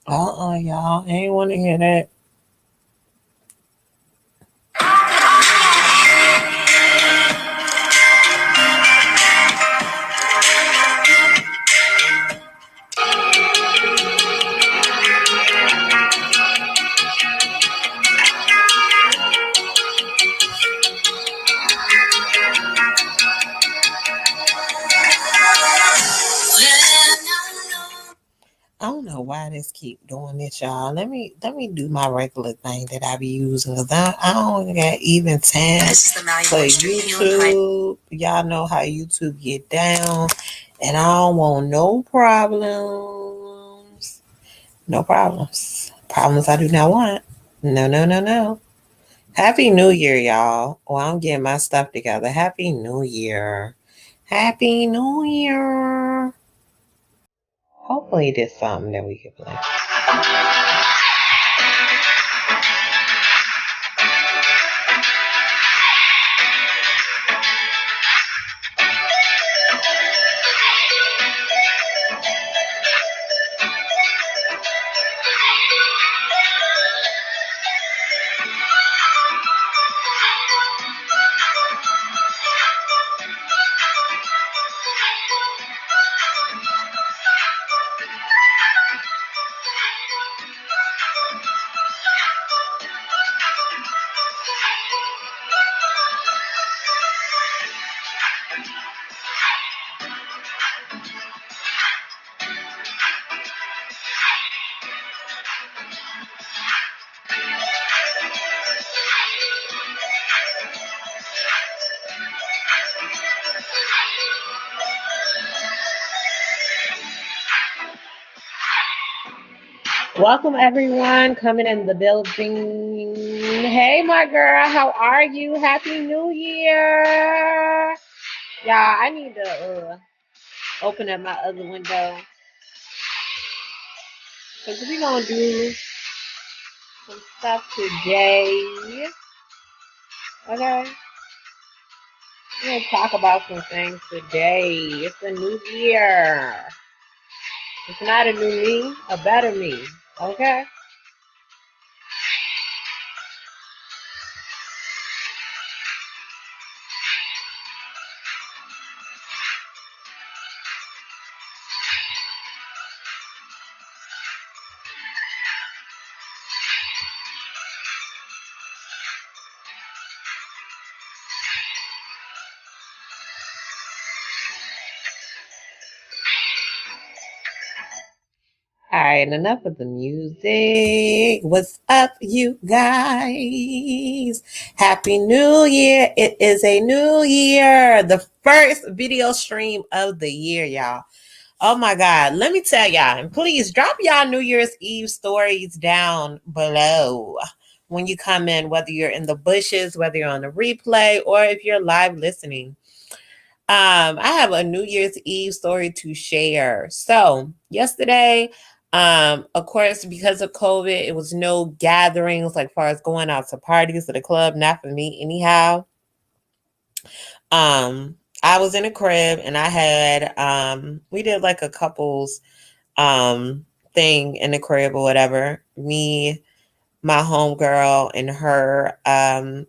Y'all. I ain't want to hear that. I don't know why this keep doing this, y'all. Let me do my regular thing that I be using, because I don't got even time for YouTube. Y'all know how YouTube get down, and I don't want no problems. No problems. Problems I do not want. No, no, no, no. Happy New Year, y'all. Well, I'm getting my stuff together. Happy New Year. Happy New Year. Hopefully, there's something that we can play. Welcome everyone coming in the building. Hey my girl, how are you? Happy New Year. Y'all, I need to open up my other window, because we're going to do some stuff today. Okay? We're going to talk about some things today. It's a new year. It's not a new me, a better me. Okay? All right, enough of the music. What's up, you guys? Happy New Year. It is a new year. The first video stream of the year, y'all. Oh my God. Let me tell y'all, and please drop y'all New Year's Eve stories down below when you come in, whether you're in the bushes, whether you're on the replay, or if you're live listening. I have a New Year's Eve story to share. So yesterday, of course, because of COVID, it was no gatherings like far as going out to parties or the club, not for me anyhow. I was in a crib and I had we did like a couples thing in the crib or whatever. Me, my homegirl, and her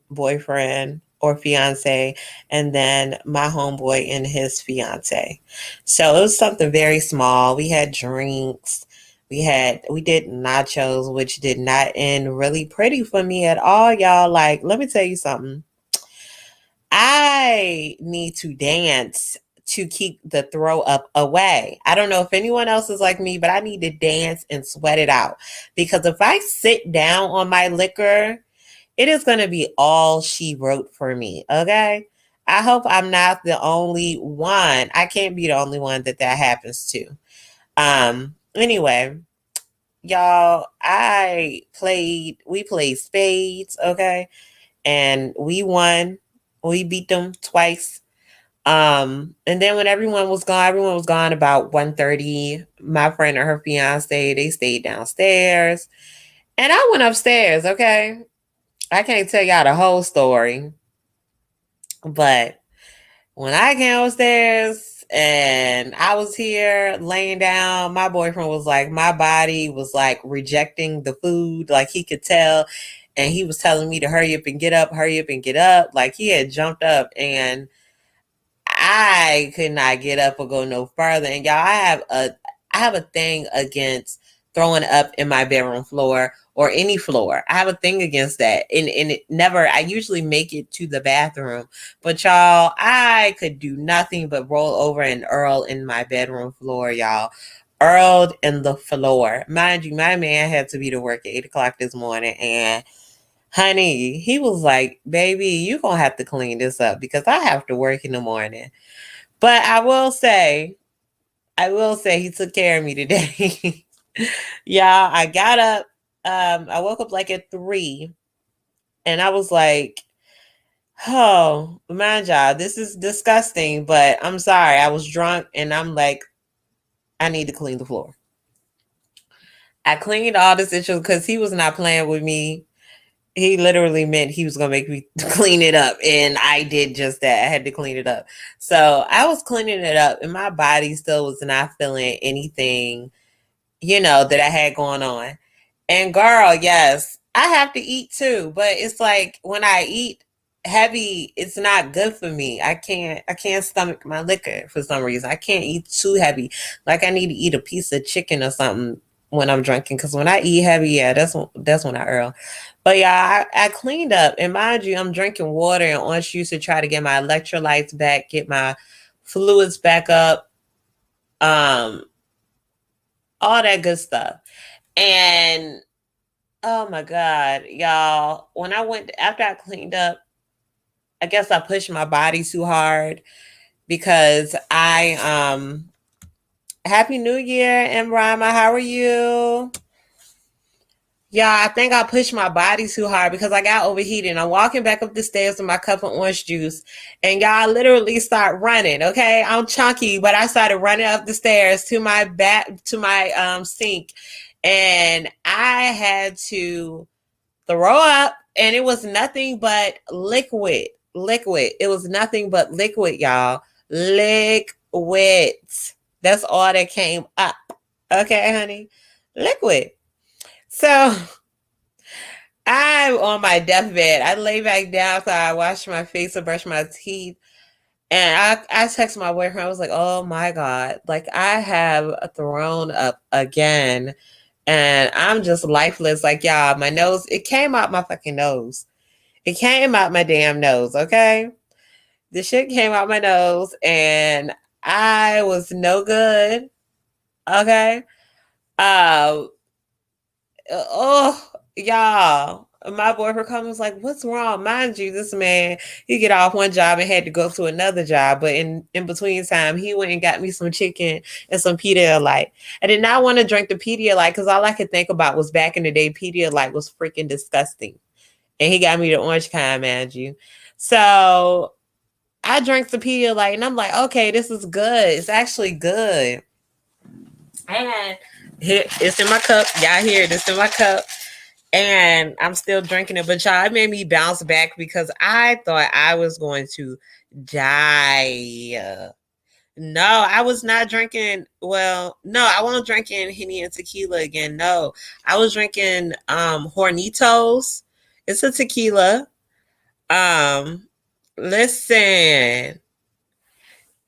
boyfriend or fiance, and then my homeboy and his fiance. So it was something very small. We had drinks. We did nachos, which did not end really pretty for me at all, y'all. Like, let me tell you something. I need to dance to keep the throw up away. I don't know if anyone else is like me, but I need to dance and sweat it out. Because if I sit down on my liquor, it is going to be all she wrote for me. Okay. I hope I'm not the only one. I can't be the only one that happens to. Anyway, y'all, we played spades. Okay. And we won. We beat them twice. And then when everyone was gone about 1:30. My friend and her fiance, they stayed downstairs. And I went upstairs, okay? I can't tell y'all the whole story. But when I came upstairs, and I was here laying down. My boyfriend was like, my body was like rejecting the food. Like he could tell. And he was telling me to hurry up and get up, hurry up and get up. Like he had jumped up and I could not get up or go no further. And y'all, I have a thing against throwing up in my bedroom floor or any floor. I have a thing against that. And it never, I usually make it to the bathroom. But y'all, I could do nothing but roll over and Earl in my bedroom floor, y'all. Earled in the floor. Mind you, my man had to be to work at 8 o'clock this morning, and honey, he was like, baby, you gonna have to clean this up because I have to work in the morning. But I will say he took care of me today. Y'all, I got up. I woke up like at 3, and I was like, oh, mind y'all, this is disgusting, but I'm sorry. I was drunk, and I'm like, I need to clean the floor. I cleaned all this issue because he was not playing with me. He literally meant he was going to make me clean it up. And I did just that. I had to clean it up. So I was cleaning it up and my body still was not feeling anything, that I had going on. And girl, yes, I have to eat too. But it's like when I eat heavy, it's not good for me. I can't stomach my liquor for some reason. I can't eat too heavy. Like I need to eat a piece of chicken or something when I'm drinking. Because when I eat heavy, yeah, that's when I earl. But yeah, I cleaned up. And mind you, I'm drinking water and orange juice to try to get my electrolytes back, get my fluids back up, all that good stuff. And oh my God, y'all, when after I cleaned up, I guess I pushed my body too hard because Happy New Year, Emrama, how are you? Yeah, I think I pushed my body too hard because I got overheated. I'm walking back up the stairs with my cup of orange juice, and y'all literally start running. Okay, I'm chunky, but I started running up the stairs to my sink, and I had to throw up, and it was nothing but liquid. It was nothing but liquid, y'all. Liquid. That's all that came up. Okay, honey, liquid. So I'm on my deathbed. I lay back down so I wash my face and brush my teeth. And I text my boyfriend. I was like, oh my God. Like I have thrown up again. And I'm just lifeless. Like, y'all, my nose, it came out my fucking nose. It came out my damn nose, okay? The shit came out my nose and I was no good. Okay? Y'all, my boyfriend comes was like, what's wrong? Mind you, this man, he get off one job and had to go to another job. But in between time, he went and got me some chicken and some Pedialyte. I did not want to drink the Pedialyte because all I could think about was back in the day, Pedialyte was freaking disgusting. And he got me the orange kind, mind you. So I drank the Pedialyte and I'm like, okay, this is good. It's actually good. And here, it's in my cup. Y'all hear it? It's in my cup. And I'm still drinking it. But y'all, it made me bounce back because I thought I was going to die. No, I was not drinking. Well, no, I wasn't drinking Henny and tequila again. No, I was drinking Hornitos. It's a tequila. Listen,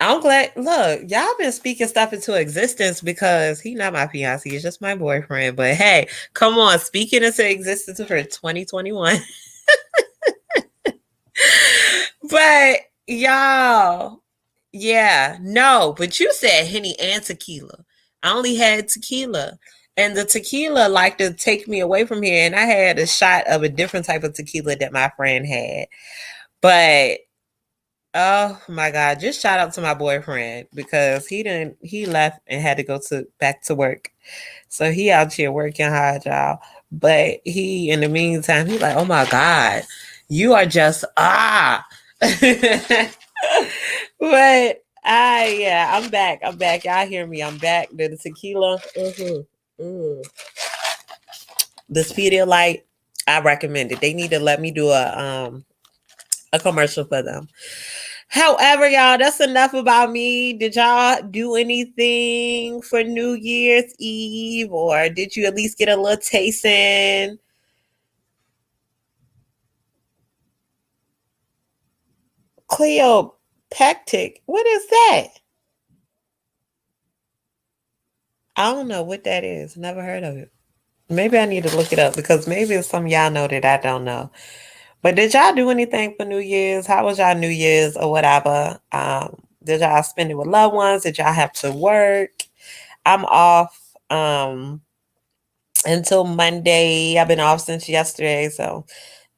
I'm glad. Look, y'all been speaking stuff into existence because he not my fiance. He's just my boyfriend. But hey, come on, speaking into existence for 2021. But y'all, yeah, no. But you said Henny and tequila. I only had tequila. And the tequila liked to take me away from here. And I had a shot of a different type of tequila that my friend had. But oh my God, just shout out to my boyfriend because he left and had to go back to work. So he out here working hard, y'all. But he, in the meantime, he's like, oh my God, you are just, But I'm back. Y'all hear me. I'm back. The tequila. This Pedialyte, I recommend it. They need to let me do a commercial for them. However, y'all, that's enough about me. Did y'all do anything for New Year's Eve, or did you at least get a little taste in? Cleopectic. What is that? I don't know what that is. Never heard of it. Maybe I need to look it up because maybe it's some y'all know that I don't know. But did y'all do anything for New Year's? How was y'all New Year's or whatever? Did y'all spend it with loved ones? Did y'all have to work? I'm off until Monday. I've been off since yesterday, so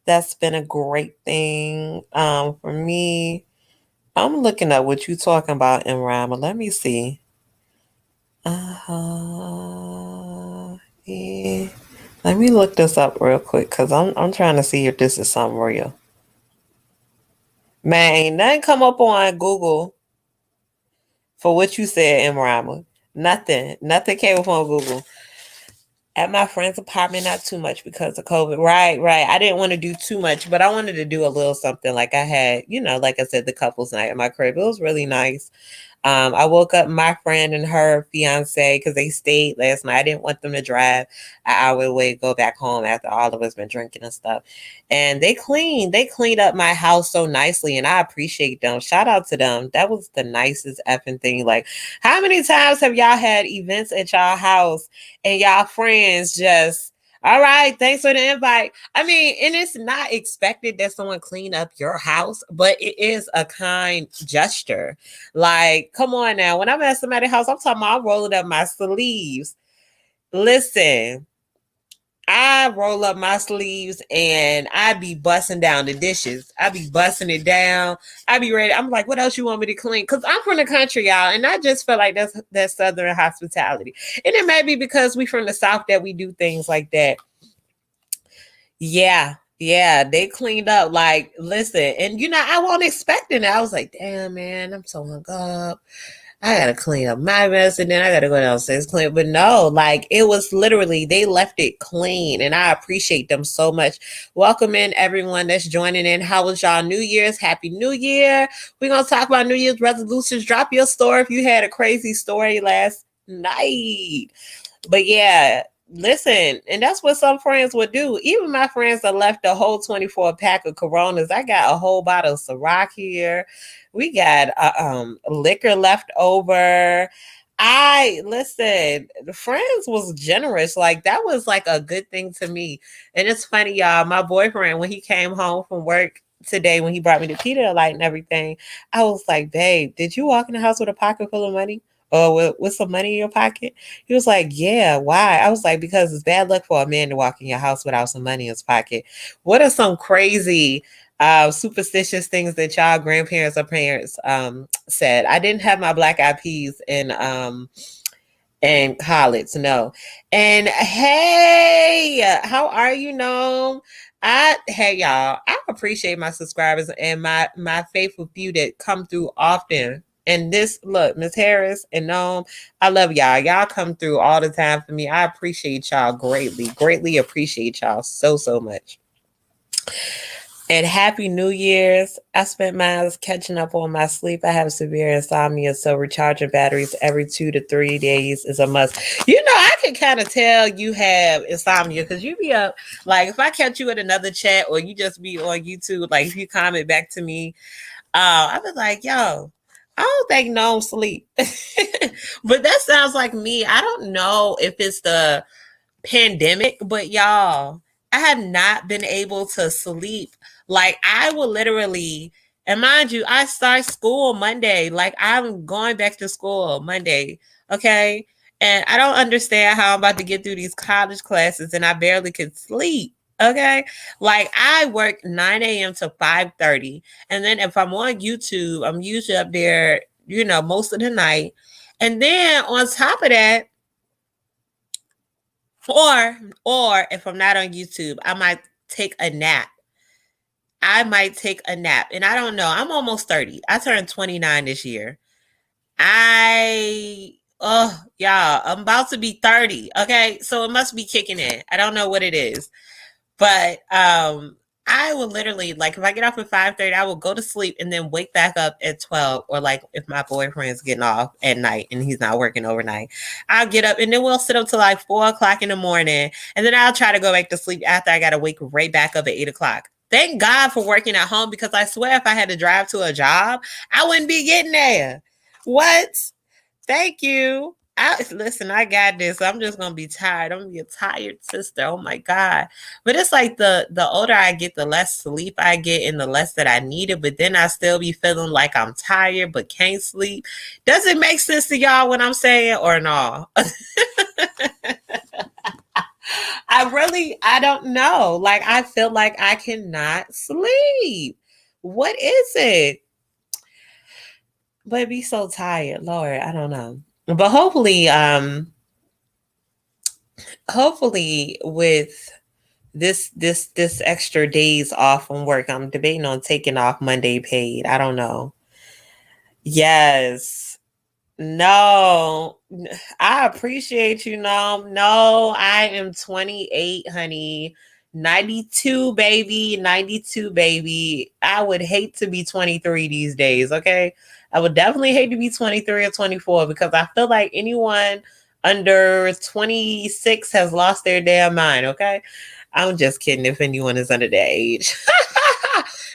that's been a great thing for me. I'm looking up what you talking about in Rama. Let me see. Yeah. Let me look this up real quick because I'm trying to see if this is something real. Man, ain't nothing come up on Google for what you said, Emrama. Nothing. Nothing came up on Google. At my friend's apartment, not too much because of COVID. Right, right. I didn't want to do too much, but I wanted to do a little something. Like I had, like I said, the couples night at my crib. It was really nice. I woke up my friend and her fiance because they stayed last night. I didn't want them to drive an hour away, go back home after all of us been drinking and stuff. And they cleaned up my house so nicely, and I appreciate them. Shout out to them. That was the nicest effing thing. Like, how many times have y'all had events at y'all house and y'all friends just, all right, thanks for the invite. I mean, and it's not expected that someone clean up your house, but it is a kind gesture. Like, come on now. When I'm at somebody's house, I'm talking about I'm rolling up my sleeves. Listen, I roll up my sleeves and I be busting down the dishes. I be busting it down. I be ready. I'm like, what else you want me to clean? Because I'm from the country, y'all, and I just feel like that's Southern hospitality. And it may be because we from the South that we do things like that. Yeah, yeah, they cleaned up. Like, listen, and I wasn't expecting it. I was like, damn, man, I'm so hung up. I gotta clean up my mess and then I gotta go downstairs clean. But no, like it was literally they left it clean, and I appreciate them so much. Welcome in everyone that's joining in. How was y'all New Year's? Happy New Year! We're gonna talk about New Year's resolutions. Drop your story if you had a crazy story last night. But yeah, listen, and that's what some friends would do. Even my friends that left a whole 24 pack of Coronas. I got a whole bottle of Ciroc here. We got liquor left over. I listen, the friends was generous. Like that was like a good thing to me. And it's funny, y'all. My boyfriend, when he came home from work today, when he brought me the Pedialyte and everything, I was like, babe, did you walk in the house with a pocket full of money? Or with some money in your pocket? He was like, yeah, why? I was like, because it's bad luck for a man to walk in your house without some money in his pocket. What are some crazy superstitious things that y'all grandparents or parents said? I didn't have my black eyed peas in college, no. And hey, how are you, Gnome? Hey y'all, I appreciate my subscribers and my faithful few that come through often. And this, look, Miss Harris and Gnome, I love y'all. Y'all come through all the time for me. I appreciate y'all greatly, greatly appreciate y'all so much. And happy New Year's. I spent mine catching up on my sleep. I have severe insomnia, so recharging batteries every 2 to 3 days is a must. I can kind of tell you have insomnia because you be up. Like, if I catch you at another chat or you just be on YouTube, like, if you comment back to me, I was like, yo, I don't think no sleep. But that sounds like me. I don't know if it's the pandemic, but y'all, I have not been able to sleep. Like I will literally, and mind you, I start school Monday. Like I'm going back to school Monday. Okay. And I don't understand how I'm about to get through these college classes and I barely could sleep. Okay. Like I work 9 a.m. to 5:30. And then if I'm on YouTube, I'm usually up there, most of the night. And then on top of that, or if I'm not on YouTube, I might take a nap. And I don't know. I'm almost 30. I turned 29 this year. Y'all, I'm about to be 30. Okay. So it must be kicking in. I don't know what it is. But I will literally, like, if I get off at 5:30, I will go to sleep and then wake back up at 12. Or like if my boyfriend's getting off at night and he's not working overnight, I'll get up and then we'll sit up till like 4 o'clock in the morning. And then I'll try to go back to sleep after I got to wake right back up at 8 o'clock. Thank God for working at home, because I swear if I had to drive to a job, I wouldn't be getting there. What? Thank you. Listen, I got this. I'm just gonna be tired. I'm gonna be a tired sister. Oh my God. But it's like the older I get, the less sleep I get and the less that I need it. But then I still be feeling like I'm tired but can't sleep. Does it make sense to y'all what I'm saying or no? I don't know. Like, I feel like I cannot sleep. What is it? But be so tired, Lord. I don't know. But hopefully with this extra days off from work, I'm debating on taking off Monday paid. I don't know. Yes. No, I appreciate you. No, I am 28, honey. 92, baby. 92, baby. I would hate to be 23 these days, okay? I would definitely hate to be 23 or 24, because I feel like anyone under 26 has lost their damn mind, okay? I'm just kidding if anyone is under that age.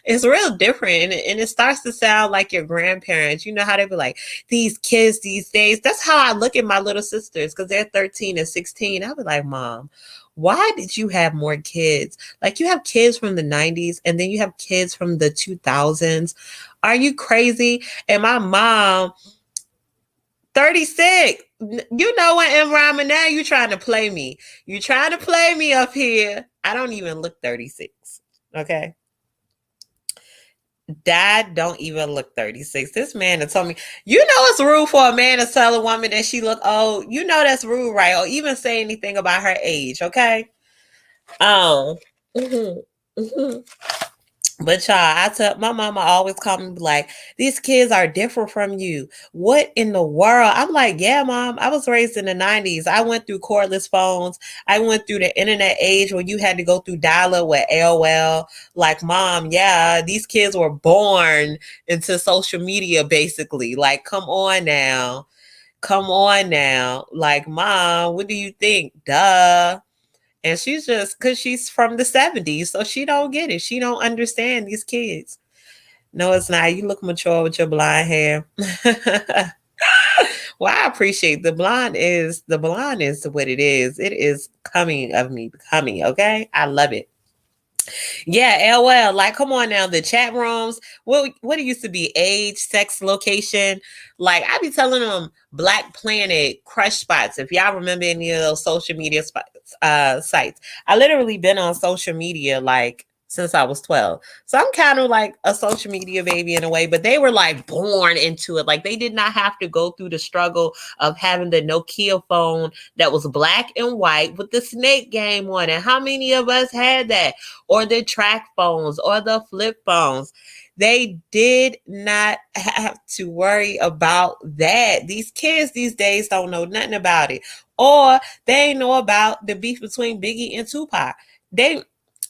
It's real different, and it starts to sound like your grandparents. You know how they be like, these kids these days. That's how I look at my little sisters, because they're 13 and 16. I'll be like, Mom, why did you have more kids? Like, you have kids from the 90s and then you have kids from the 2000s. Are you crazy? And my mom, 36. You know what, Imran? Now you trying to play me. You trying to play me up here. I don't even look 36. Okay. Dad don't even look 36. This man has told me, you know it's rude for a man to tell a woman that she look old. You know that's rude, right? Or even say anything about her age, okay? Um, mhm, mhm. But y'all, I tell my mama always call me like, these kids are different from you. What in the world? I'm like, yeah, Mom. I was raised in the 90s. I went through cordless phones. I went through the internet age where you had to go through dial-up with AOL. Like, Mom, yeah, these kids were born into social media, basically. Like, come on now. Come on now. Like, Mom, what do you think? Duh. And she's just, because she's from the 70s, so she don't get it. She don't understand these kids. No, it's not. You look mature with your blonde hair. Well, I appreciate the blonde is what it is. It is coming of me becoming, okay? I love it. Yeah, LOL. Like, come on now. The chat rooms. What it used to be, age, sex, location. Like, I be telling them Black Planet, Crush Spots. If y'all remember any of those social media sites, I literally been on social media like since I was 12. So I'm kind of like a social media baby in a way, but they were like born into it. Like, they did not have to go through the struggle of having the Nokia phone that was black and white with the snake game on it. How many of us had that? Or the track phones or the flip phones. They did not have to worry about that. These kids these days don't know nothing about it. Or they know about the beef between Biggie and Tupac. They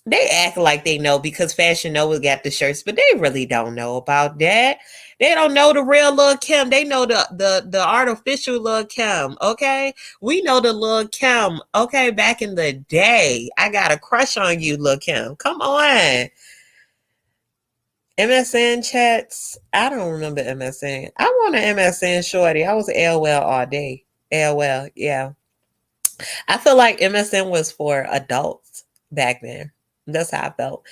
they act like they know because Fashion Nova got the shirts, but they really don't know about that. They don't know the real Lil Kim. They know the artificial Lil Kim. Okay, we know the Lil Kim. Okay, back in the day, I got a crush on you, Lil Kim. Come on. MSN chats. I don't remember MSN. I want an MSN shorty. I was AOL all day. AOL, yeah. I feel like MSN was for adults back then. That's how I felt.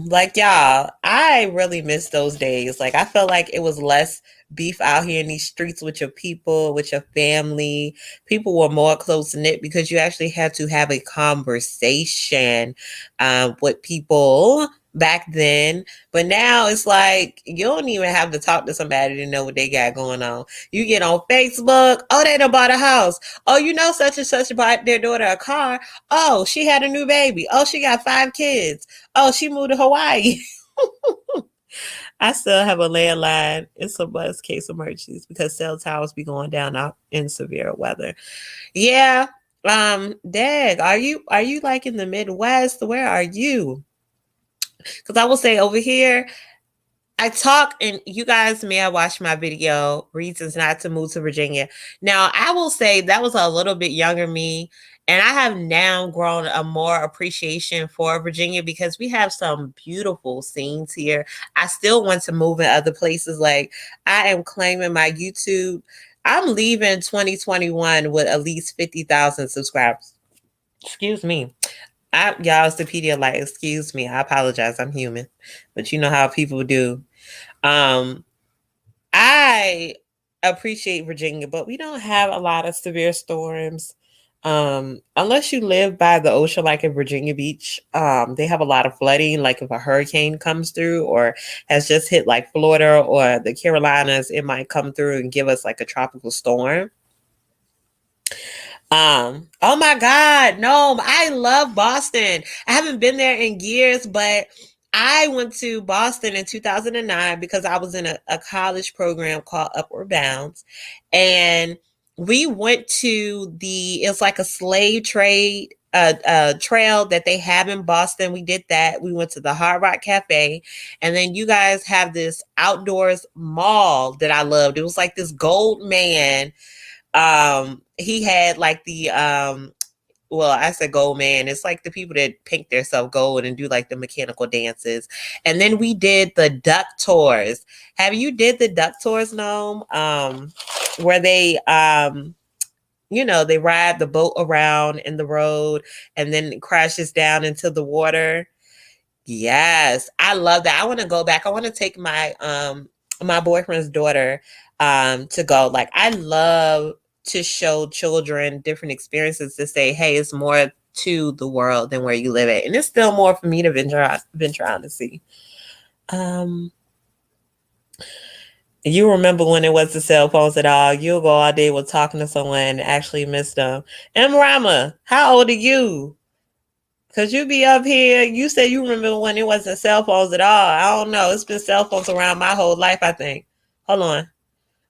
Like, y'all, I really miss those days. Like, I felt like it was less beef out here in these streets with your people, with your family. People were more close knit because you actually had to have a conversation with people back then. But now it's like you don't even have to talk to somebody to know what they got going on. You get on Facebook, oh, they done bought a house. Oh, you know, such and such bought their daughter a car. Oh, she had a new baby. Oh, she got 5 kids. Oh, she moved to Hawaii. I still have a landline in some bus case emergencies because cell towers be going down out in severe weather. Yeah. Dag, are you like in the Midwest? Where are you? Because I will say over here, I talk, and you guys may have watched my video, Reasons Not to Move to Virginia. Now, I will say that was a little bit younger me, and I have now grown a more appreciation for Virginia because we have some beautiful scenes here. I still want to move in other places. Like, I am claiming my YouTube. I'm leaving 2021 with at least 50,000 subscribers. Excuse me. Y'all, it's the Pedialyte. Excuse me. I apologize. I'm human. But you know how people do. Um, I appreciate Virginia, but we don't have a lot of severe storms. Unless you live by the ocean, like in Virginia Beach, they have a lot of flooding. Like if a hurricane comes through or has just hit like Florida or the Carolinas, it might come through and give us like a tropical storm. Oh my God, no, I love Boston. I haven't been there in years, but I went to Boston in 2009 because I was in a college program called Upward Bounds. And we went to it's like a slave trade trail that they have in Boston. We did that. We went to the Hard Rock Cafe. And then you guys have this outdoors mall that I loved. It was like this gold man. He had like well, I said gold man. It's like the people that paint themselves gold and do like the mechanical dances. And then we did the duck tours. Have you did the duck tours, Gnome? Where they they ride the boat around in the road and then it crashes down into the water. Yes, I love that. I want to go back. I want to take my my boyfriend's daughter to go. Like, I love to show children different experiences to say, hey, it's more to the world than where you live at. And it's still more for me to venture out to see. You remember when it was the cell phones at all? You'll go all day with talking to someone and actually miss them. And Rama, how old are you? Because you be up here, you say you remember when it wasn't cell phones at all. I don't know. It's been cell phones around my whole life, I think. Hold on.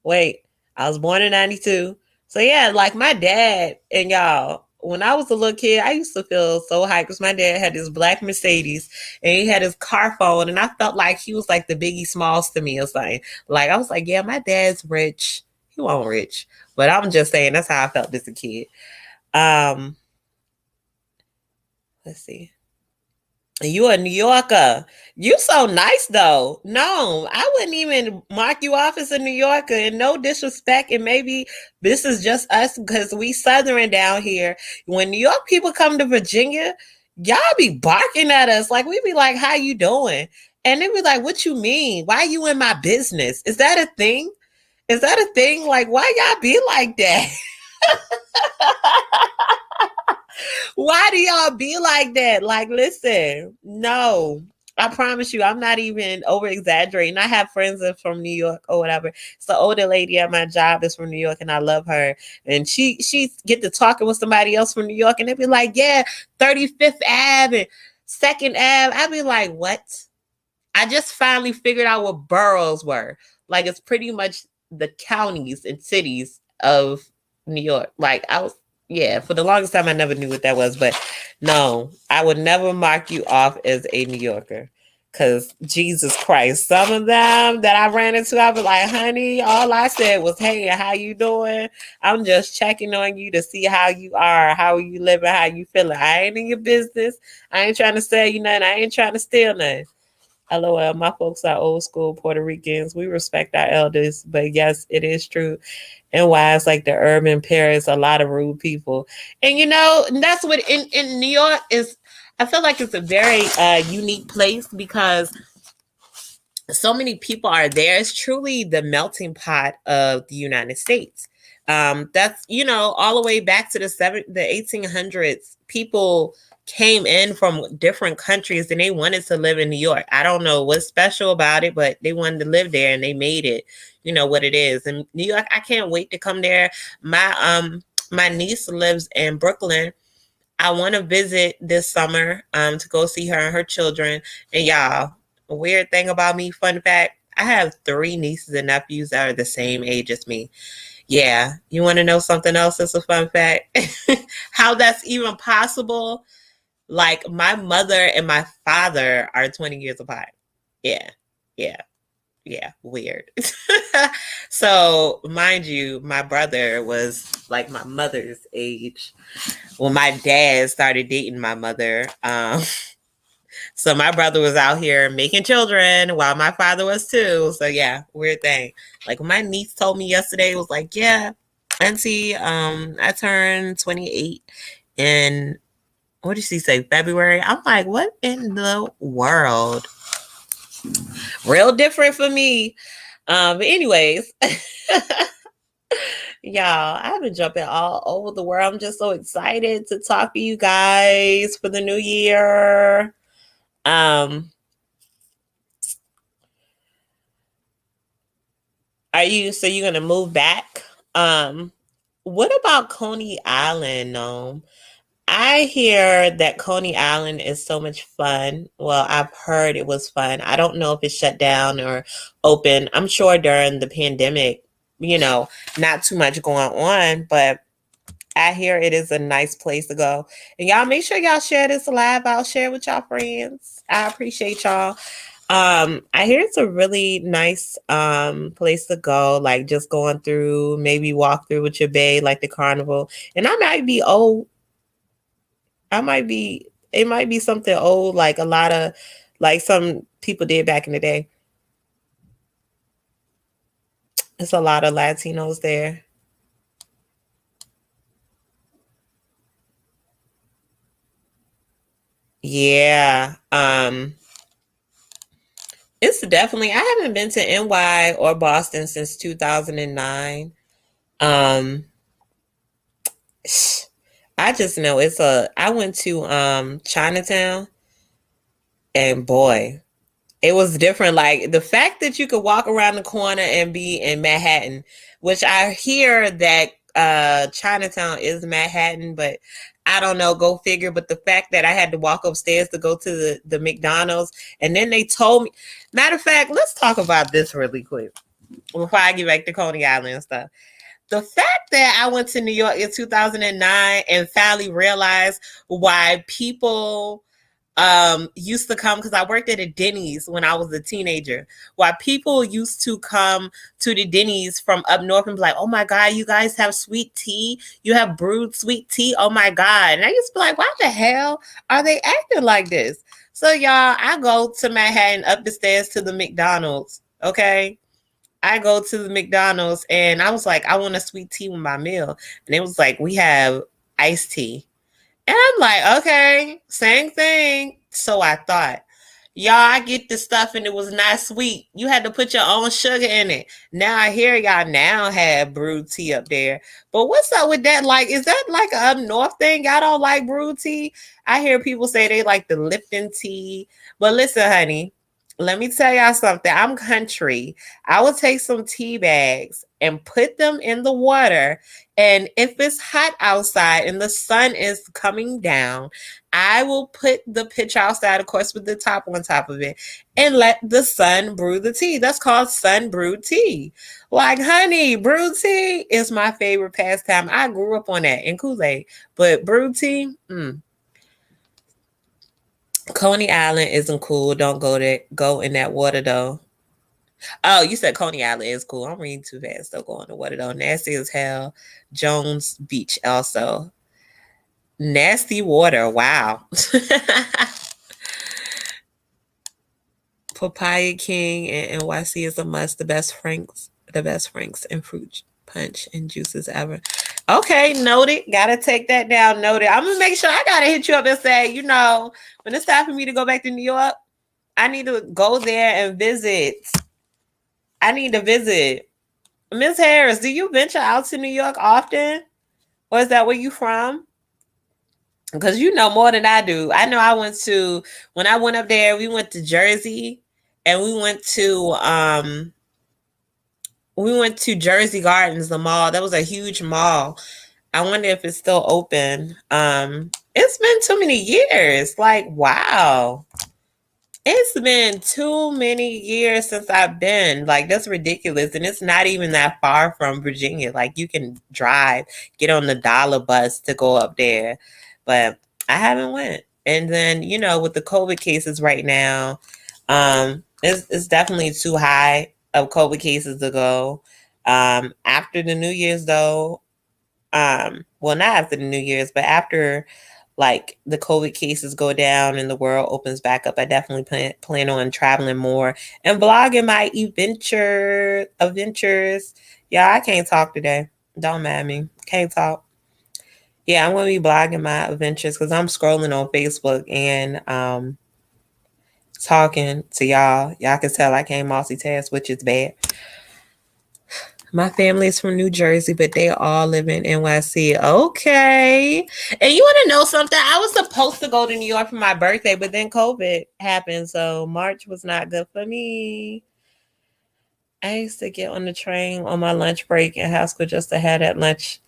Wait. I was born in 92. So yeah, like my dad and y'all, when I was a little kid, I used to feel so hyped because my dad had this black Mercedes and he had his car phone, and I felt like he was like the Biggie Smalls to me or something. Like, I was like, yeah, my dad's rich. He wasn't rich. But I'm just saying that's how I felt as a kid. Let's see. You a New Yorker. You so nice though. No, I wouldn't even mark you off as a New Yorker, and no disrespect. And maybe this is just us because we Southern down here. When New York people come to Virginia, y'all be barking at us. Like, we be like, how you doing? And they be like, what you mean? Why you in my business? Is that a thing? Is that a thing? Like, why y'all be like that? Why do y'all be like that? Like, listen, no, I promise you, I'm not even over exaggerating. I have friends that are from New York or whatever. It's the older lady at my job is from New York, and I love her. And she get to talking with somebody else from New York, and they be like, yeah, 35th Ave and 2nd Ave. I'd be like, what? I just finally figured out what boroughs were. Like, it's pretty much the counties and cities of New York. Like, yeah, for the longest time, I never knew what that was. But no, I would never mark you off as a New Yorker. Because Jesus Christ, some of them that I ran into, I was like, honey, all I said was, hey, how you doing? I'm just checking on you to see how you are, how you living, how you feeling. I ain't in your business. I ain't trying to sell you nothing. I ain't trying to steal nothing. LOL, my folks are old school Puerto Ricans. We respect our elders, but yes, it is true. And why it's like the urban Paris, a lot of rude people. And that's what in New York is. I feel like it's a very unique place because so many people are there. It's truly the melting pot of the United States. That's all the way back to the 1800s. People came in from different countries and they wanted to live in New York. I don't know what's special about it, but they wanted to live there and they made it, what it is. And New York, I can't wait to come there. My niece lives in Brooklyn. I want to visit this summer to go see her and her children. And y'all, a weird thing about me, fun fact, I have 3 nieces and nephews that are the same age as me. Yeah, you want to know something else that's a fun fact? How that's even possible? Like my mother and my father are 20 years apart. Yeah. Yeah. Yeah. Weird. So, mind you, my brother was like my mother's age when my dad started dating my mother. So my brother was out here making children while my father was too. So yeah, weird thing. Like my niece told me yesterday, it was like, yeah, auntie, I turned 28 in, what did she say, February? I'm like, what in the world? Real different for me. But anyways, y'all, I've been jumping all over the world. I'm just so excited to talk to you guys for the new year. So you're gonna move back? What about Coney Island? I hear that Coney Island is so much fun. Well, I've heard it was fun. I don't know if it's shut down or open. I'm sure during the pandemic, not too much going on, but I hear it is a nice place to go. And y'all make sure y'all share this live out, share with y'all friends. I appreciate y'all. I hear it's a really nice place to go, like just going through, maybe walk through with your bae, like the carnival. And I might be old. It might be something old, like a lot of, like some people did back in the day. It's a lot of Latinos there. Yeah. It's definitely, I haven't been to NY or Boston since 2009. Um, I just know I went to Chinatown, and boy, it was different. Like the fact that you could walk around the corner and be in Manhattan, which I hear that Chinatown is Manhattan, but I don't know, go figure. But the fact that I had to walk upstairs to go to the McDonald's, and then they told me, matter of fact, let's talk about this really quick before I get back to Coney Island and stuff. The fact that I went to New York in 2009 and finally realized why people used to come, because I worked at a Denny's when I was a teenager. Why people used to come to the Denny's from up north and be like, "Oh my God, you guys have sweet tea? You have brewed sweet tea? Oh my God!" And I used to be like, "Why the hell are they acting like this?" So y'all, I go to Manhattan up the stairs to the McDonald's. Okay, I go to the McDonald's and I was like, I want a sweet tea with my meal. And it was like, we have iced tea. And I'm like, okay, same thing. So I thought, y'all, I get the stuff and it was not sweet. You had to put your own sugar in it. Now I hear y'all now have brewed tea up there. But what's up with that? Like, is that like a up north thing? Y'all don't like brewed tea? I hear people say they like the Lipton tea. But listen, honey, let me tell y'all something. I'm country. I will take some tea bags and put them in the water. And if it's hot outside and the sun is coming down, I will put the pitcher outside, of course, with the top on top of it, and let the sun brew the tea. That's called sun brewed tea. Like, honey, brewed tea is my favorite pastime. I grew up on that in Kool-Aid. But brewed tea, Coney Island isn't cool. Don't go there. Go in that water though. Oh, you said Coney Island is cool. I'm reading too fast. Don't go in the water though. Nasty as hell. Jones Beach also. Nasty water. Wow. Papaya King and NYC is a must. The best Franks and fruit punch and juices ever. Okay, noted. Gotta take that down. Noted. I'm gonna make sure I gotta hit you up and say, when it's time for me to go back to New York, I need to go there and visit. I need to visit. Miss Harris, do you venture out to New York often? Or is that where you from? Because you know more than I do. I know when I went up there, we went to Jersey and we went to Jersey Gardens, the mall. That was a huge mall. I wonder if it's still open. It's been too many years. Like, wow. It's been too many years since I've been. Like, that's ridiculous. And it's not even that far from Virginia. Like, you can drive, get on the dollar bus to go up there. But I haven't went. And then, with the COVID cases right now, it's definitely too high of COVID cases to go. After the New Year's, though, well, not after the New Year's, but after like the COVID cases go down and the world opens back up, I definitely plan on traveling more and vlogging my adventures. Yeah, I can't talk today. Don't mad me. Can't talk. Yeah, I'm gonna be blogging my adventures because I'm scrolling on Facebook and talking to y'all. Y'all can tell I can't multitask, which is bad. My family is from New Jersey, but they all live in NYC. Okay. And you want to know something? I was supposed to go to New York for my birthday, but then COVID happened. So March was not good for me. I used to get on the train on my lunch break in high school just to have that lunch.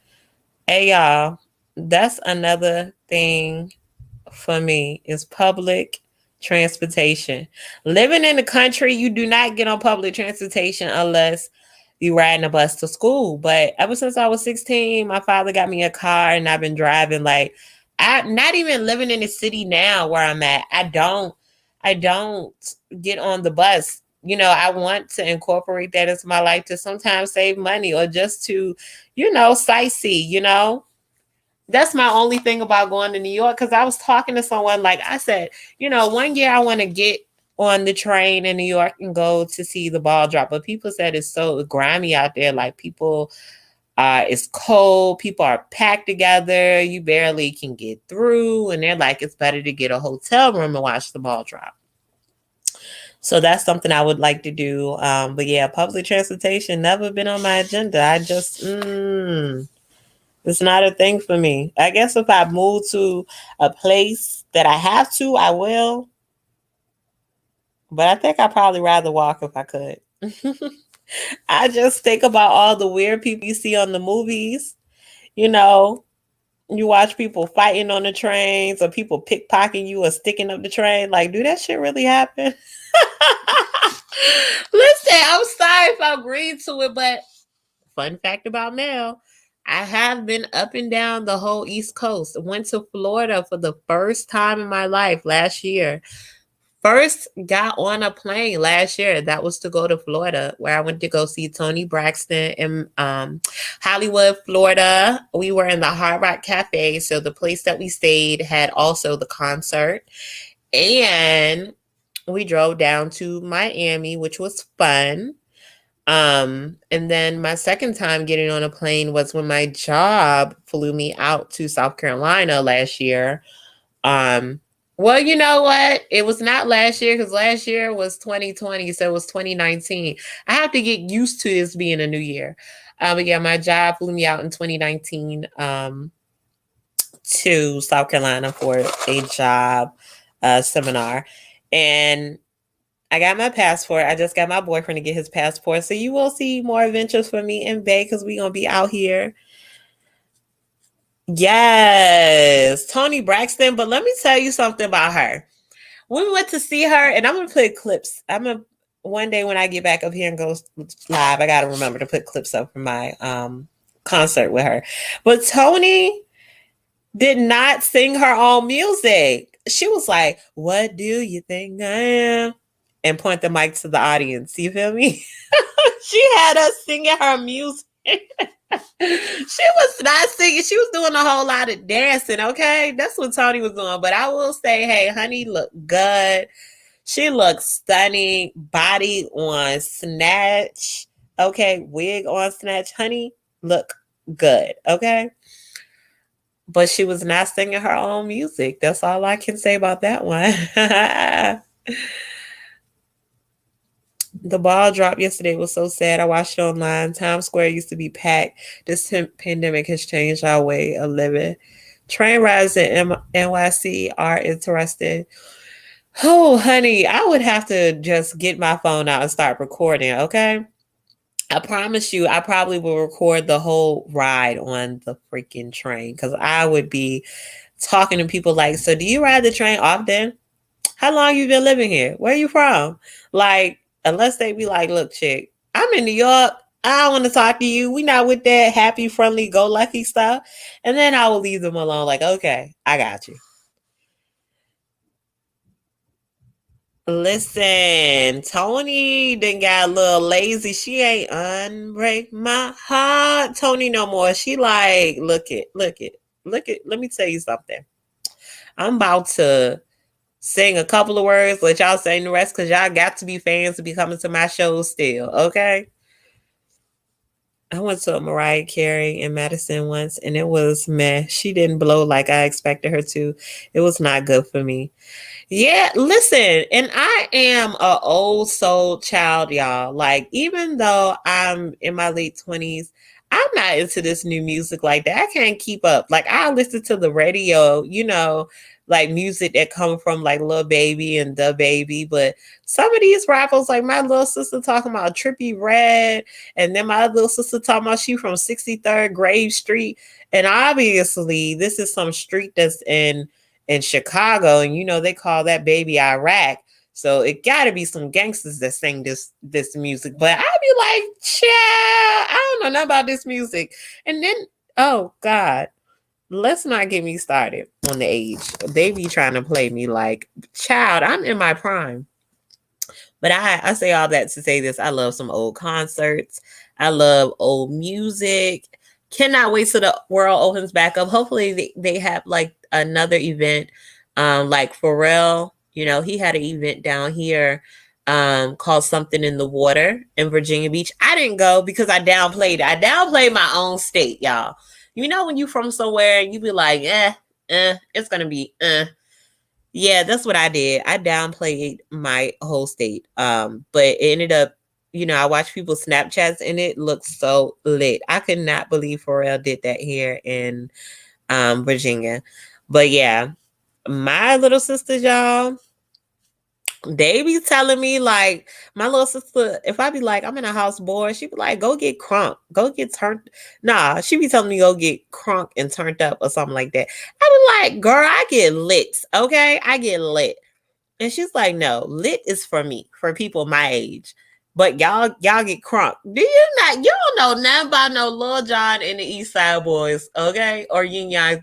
Hey, y'all, that's another thing for me is public transportation. Living in the country, you do not get on public transportation unless you riding a bus to school. But ever since I was 16, my father got me a car and I've been driving. Like, I'm not even living in the city now where I'm at. I don't get on the bus. I want to incorporate that into my life to sometimes save money or just to, sightsee. That's my only thing about going to New York, because I was talking to someone, like I said, one year I want to get on the train in New York and go to see the ball drop. But people said it's so grimy out there. Like it's cold. People are packed together. You barely can get through. And they're like, it's better to get a hotel room and watch the ball drop. So that's something I would like to do. But yeah, public transportation never been on my agenda. I just, it's not a thing for me. I guess if I move to a place that I have to, I will. But I think I'd probably rather walk if I could. I just think about all the weird people you see on the movies. You watch people fighting on the trains or people pickpocketing you or sticking up the train. Like, do that shit really happen? Listen, I'm sorry if I agreed to it, but fun fact about Mel, I have been up and down the whole East Coast. Went to Florida for the first time in my life last year. First got on a plane last year. That was to go to Florida, where I went to go see Toni Braxton in Hollywood, Florida. We were in the Hard Rock Cafe. So the place that we stayed had also the concert. And we drove down to Miami, which was fun. And then my second time getting on a plane was when my job flew me out to South Carolina last year. Well, you know what? It was not last year, because last year was 2020, so it was 2019. I have to get used to this being a new year. But yeah, my job flew me out in 2019 to South Carolina for a job seminar. And I got my passport. I just got my boyfriend to get his passport. So you will see more adventures from me and Bay, because we're going to be out here. Yes, Toni Braxton. But let me tell you something about her. We went to see her, and I'm going to put clips. One day when I get back up here and go live, I got to remember to put clips up from my concert with her. But Toni did not sing her own music. She was like, "What do you think I am?" and point the mic to the audience. You feel me? She had us singing her music. She was not singing. She was doing a whole lot of dancing, okay? That's what Toni was doing. But I will say, hey, honey looked good. She looked stunning. Body on snatch. Okay, wig on snatch. Honey look good, okay? But she was not singing her own music. That's all I can say about that one. The ball drop yesterday was so sad. I watched it online. Times Square used to be packed. This pandemic has changed our way of living. Train rides in NYC are interesting. Oh, honey, I would have to just get my phone out and start recording, okay? I promise you, I probably will record the whole ride on the freaking train, because I would be talking to people like, so do you ride the train often? How long you been living here? Where you from? Like, unless they be like, look, chick, I'm in New York. I don't want to talk to you. We not with that happy, friendly, go lucky stuff. And then I will leave them alone. Like, okay, I got you. Listen, Tony done got a little lazy. She ain't unbreak my heart. Tony no more. She like, look it. Let me tell you something. I'm about to sing a couple of words, let y'all sing the rest, because y'all got to be fans to be coming to my shows still, okay? I went to a Mariah Carey in Madison once, and it was meh. She didn't blow like I expected her to. It was not good for me. Yeah, listen, and I am a old soul child, y'all. Like, even though I'm in my late 20s, I'm not into this new music like that. I can't keep up. Like, I listen to the radio, like music that come from like Lil Baby and Da Baby, but some of these rappers, like my little sister talking about Trippie Redd, and then my little sister talking about she from 63rd Grave Street, and obviously this is some street that's in Chicago, and they call that baby Iraq. So it got to be some gangsters that sing this music. But I be like, child, I don't know nothing about this music. And then, oh God, let's not get me started on the age. They be trying to play me like, child, I'm in my prime. But I say all that to say this. I love some old concerts. I love old music. Cannot wait till the world opens back up. Hopefully they have like another event. Like Pharrell, he had an event down here called Something in the Water in Virginia Beach. I didn't go because I downplayed it. I downplayed my own state, y'all. When you from somewhere and you be like, it's gonna be Yeah, that's what I did. I downplayed my whole state. But it ended up, I watched people's Snapchats and it looks so lit. I could not believe Pharrell did that here in Virginia. But yeah, my little sisters, y'all, they be telling me like my little sister, if I be like, I'm in a house bored, she be like, go get crunk, go get turned. Nah, she be telling me go get crunk and turned up or something like that. I be like, girl, I get lit, okay? I get lit. And she's like, no, lit is for me, for people my age. But y'all get crunk. You don't know nothing about no Lil Jon and the East Side Boys, okay? Or Yin Yang,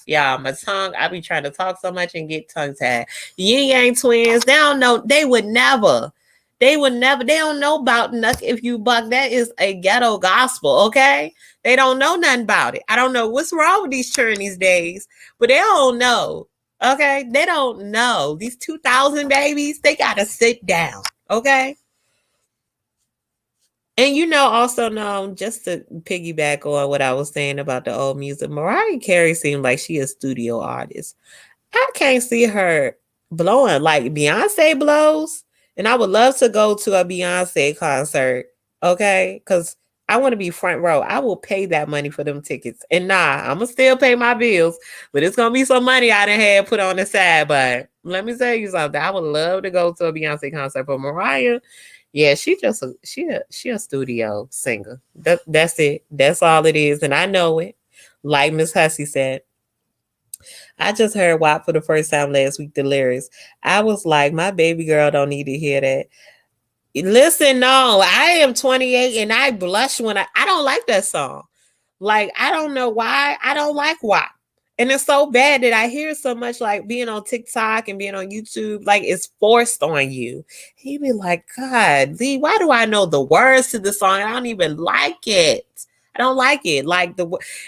y'all, my tongue, I be trying to talk so much and get tongue tied. Yin Yang twins, they don't know, they don't know about Nuck If You Buck. That is a ghetto gospel, okay? They don't know nothing about it. I don't know what's wrong with these children these days, but they don't know, okay? They don't know. These 2000 babies, they gotta sit down, okay? And also know, just to piggyback on what I was saying about the old music, Mariah Carey seemed like she a studio artist. I can't see her blowing like Beyonce blows. And I would love to go to a Beyonce concert, okay? Because I want to be front row. I will pay that money for them tickets. And nah, I'm going to still pay my bills, but it's going to be some money I done had put on the side. But let me tell you something. I would love to go to a Beyonce concert. But Mariah, yeah, she a studio singer. That's it. That's all it is. And I know it. Like Miss Hussey said, I just heard WAP for the first time last week, the lyrics. I was like, my baby girl don't need to hear that. Listen, no, I am 28 and I blush when I don't like that song. Like, I don't know why I don't like WAP. And it's so bad that I hear so much, like being on TikTok and being on YouTube, like it's forced on you. He be like, God, Lee, why do I know the words to the song? I don't even like it. I don't like it. Like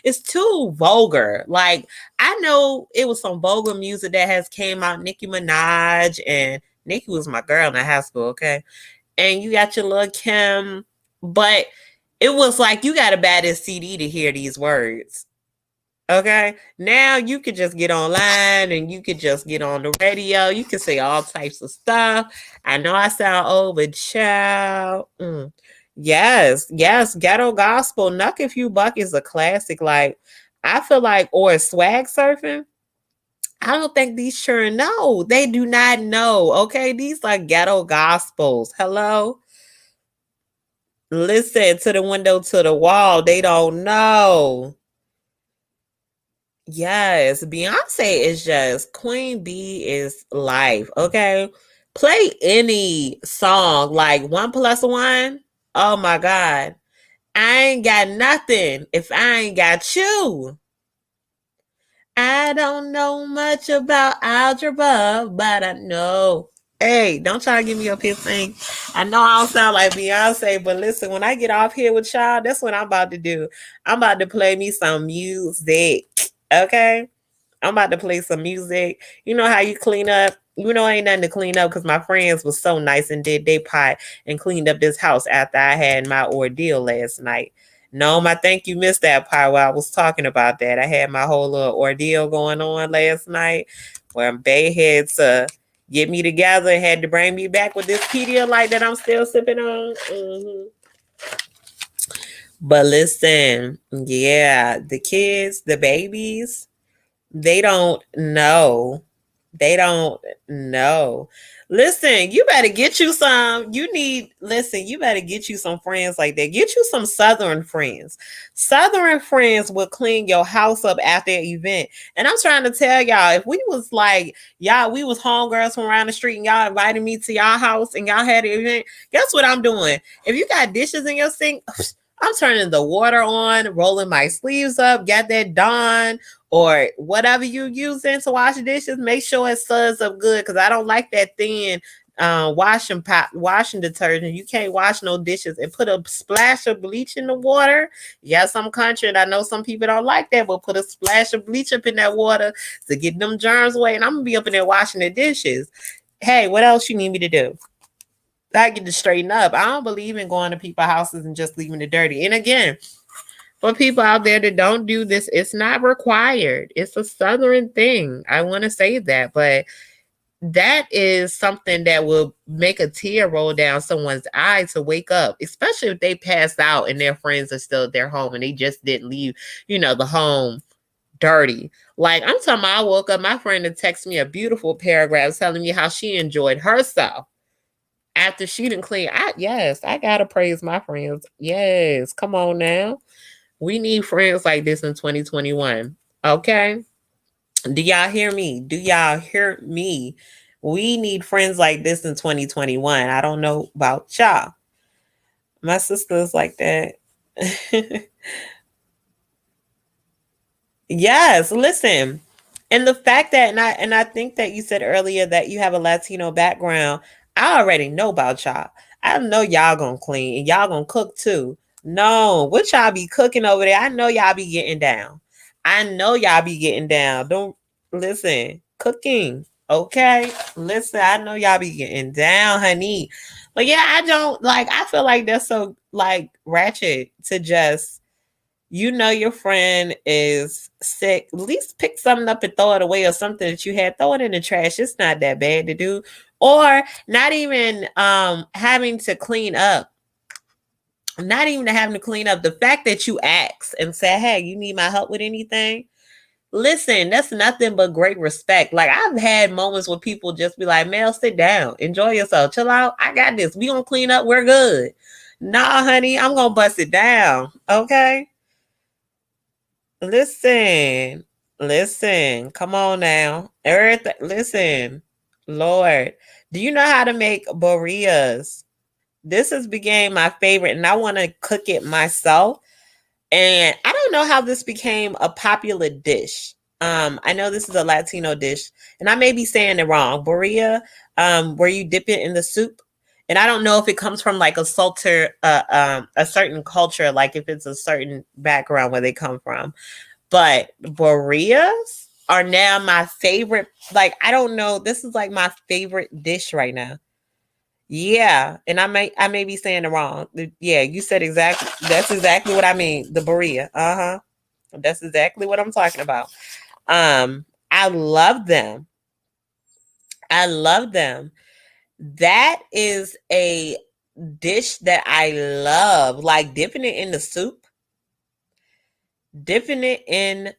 it's too vulgar. Like I know it was some vulgar music that has came out. Nicki Minaj, and Nicki was my girl in high school, okay? And you got your little Kim, but it was like you got to buy this CD to hear these words. Okay, now you could just get online and you could just get on the radio. You can say all types of stuff. I know I sound old, but child. Yes, ghetto gospel. Nuck If You Buck is a classic. Like, I feel like, or swag surfing. I don't think these children know. They do not know. Okay, these are ghetto gospels. Hello? Listen, to the window, to the wall. They don't know. Yes, Beyonce is just Queen B is life. Okay, play any song like 1+1. Oh my God, I ain't got nothing if I ain't got you. I I don't know much about algebra, but I know. Hey, don't try to give me up here thing. I know I don't sound like Beyonce, but listen, when I get off here with y'all, that's what I'm about to do. I'm about to play me some music. Okay? I'm about to play some music. You know how you clean up? You know, ain't nothing to clean up because my friends was so nice and did their part and cleaned up this house after I had my ordeal last night. No, I think you missed that part where I was talking about that. I had my whole little ordeal going on last night where Bay had to get me together and had to bring me back with this Pedialyte that I'm still sipping on. But listen, yeah, the kids, the babies, they don't know. They don't know. Listen, you better get you some. You better get you some friends like that. Get you some Southern friends. Southern friends will clean your house up after an event. And I'm trying to tell y'all, if we was like, y'all, we was homegirls from around the street and y'all invited me to y'all house and y'all had an event, guess what I'm doing? If you got dishes in your sink, I'm turning the water on, rolling my sleeves up, got that Dawn or whatever you using to wash dishes, make sure it suds up good because I don't like that thin washing detergent. You can't wash no dishes and put a splash of bleach in the water. Yes, I'm country and I know some people don't like that, but put a splash of bleach up in that water to get them germs away. And I'm gonna be up in there washing the dishes. Hey, what else you need me to do? I get to straighten up. I don't believe in going to people's houses and just leaving it dirty. And again, for people out there that don't do this, it's not required. It's a Southern thing. I want to say that, but that is something that will make a tear roll down someone's eye to wake up, especially if they passed out and their friends are still at their home and they just didn't leave, the home dirty. Like I'm talking about, I woke up, my friend had texted me a beautiful paragraph telling me how she enjoyed herself after she didn't clean. I gotta praise my friends. Yes, come on now. We need friends like this in 2021. Okay? Do y'all hear me? Do y'all hear me? We need friends like this in 2021. I don't know about y'all. My sister's like that. Yes, listen. And the fact that and I think that you said earlier that you have a Latino background, I already know about y'all. I know y'all gonna clean and y'all gonna cook too. No, what y'all be cooking over there? I know y'all be getting down. I know y'all be getting down. Don't listen. Cooking. Okay. Listen, I know y'all be getting down, honey. But yeah, I feel like that's so like ratchet to just your friend is sick, at least pick something up and throw it away or something that you had, throw it in the trash. It's not that bad to do. Or not even having to clean up. Not even having to clean up. The fact that you ask and say, hey, you need my help with anything? Listen, that's nothing but great respect. Like I've had moments where people just be like, Mel, sit down, enjoy yourself, chill out. I got this. We gonna clean up, we're good. Nah, honey, I'm gonna bust it down. Okay. Listen, come on now. Everything, listen, Lord, do you know how to make burritos? This has became my favorite, and I want to cook it myself. And I don't know how this became a popular dish. I know this is a Latino dish, and I may be saying it wrong. Burrito, where you dip it in the soup. And I don't know if it comes from like a a certain culture, like if it's a certain background where they come from. But burritos are now my favorite. Like, I don't know. This is like my favorite dish right now. Yeah. And I may be saying it wrong. Yeah, you said that's exactly what I mean. The burrito. Uh-huh. That's exactly what I'm talking about. I love them. I love them. That is a dish that I love. Like dipping it in the soup, dipping it in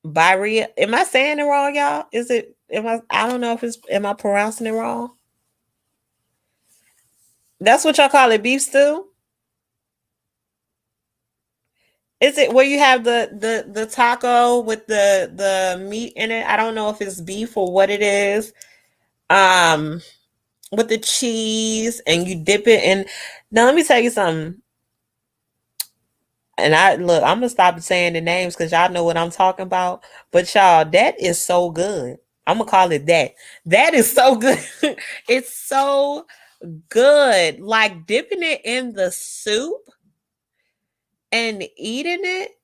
Barria. Am I saying it wrong, y'all? Is it? I don't know if it's. Am I pronouncing it wrong? That's what y'all call it, beef stew. Is it where you have the taco with the meat in it? I don't know if it's beef or what it is. Um, with the cheese and you dip it in. Now let me tell you something. And I'm gonna stop saying the names because y'all know what I'm talking about. But y'all, that is so good. I'm gonna call it that. That is so good. It's so good. Like dipping it in the soup and eating it,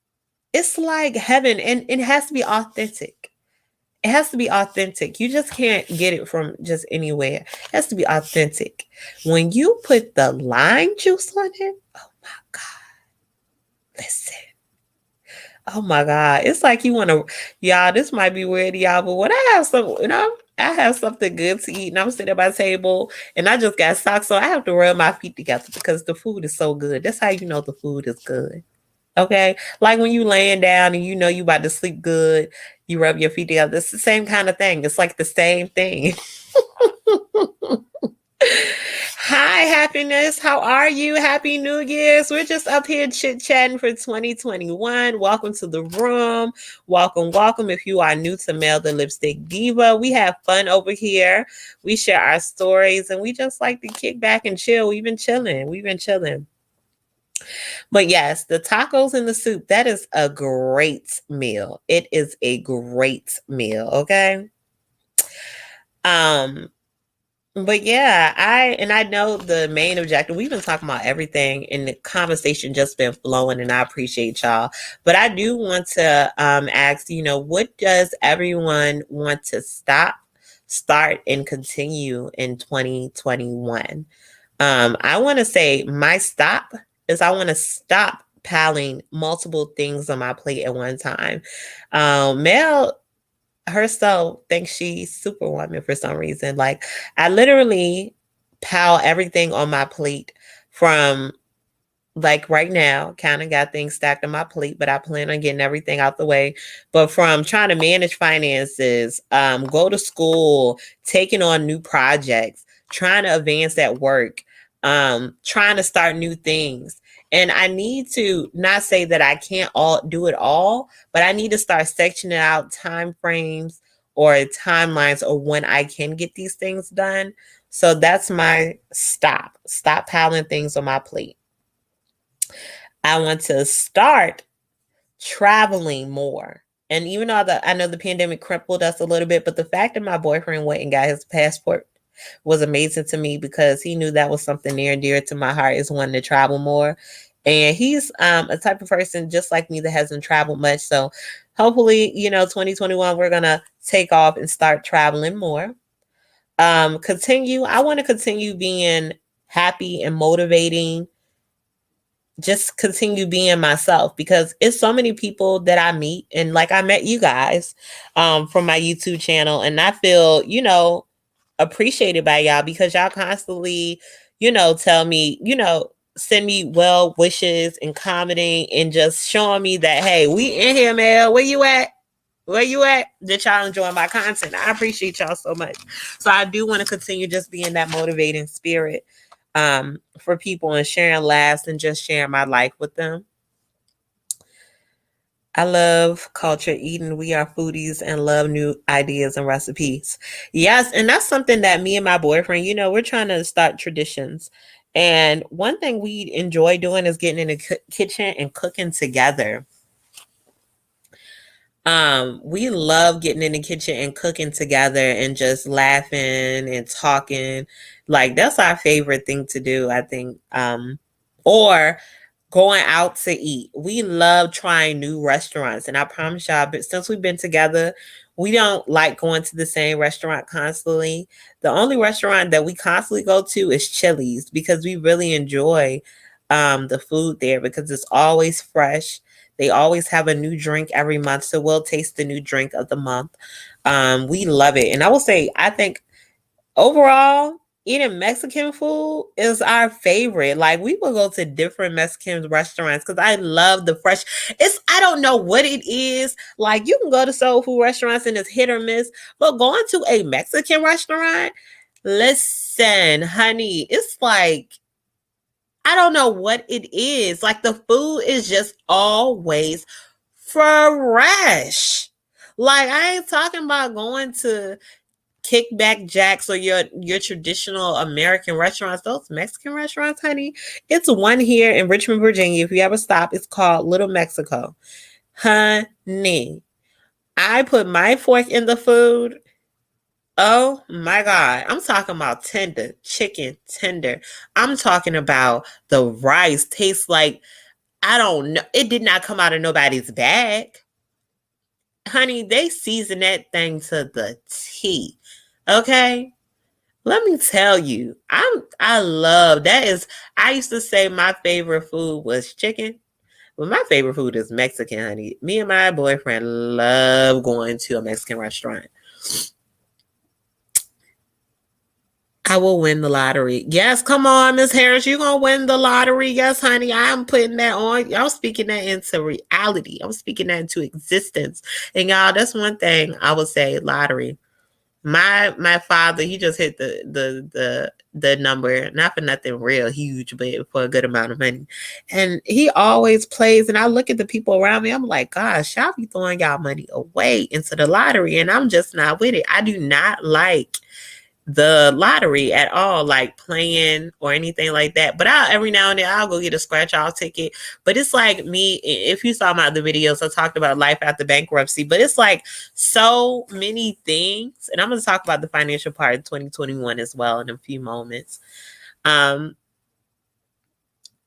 it's like heaven. And it has to be authentic. It has to be authentic. You just can't get it from just anywhere. It has to be authentic. When you put the lime juice on it, oh my God. Listen. Oh my God. It's like you want to, y'all, this might be weird to y'all, but when I have some, I have something good to eat and I'm sitting at my table and I just got socks on, I have to rub my feet together because the food is so good. That's how you know the food is good. Okay? Like when you laying down and you know you about to sleep good, you rub your feet together. It's the same kind of thing. It's like the same thing. Hi, happiness. How are you? Happy New Year's. We're just up here chit chatting for 2021. Welcome to the room. Welcome, welcome. If you are new to Melthelipstickdiva, we have fun over here. We share our stories and we just like to kick back and chill. We've been chilling. But yes, the tacos and the soup, that is a great meal. It is a great meal. Okay. Um, But yeah, I know the main objective. We've been talking about everything, and the conversation just been flowing, and I appreciate y'all. But I do want to ask, what does everyone want to start, and continue in 2021? I want to say my stop is I want to stop piling multiple things on my plate at one time. Mel herself thinks she's superwoman for some reason. Like I literally pile everything on my plate from like right now, kind of got things stacked on my plate, but I plan on getting everything out the way. But from trying to manage finances, go to school, taking on new projects, trying to advance at work, trying to start new things. And I need to not say that I can't all do it all, but I need to start sectioning out time frames or timelines or when I can get these things done. So that's my stop. Stop piling things on my plate. I want to start traveling more. And even though I know the pandemic crippled us a little bit, but the fact that my boyfriend went and got his passport was amazing to me because he knew that was something near and dear to my heart is wanting to travel more. And he's a type of person just like me that hasn't traveled much. So hopefully, 2021, we're going to take off and start traveling more. I want to continue being happy and motivating, just continue being myself because it's so many people that I meet and like I met you guys from my YouTube channel and I feel, appreciated by y'all because y'all constantly, tell me, send me well wishes and commenting and just showing me that, hey, we in here, Mel. Where you at? Where you at? That y'all enjoying my content. I appreciate y'all so much. So I do want to continue just being that motivating spirit for people and sharing laughs and just sharing my life with them. I love culture eating. We are foodies and love new ideas and recipes. Yes, and that's something that me and my boyfriend, we're trying to start traditions. And one thing we enjoy doing is getting in the kitchen and cooking together. We love getting in the kitchen and cooking together and just laughing and talking. Like that's our favorite thing to do, I think. Or going out to eat. We love trying new restaurants. And I promise y'all, but since we've been together, we don't like going to the same restaurant constantly. The only restaurant that we constantly go to is Chili's because we really enjoy the food there because it's always fresh. They always have a new drink every month. So we'll taste the new drink of the month. We love it. And I will say, I think overall, eating Mexican food is our favorite. Like we will go to different Mexican restaurants because I love the fresh. I don't know what it is. Like you can go to soul food restaurants and it's hit or miss, but going to a Mexican restaurant, listen, honey, it's like I don't know what it is. Like the food is just always fresh. Like I ain't talking about going to Kickback Jacks or your traditional American restaurants, those Mexican restaurants, honey. It's one here in Richmond, Virginia. If you ever stop, it's called Little Mexico. Honey, I put my fork in the food. Oh my God. I'm talking about tender, chicken tender. I'm talking about the rice tastes like, I don't know. It did not come out of nobody's bag. Honey, they season that thing to the T. Okay? Let me tell you, I love that is I used to say my favorite food was chicken. Well, my favorite food is Mexican, honey. Me and my boyfriend love going to a Mexican restaurant. I will win the lottery. Yes, come on, Miss Harris. You're going to win the lottery. Yes, honey. I'm putting that on. I'm speaking that into reality. I'm speaking that into existence. And y'all, that's one thing I would say, lottery. My father, he just hit the number, not for nothing real huge, but for a good amount of money. And he always plays, and I look at the people around me, I'm like, gosh, y'all be throwing y'all money away into the lottery, and I'm just not with it. I do not like the lottery at all, like playing or anything like that. But every now and then I'll go get a scratch off ticket. But it's like me, if you saw my other videos, I talked about life after bankruptcy, but it's like so many things. And I'm going to talk about the financial part of 2021 as well in a few moments. And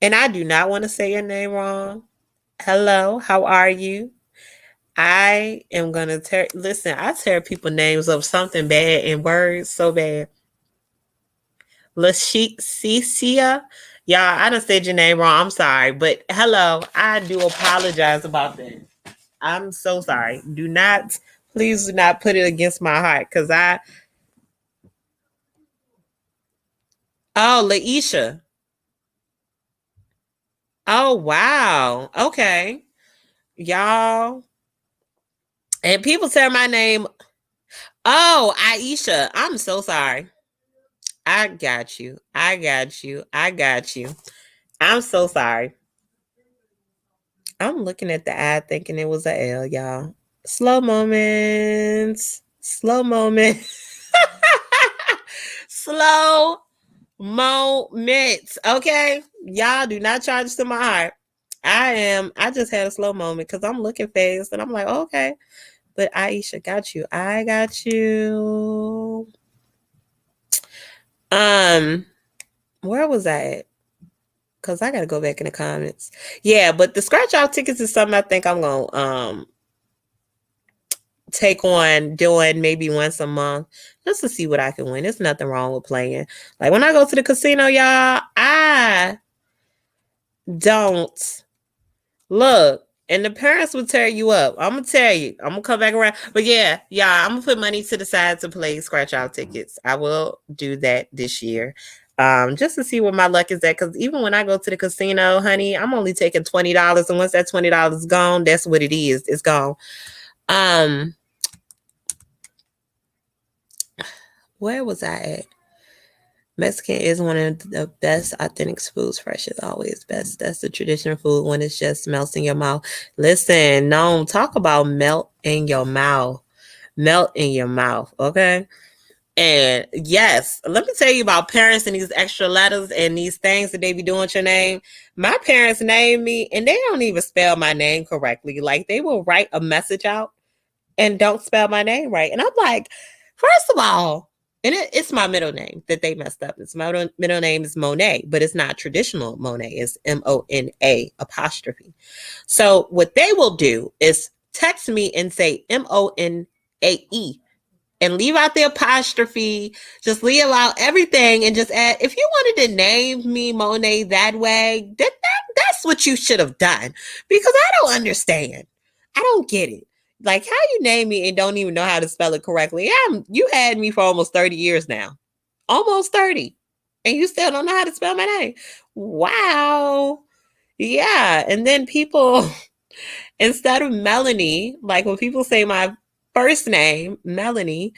I do not want to say your name wrong. Hello, how are you? I am going to listen, I tear people names up something bad in words so bad. Leticia. Y'all, I done said your name wrong. I'm sorry. But hello, I do apologize about that. I'm so sorry. Please do not put it against my heart. Laisha. Oh, wow. Okay. Y'all. And people say my name. Oh, Aisha. I'm so sorry. I got you. I'm so sorry. I'm looking at the ad thinking it was a L, y'all. Slow moments. Slow moments. Slow moments. Okay. Y'all do not charge to my heart. I just had a slow moment because I'm looking fast and I'm like, okay. But Aisha got you. I got you. Where was I at? Because I gotta go back in the comments. Yeah, but the scratch off tickets is something I think I'm gonna take on doing maybe once a month just to see what I can win. There's nothing wrong with playing. Like when I go to the casino, y'all, I don't look. And the parents will tear you up. I'm gonna tell you. I'm gonna come back around. But yeah, I'm gonna put money to the side to play scratch out tickets. I will do that this year. Just to see what my luck is at. Because even when I go to the casino, honey, I'm only taking $20. And once that $20 is gone, that's what it is. It's gone. Where was I at? Mexican is one of the best authentic foods. Fresh is always best. That's the traditional food when it just melts in your mouth. Listen, no, talk about melt in your mouth. Melt in your mouth, okay? And yes, let me tell you about parents and these extra letters and these things that they be doing with your name. My parents named me and they don't even spell my name correctly. Like they will write a message out and don't spell my name right. And I'm like, first of all, and it's my middle name that they messed up. It's my middle name is Monet, but it's not traditional Monet. It's Mona apostrophe. So what they will do is text me and say Monae and leave out the apostrophe. Just leave out everything and just add. If you wanted to name me Monet that way, that's what you should have done because I don't understand. I don't get it. Like how you name me and don't even know how to spell it correctly. You had me for almost 30 years now. Almost 30. And you still don't know how to spell my name. Wow. Yeah. And then people, instead of Melanie, like when people say my first name, Melanie,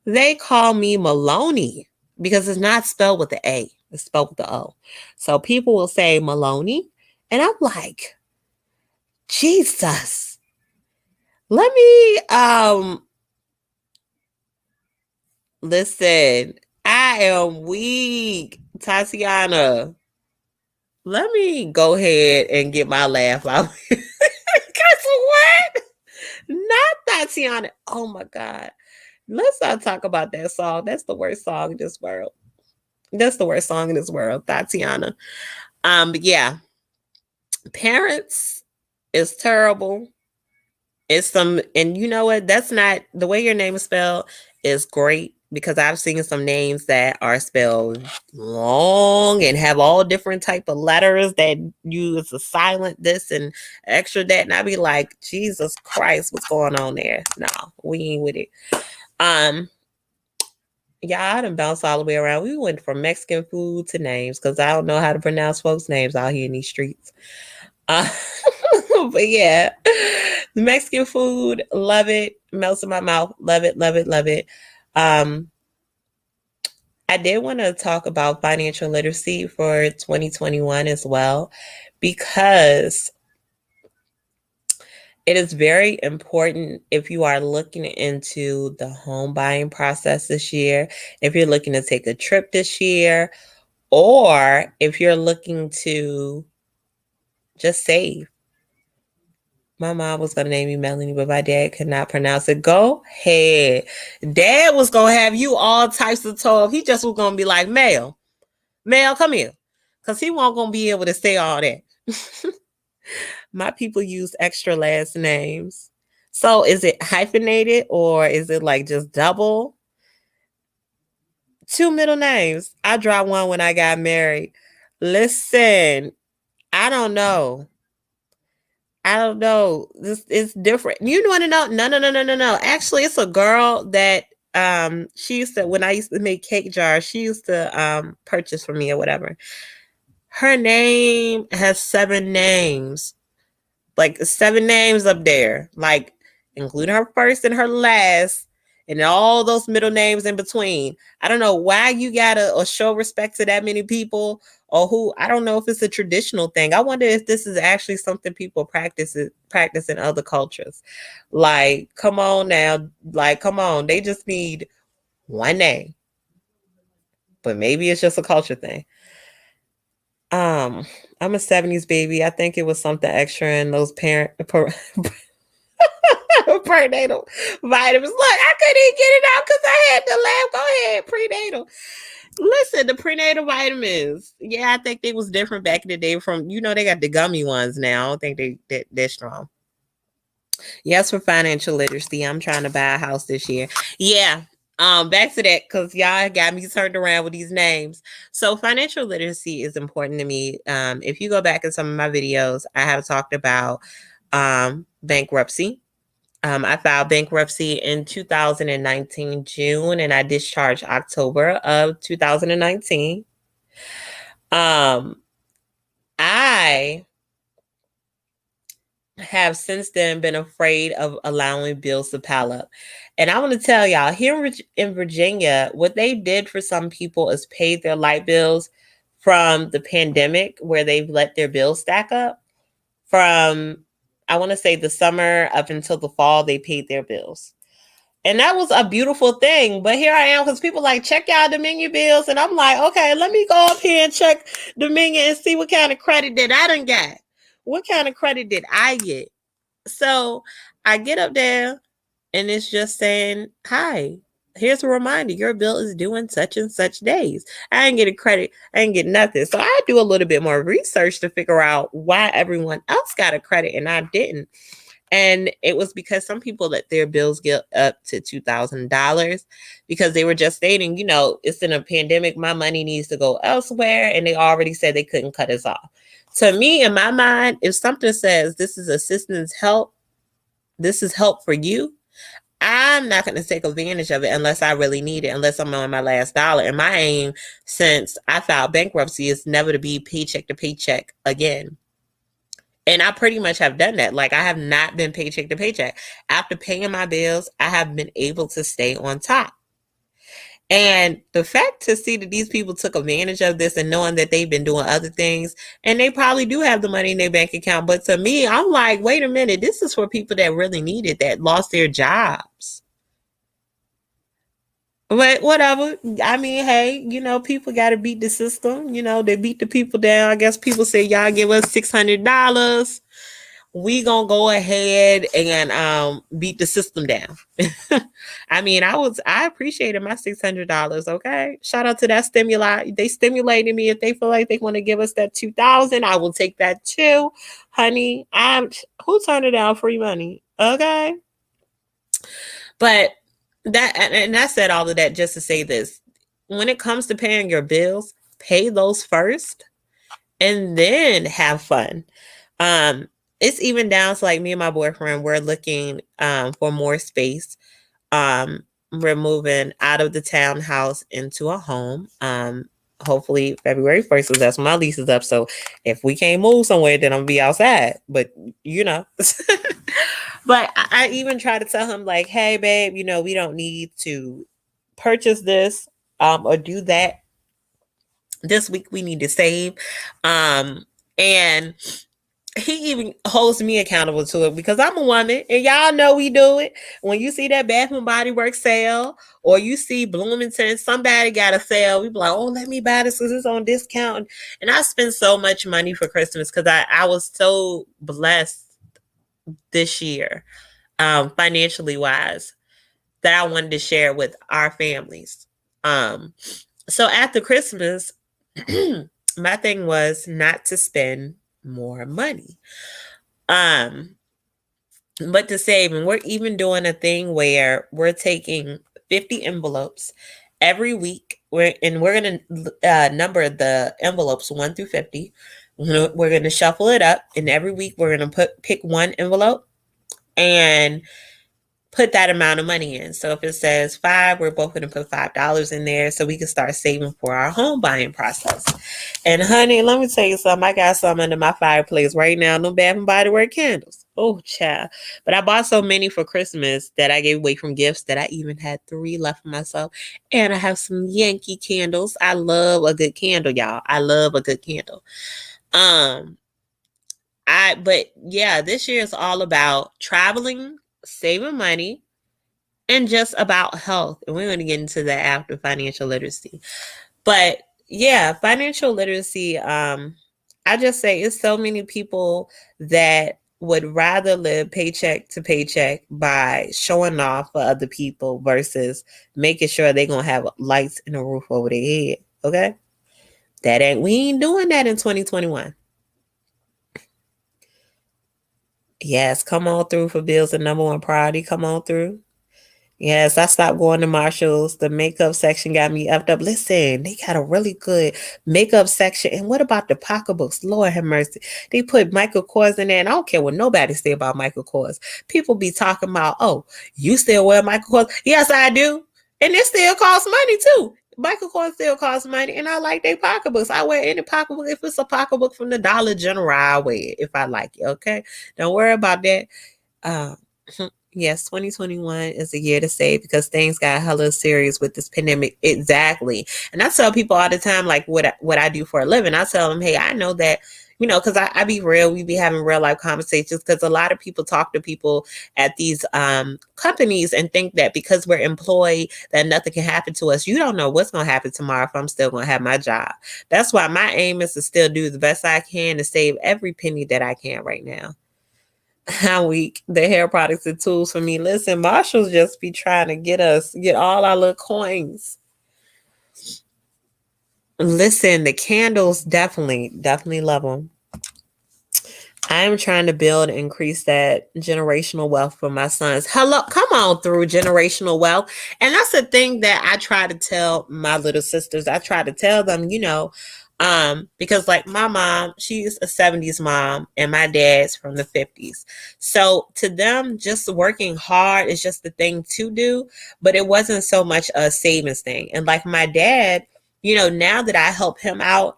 they call me Maloney because it's not spelled with the A. It's spelled with the O. So people will say Maloney. And I'm like, Jesus. Let Listen, I am weak. Tatiana, let me go ahead and get my laugh out. Because what? Not Tatiana. Oh my God. Let's not talk about that song. That's the worst song in this world. That's the worst song in this world, Tatiana. But yeah, parents is terrible. It's some, and you know what? That's not the way your name is spelled is great because I've seen some names that are spelled long and have all different type of letters that use a silent this and extra that, and I'd be like, Jesus Christ, what's going on there? No, we ain't with it. Yeah, I done bounced all the way around. We went from Mexican food to names because I don't know how to pronounce folks' names out here in these streets. Uh, but yeah, Mexican food, love it. Melts in my mouth. Love it, love it, love it. I did want to talk about financial literacy for 2021 as well, because it is very important if you are looking into the home buying process this year, if you're looking to take a trip this year, or if you're looking to just save. My mom was going to name me Melanie, but my dad could not pronounce it. Go ahead. Dad was going to have you all types of told. He just was going to be like, Mel, come here. Because he won't going to be able to say all that. My people use extra last names. So is it hyphenated or is it like just double? 2 middle names. I dropped one when I got married. Listen, I don't know. This is different. You want to know? No. Actually, it's a girl that she used to, when I used to make cake jars, she used to purchase for me or whatever. Her name has 7 names. Like 7 names up there. Like including her first and her last. And all those middle names in between. I don't know why you gotta show respect to that many people, or who. I don't know if it's a traditional thing. I wonder if this is actually something people practice in other cultures. Like, come on now. Like, come on. They just need one name. But maybe it's just a culture thing. I'm a 70s baby. I think it was something extra in those prenatal vitamins. Look, I couldn't even get it out because I had to laugh. Go ahead, prenatal. Listen, the prenatal vitamins. Yeah, I think they was different back in the day. From they got the gummy ones now. I don't think they're strong. Yes, for financial literacy, I'm trying to buy a house this year. Yeah. Back to that because y'all got me turned around with these names. So financial literacy is important to me. If you go back in some of my videos, I have talked about bankruptcy. I filed bankruptcy in 2019 June, and I discharged October of 2019. I have since then been afraid of allowing bills to pile up. And I want to tell y'all, here in Virginia, what they did for some people is paid their light bills from the pandemic, where they've let their bills stack up. From, I want to say, the summer up until the fall, they paid their bills. And that was a beautiful thing. But here I am, because people like, check y'all Dominion bills. And I'm like, okay, let me go up here and check Dominion and see what kind of credit that I done got. What kind of credit did I get? So I get up there and it's just saying, hi, here's a reminder. Your bill is due in such and such days. I didn't get a credit. I didn't get nothing. So I do a little bit more research to figure out why everyone else got a credit and I didn't. And it was because some people let their bills get up to $2,000 because they were just stating, it's in a pandemic. My money needs to go elsewhere. And they already said they couldn't cut us off. To me, in my mind, if something says this is assistance help, this is help for you, I'm not going to take advantage of it unless I really need it, unless I'm on my last dollar. And my aim since I filed bankruptcy is never to be paycheck to paycheck again. And I pretty much have done that. Like, I have not been paycheck to paycheck. After paying my bills, I have been able to stay on top. And the fact to see that these people took advantage of this and knowing that they've been doing other things, and they probably do have the money in their bank account. But to me, I'm like, wait a minute, this is for people that really need it, that lost their jobs. But whatever. I mean, hey, people got to beat the system. They beat the people down. I guess people say, y'all give us $600. We gonna go ahead and beat the system down. I mean, I appreciated my $600. Okay, shout out to that stimuli. They stimulated me. If they feel like they want to give us that 2,000, I will take that too, honey. Who turned it down? Free money. Okay, but I said all of that just to say this: when it comes to paying your bills, pay those first, and then have fun. It's even down to like me and my boyfriend, we're looking for more space. We're moving out of the townhouse into a home. Hopefully February 1st, because that's when my lease is up. So if we can't move somewhere, then I'm gonna be outside. But but I even try to tell him like, hey babe, we don't need to purchase this or do that this week. We need to save. And he even holds me accountable to it because I'm a woman and y'all know we do it. When you see that Bath and Body Works sale or you see Bloomington, somebody got a sale, we be like, oh, let me buy this because it's on discount. And I spent so much money for Christmas because I was so blessed this year, financially wise, that I wanted to share with our families. So after Christmas, my thing was not to spend more money, but to save. And we're even doing a thing where we're taking 50 envelopes every week. We're going to number the envelopes 1 through 50. We're going to shuffle it up, and every week we're going to pick one envelope and put that amount of money in. So if it says 5, we're both going to put $5 in there so we can start saving for our home buying process. And honey, let me tell you something. I got some under my fireplace right now. No Bath and Body Works candles. Oh, child. But I bought so many for Christmas that I gave away from gifts that I even had 3 left for myself. And I have some Yankee candles. I love a good candle, y'all. I love a good candle. But yeah, this year is all about traveling, saving money, and just about health. And we're going to get into that after financial literacy. But yeah, financial literacy, I just say it's so many people that would rather live paycheck to paycheck by showing off for other people versus making sure they're going to have lights and a roof over their head. Okay? We ain't doing that in 2021. Yes, come on through for bills and number one priority. Come on through. Yes, I stopped going to Marshall's. The makeup section got me upped up. Listen, they got a really good makeup section. And what about the pocketbooks? Lord have mercy. They put Michael Kors in there. And I don't care what nobody say about Michael Kors. People be talking about, oh, you still wear Michael Kors? Yes, I do. And it still costs money too. Michael Kors still costs money. And I like their pocketbooks. I wear any pocketbook. If it's a pocketbook from the Dollar General, I wear it if I like it. Okay? Don't worry about that. Yes, 2021 is a year to save because things got hella serious with this pandemic. Exactly. And I tell people all the time, like what I do for a living. I tell them, hey, I know that, because I be real. We be having real life conversations because a lot of people talk to people at these companies and think that because we're employed that nothing can happen to us. You don't know what's going to happen tomorrow if I'm still going to have my job. That's why my aim is to still do the best I can to save every penny that I can right now. How weak the hair products and tools for me. Listen, Marshalls just be trying to get all our little coins. Listen, the candles, definitely love them. I'm trying to build and increase that generational wealth for my sons. Hello, come on through generational wealth. And that's the thing that I try to tell my little sisters. I try to tell them, because like my mom, she's a 70s mom and my dad's from the 50s. So to them, just working hard is just the thing to do, but it wasn't so much a savings thing. And like my dad, now that I help him out,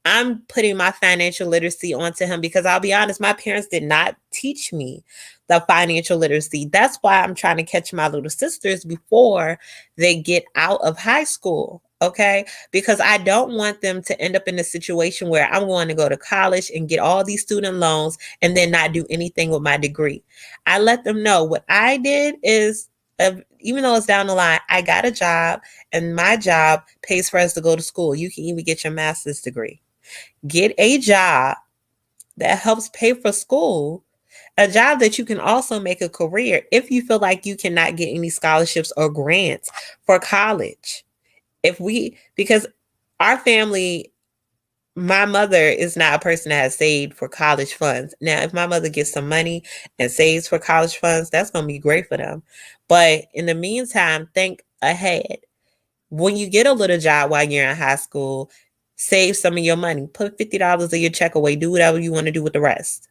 I'm putting my financial literacy onto him because I'll be honest, my parents did not teach me the financial literacy. That's why I'm trying to catch my little sisters before they get out of high school. Okay, because I don't want them to end up in a situation where I'm going to go to college and get all these student loans and then not do anything with my degree. I let them know what I did is even though it's down the line, I got a job and my job pays for us to go to school. You can even get your master's degree. Get a job that helps pay for school, a job that you can also make a career if you feel like you cannot get any scholarships or grants for college. Because our family, my mother is not a person that has saved for college funds. Now, if my mother gets some money and saves for college funds, that's going to be great for them. But in the meantime, think ahead. When you get a little job while you're in high school, save some of your money. Put $50 of your check away. Do whatever you want to do with the rest.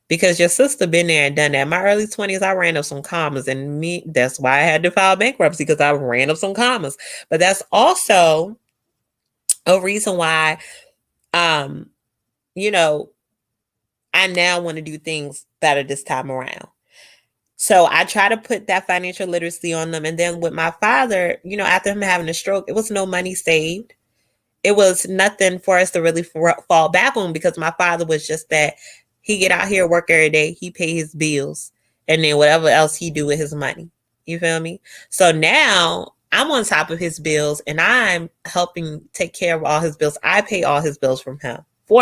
Because your sister been there and done that. In my early 20s, I ran up some commas, and that's why I had to file bankruptcy, because I ran up some commas. But that's also a reason why, you know, I now want to do things better this time around. So I try to put that financial literacy on them. And then with my father, after him having a stroke, it was no money saved. It was nothing for us to really fall back on, because my father was just that he get out here, work every day, he pay his bills, and then whatever else he do with his money. You feel me? So now I'm on top of his bills and I'm helping take care of all his bills. I pay all his bills for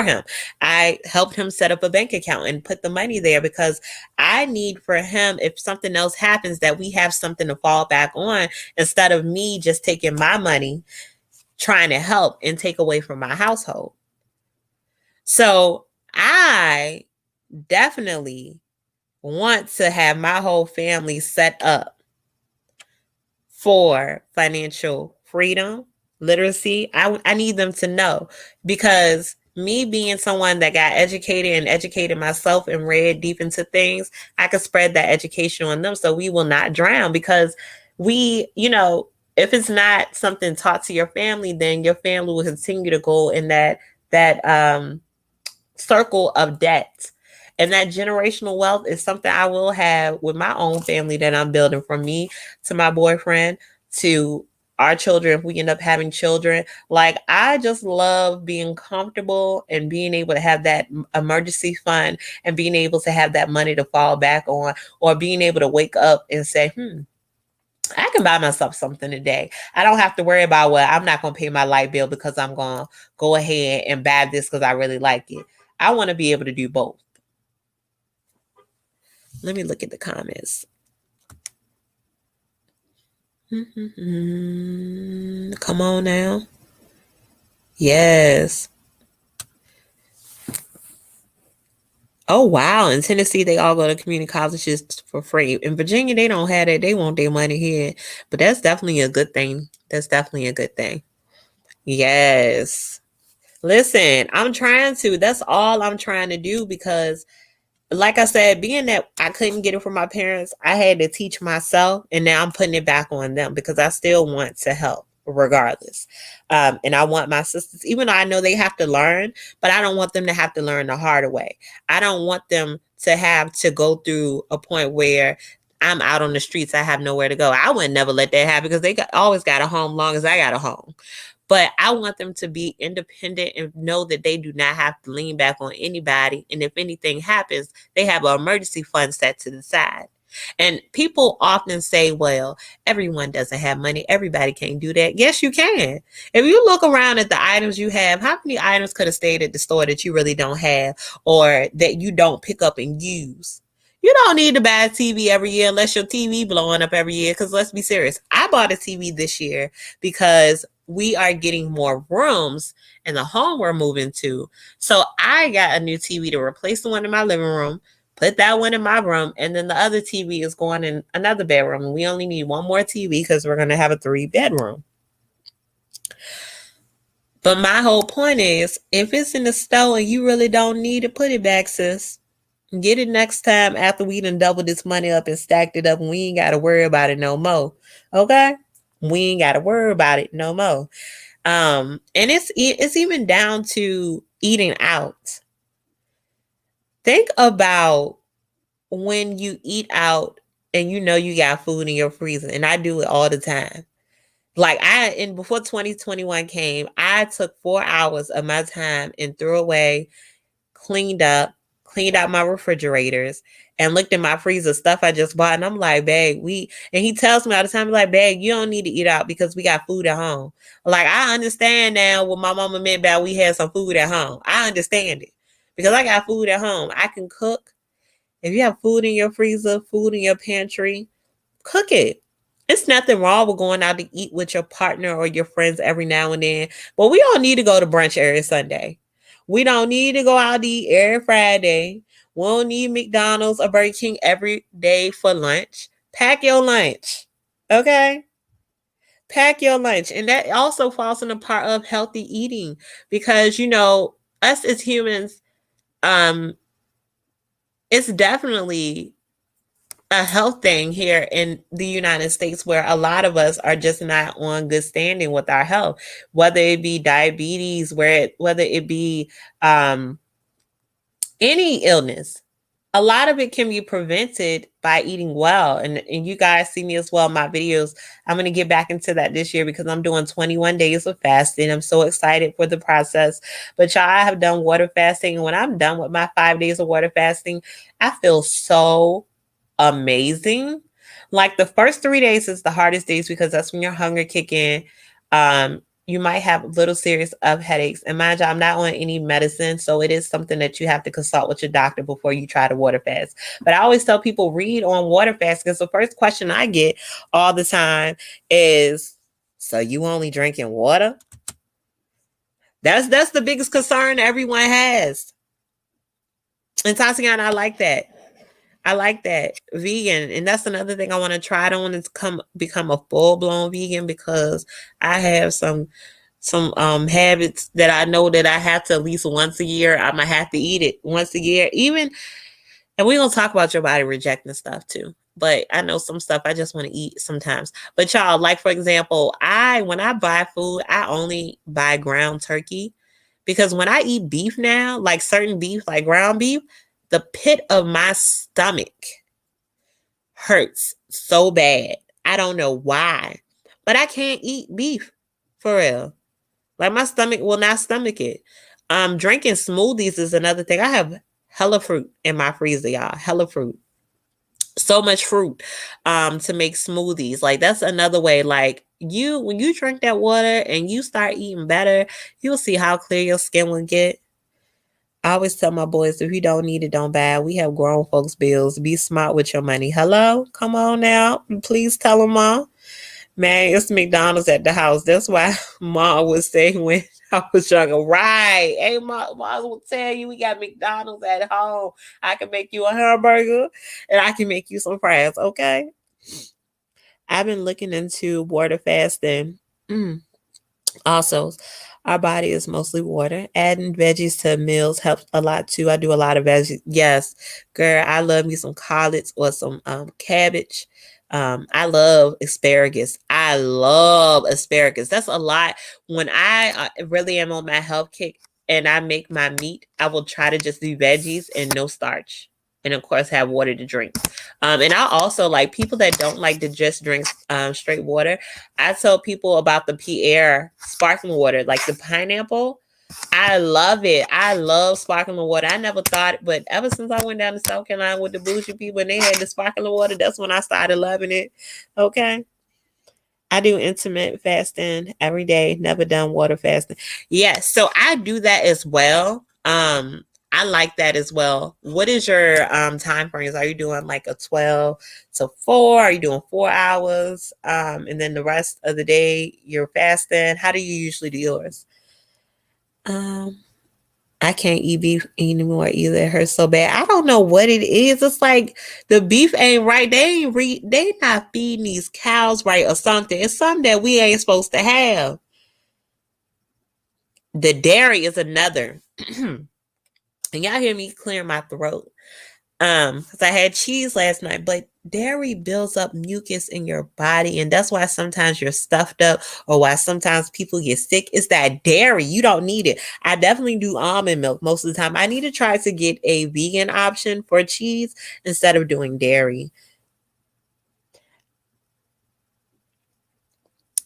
him. I helped him set up a bank account and put the money there, because I need for him, if something else happens, that we have something to fall back on, instead of me just taking my money, trying to help and take away from my household. So I definitely want to have my whole family set up for financial freedom, literacy. I need them to know, because me being someone that got educated and educated myself and read deep into things, I could spread that education on them so we will not drown. Because if it's not something taught to your family, then your family will continue to go in that circle of debt. And that generational wealth is something I will have with my own family that I'm building, from me to my boyfriend to our children, if we end up having children. Like, I just love being comfortable and being able to have that emergency fund and being able to have that money to fall back on, or being able to wake up and say, I can buy myself something today. I don't have to worry about, well, I'm not going to pay my light bill because I'm going to go ahead and buy this because I really like it. I want to be able to do both. Let me look at the comments. Come on now. Yes. Oh, wow. In Tennessee, they all go to community colleges for free. In Virginia, they don't have that. They want their money here. But that's definitely a good thing. Yes. Listen, that's all I'm trying to do, because like I said, being that I couldn't get it from my parents, I had to teach myself, and now I'm putting it back on them, because I still want to help regardless. And I want my sisters, even though I know they have to learn, but I don't want them to have to learn the harder way. I don't want them to have to go through a point where I'm out on the streets. I have nowhere to go. I would never let that happen, because they always got a home long as I got a home. But I want them to be independent and know that they do not have to lean back on anybody. And if anything happens, they have an emergency fund set to the side. And people often say, well, everyone doesn't have money. Everybody can't do that. Yes, you can. If you look around at the items you have, how many items could have stayed at the store that you really don't have, or that you don't pick up and use? You don't need to buy a TV every year unless your TV blowing up every year. Because let's be serious. I bought a TV this year because we are getting more rooms in the home we're moving to. So I got a new TV to replace the one in my living room, put that one in my room, and then the other TV is going in another bedroom. We only need one more TV because we're going to have a 3-bedroom. But my whole point is, if it's in the store and you really don't need it, put it back, sis. Get it next time after we done doubled this money up and stacked it up, and we ain't got to worry about it no more. Okay? We ain't got to worry about it no more. And it's even down to eating out. Think about when you eat out and you know you got food in your freezer, and I do it all the time. Like, before 2021 came, I took 4 hours of my time and threw away, cleaned up, cleaned out my refrigerators, and looked at my freezer stuff I just bought. And I'm like, babe, and he tells me all the time, like, babe, you don't need to eat out because we got food at home. Like, I understand now what my mama meant by we had some food at home. I understand it because I got food at home. I can cook. If you have food in your freezer, food in your pantry, cook it. It's nothing wrong with going out to eat with your partner or your friends every now and then. But we don't need to go to brunch every Sunday. We don't need to go out to eat every Friday. We don't need McDonald's or Burger King every day for lunch. Pack your lunch. Okay? Pack your lunch. And that also falls in the part of healthy eating because, us as humans, it's definitely a health thing here in the United States where a lot of us are just not on good standing with our health, whether it be diabetes, whether it be any illness. A lot of it can be prevented by eating well. And you guys see me as well in my videos. I'm going to get back into that this year because I'm doing 21 days of fasting. I'm so excited for the process. But y'all, I have done water fasting. And when I'm done with my 5 days of water fasting, I feel so amazing. Like the first 3 days is the hardest days because that's when your hunger kick in. You might have little series of headaches. And mind you, I'm not on any medicine, so it is something that you have to consult with your doctor before you try to water fast. But I always tell people read on water fast because the first question I get all the time is, so you only drinking water? That's the biggest concern everyone has. And Tatiana, I like that. I like that. Vegan. And that's another thing I want to try. I don't want to become a full-blown vegan because I have some habits that I know that I have to at least once a year. I'm gonna have to eat it once a year. And we're gonna talk about your body rejecting stuff too. But I know some stuff I just want to eat sometimes. But y'all, like for example, when I buy food, I only buy ground turkey. Because when I eat beef now, like certain beef, like ground beef, the pit of my stomach hurts so bad. I don't know why. But I can't eat beef for real. Like my stomach will not stomach it. Drinking smoothies is another thing. I have hella fruit in my freezer, y'all. Hella fruit. So much fruit to make smoothies. Like that's another way. Like when you drink that water and you start eating better, you'll see how clear your skin will get. I always tell my boys, if you don't need it, don't buy it. We have grown folks bills. Be smart with your money. Hello? Come on now. Please tell them, Mom. Man, it's McDonald's at the house. That's why Mom would say when I was younger, right? Hey, Mom will tell you we got McDonald's at home. I can make you a hamburger and I can make you some fries, okay? I've been looking into water fasting. Also, our body is mostly water. Adding veggies to meals helps a lot too. I do a lot of veggies. Yes, girl, I love me some collards or some cabbage. I love asparagus. I love asparagus. That's a lot. When I really am on my health kick and I make my meat, I will try to just do veggies and no starch. And of course, have water to drink. And I also like people that don't like to just drink straight water. I tell people about the Pierre sparkling water, like the pineapple. I love it. I love sparkling water. I never thought, but ever since I went down to South Carolina with the bougie people and they had the sparkling water, that's when I started loving it. Okay. I do intermittent fasting every day, never done water fasting. Yes, so I do that as well. I like that as well. What is your time frames? Are you doing like a 12 to 4? Are you doing 4 hours? And then the rest of the day you're fasting? How do you usually do yours? I can't eat beef anymore either. It hurts so bad. I don't know what it is. It's like the beef ain't right. They not feeding these cows right or something. It's something that we ain't supposed to have. The dairy is another. And y'all hear me clearing my throat. Because I had cheese last night, but dairy builds up mucus in your body, and that's why sometimes you're stuffed up, or why sometimes people get sick. It's that dairy. You don't need it. I definitely do almond milk most of the time. I need to try to get a vegan option for cheese instead of doing dairy.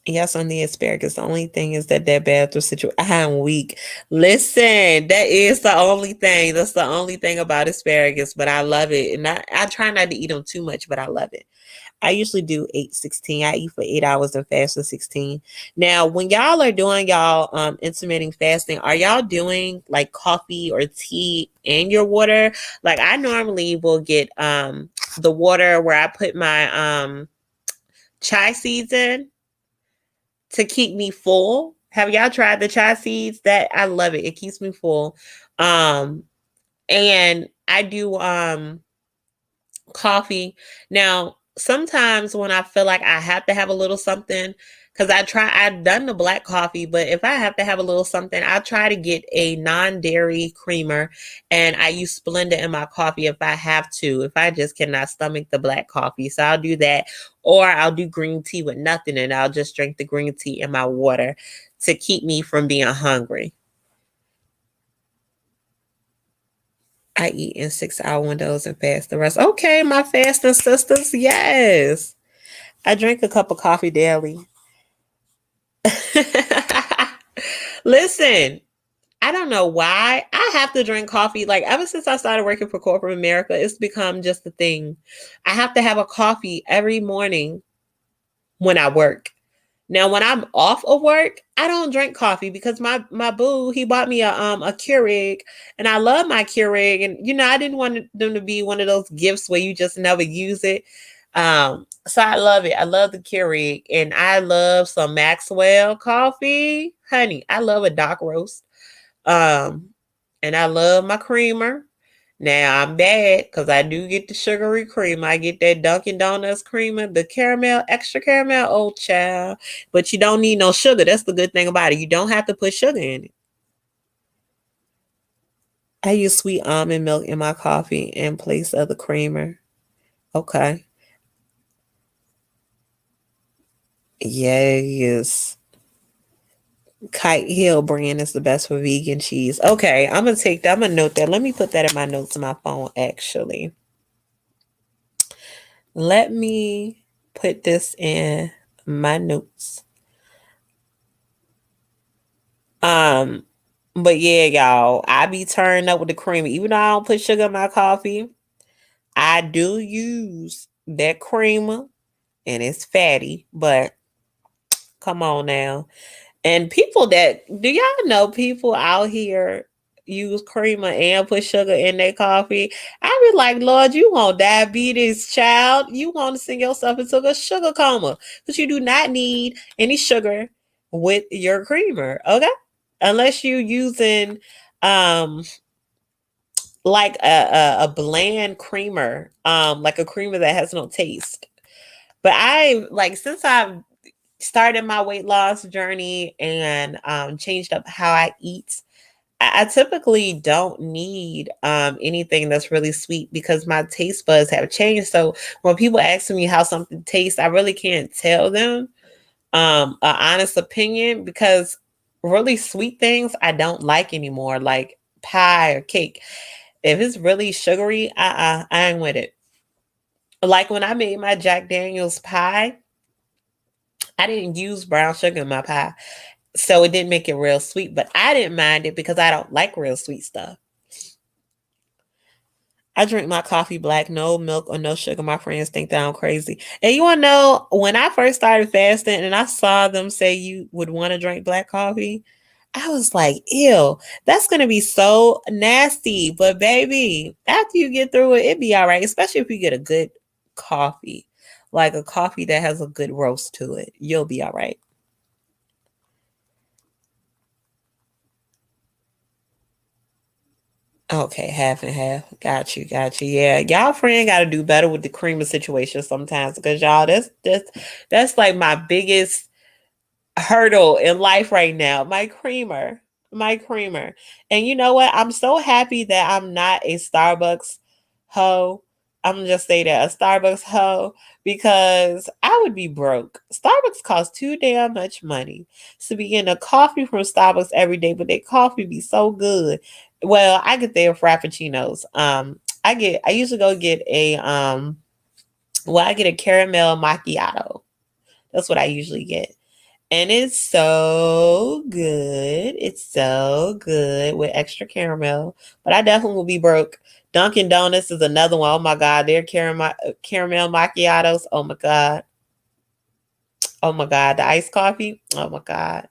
Yes, on the asparagus. The only thing is that bathroom situation. I'm weak. Listen, that is the only thing. That's the only thing about asparagus, but I love it. And I try not to eat them too much, but I love it. I usually do 8-16. I eat for 8 hours and fast for 16. Now, when y'all are doing y'all intermittent fasting, are y'all doing like coffee or tea and your water? Like I normally will get the water where I put my chai seeds in to keep me full. Have y'all tried the chai seeds? That I love it. It keeps me full. Um and I do coffee. Now, sometimes when I feel like I have to have a little something, because I've done the black coffee, but if I have to have a little something, I try to get a non-dairy creamer and I use Splenda in my coffee if I have to, if I just cannot stomach the black coffee. So I'll do that. Or I'll do green tea with nothing and I'll just drink the green tea in my water to keep me from being hungry. I eat in 6 hour windows and fast the rest. Okay, my fasting sisters. Yes. I drink a cup of coffee daily. Listen, I don't know why I have to drink coffee. Like ever since I started working for corporate America, it's become just a thing. I have to have a coffee every morning when I work. Now, when I'm off of work, I don't drink coffee because my boo, he bought me a Keurig, and I love my Keurig, and I didn't want them to be one of those gifts where you just never use it. So I love it. I love the Keurig, and I love some Maxwell coffee, honey. I love a dark roast, um, and I love my creamer. Now I'm bad because I do get the sugary cream. I get that Dunkin' Donuts creamer, the caramel, extra caramel, oh child. But you don't need no sugar. That's the good thing about it. You don't have to put sugar in it. I use sweet almond milk in my coffee in place of the creamer. Okay. Yes. Kite Hill brand is the best for vegan cheese. Okay, I'm gonna take that. I'm gonna note that. Let me put that in my notes on my phone actually. Let me put this in my notes. Um, but yeah, y'all, I be turning up with the cream. Even though I don't put sugar in my coffee, I do use that creamer and it's fatty, but come on now. And do y'all know people out here use creamer and put sugar in their coffee? I be like, Lord, you want diabetes, child. You want to send yourself into a sugar coma because you do not need any sugar with your creamer, okay? Unless you're using um like a bland creamer, like a creamer that has no taste. But I like since I've started my weight loss journey and changed up how I eat. I typically don't need anything that's really sweet because my taste buds have changed. So when people ask me how something tastes, I really can't tell them an honest opinion because really sweet things I don't like anymore, like pie or cake. If it's really sugary, I ain't with it. Like when I made my Jack Daniels pie, I didn't use brown sugar in my pie. So it didn't make it real sweet, but I didn't mind it because I don't like real sweet stuff. I drink my coffee black, no milk or no sugar. My friends think that I'm crazy. And you want to know, when I first started fasting and I saw them say you would want to drink black coffee, I was like, ew, that's going to be so nasty. But baby, after you get through it, it'd be all right, especially if you get a good coffee, like a coffee that has a good roast to it. You'll be all right. Okay, half and half. Got you, got you. Yeah, y'all friend got to do better with the creamer situation sometimes because y'all, that's like my biggest hurdle in life right now. My creamer. And you know what? I'm so happy that I'm not a Starbucks hoe. I'm gonna just say that a Starbucks hoe because I would be broke. Starbucks costs too damn much money to be getting a coffee from Starbucks every day, but their coffee be so good. Well, I get their frappuccinos. I usually go get I get a caramel macchiato. That's what I usually get. And it's so good. It's so good with extra caramel. But I definitely will be broke. Dunkin' Donuts is another one. Oh my God. Their caramel macchiatos. Oh my God. Oh my God. The iced coffee. Oh my God.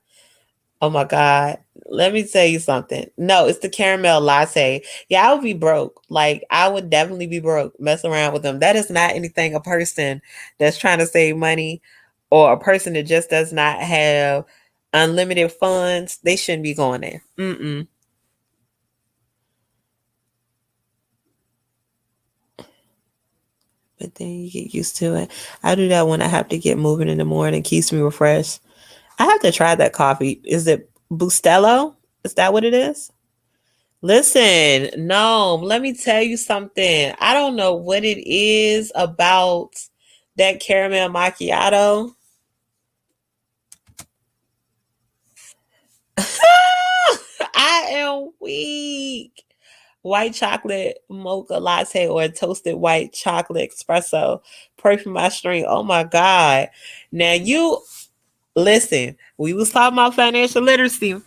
Oh my God. Let me tell you something. No, it's the caramel latte. Yeah, I would be broke. Like, I would definitely be broke messing around with them. That is not anything a person that's trying to save money or a person that just does not have unlimited funds, they shouldn't be going there. Mm-mm. But then you get used to it. I do that when I have to get moving in the morning. Keeps me refreshed. I have to try that coffee. Is it Bustelo? Is that what it is? Listen, no, let me tell you something. I don't know what it is about that caramel macchiato. I am weak. White chocolate mocha latte or toasted white chocolate espresso. Pray for my strength. Oh my God. Now you listen, we was talking about financial literacy.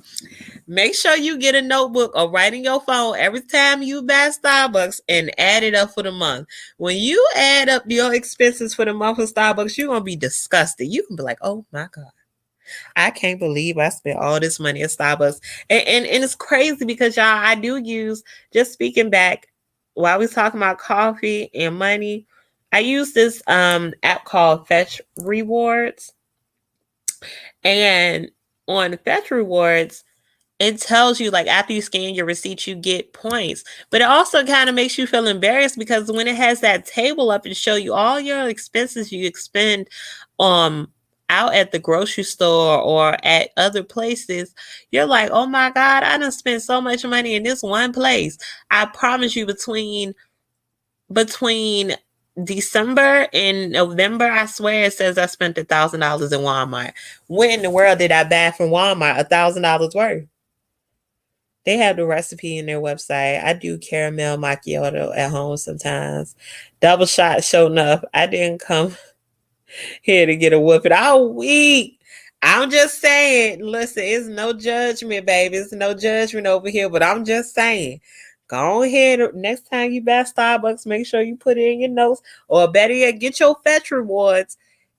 Make sure you get a notebook or write in your phone every time you buy Starbucks and add it up for the month. When you add up your expenses for the month for Starbucks, you're going to be disgusted. You can be like, oh my God, I can't believe I spent all this money at Starbucks. And it's crazy because, y'all, I do use, just speaking back, while we talking about coffee and money, I use this app called Fetch Rewards. And on Fetch Rewards, it tells you like after you scan your receipt you get points, but it also kind of makes you feel embarrassed because when it has that table up and show you all your expenses you expend out at the grocery store or at other places, you're like, oh my God, I done spent so much money in this one place. I promise you, between December and November, I swear it says I spent $1,000 in Walmart. When in the world did I buy from Walmart $1,000 worth? They have the recipe in their website. I do caramel macchiato at home sometimes. Double shot, sure enough. I didn't come here to get a whooping. I'm weak. I'm just saying, listen, it's no judgment, baby. It's no judgment over here, but I'm just saying. Go ahead. Next time you buy Starbucks, make sure you put it in your notes. Or better yet, get your Fetch Rewards.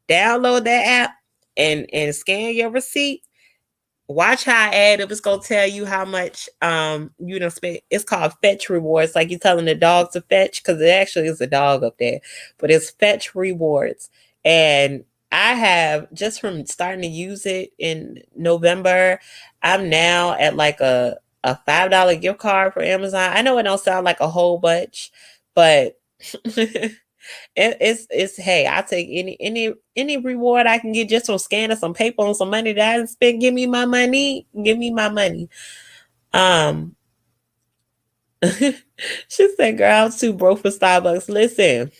Download that app and scan your receipt. Watch how I add up. It's gonna tell you how much you done spent. It's called Fetch Rewards, like you're telling the dog to fetch, because it actually is a dog up there. But it's Fetch Rewards. And I have just from starting to use it in November, I'm now at like a $5 gift card for Amazon. I know it don't sound like a whole bunch, but it's hey, I take any reward I can get just from scanning some paper on some money that I didn't spend. Give me my money. Give me my money. Um, she said, "Girl, I'm too broke for Starbucks." Listen,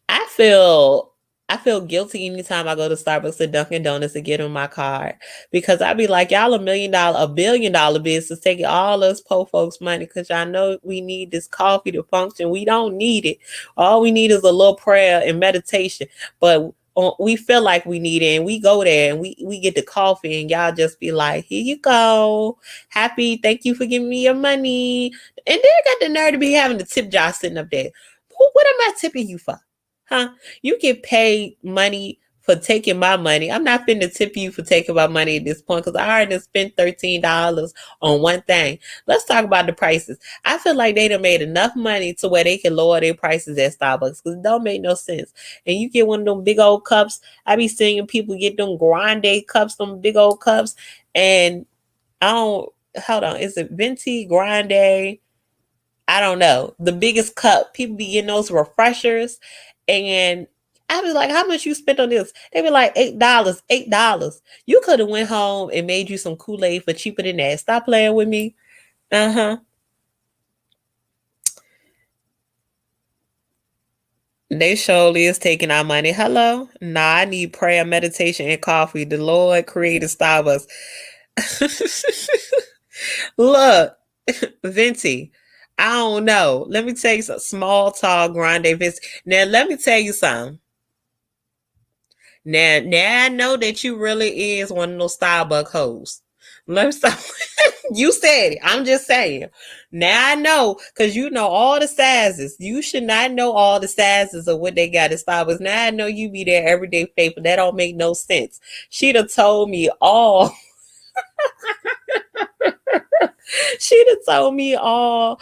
I feel I feel guilty anytime I go to Starbucks or Dunkin' Donuts to get on my card because I be like, y'all $1 billion business taking all us poor folks' money because y'all know we need this coffee to function. We don't need it. All we need is a little prayer and meditation. But we feel like we need it and we go there and we get the coffee and y'all just be like, here you go. Happy. Thank you for giving me your money. And then got the nerve to be having the tip jar sitting up there. What am I tipping you for? Huh? You get paid money for taking my money. I'm not finna tip you for taking my money at this point because I already spent $13 on one thing. Let's talk about the prices. I feel like they done made enough money to where they can lower their prices at Starbucks because it don't make no sense. And you get one of them big old cups. I be seeing people get them grande cups, them big old cups. And I don't, hold on, is it venti, grande? I don't know. The biggest cup. People be getting those refreshers. And I was like, how much you spent on this? They be like $8, $8. You could have went home and made you some Kool-Aid for cheaper than that. Stop playing with me. Uh-huh. They surely is taking our money. Hello? Nah, I need prayer, meditation, and coffee. The Lord created Starbucks. Look, Venti. I don't know. Let me tell you some small, tall, grande Venti. Now, let me tell you something. Now I know that you really is one of those Starbucks hoes. Let me stop. You said it. I'm just saying. Now I know, because you know all the sizes. You should not know all the sizes of what they got at Starbucks. Now I know you be there everyday faithful. That don't make no sense. She'd have told me all. She'd have told me all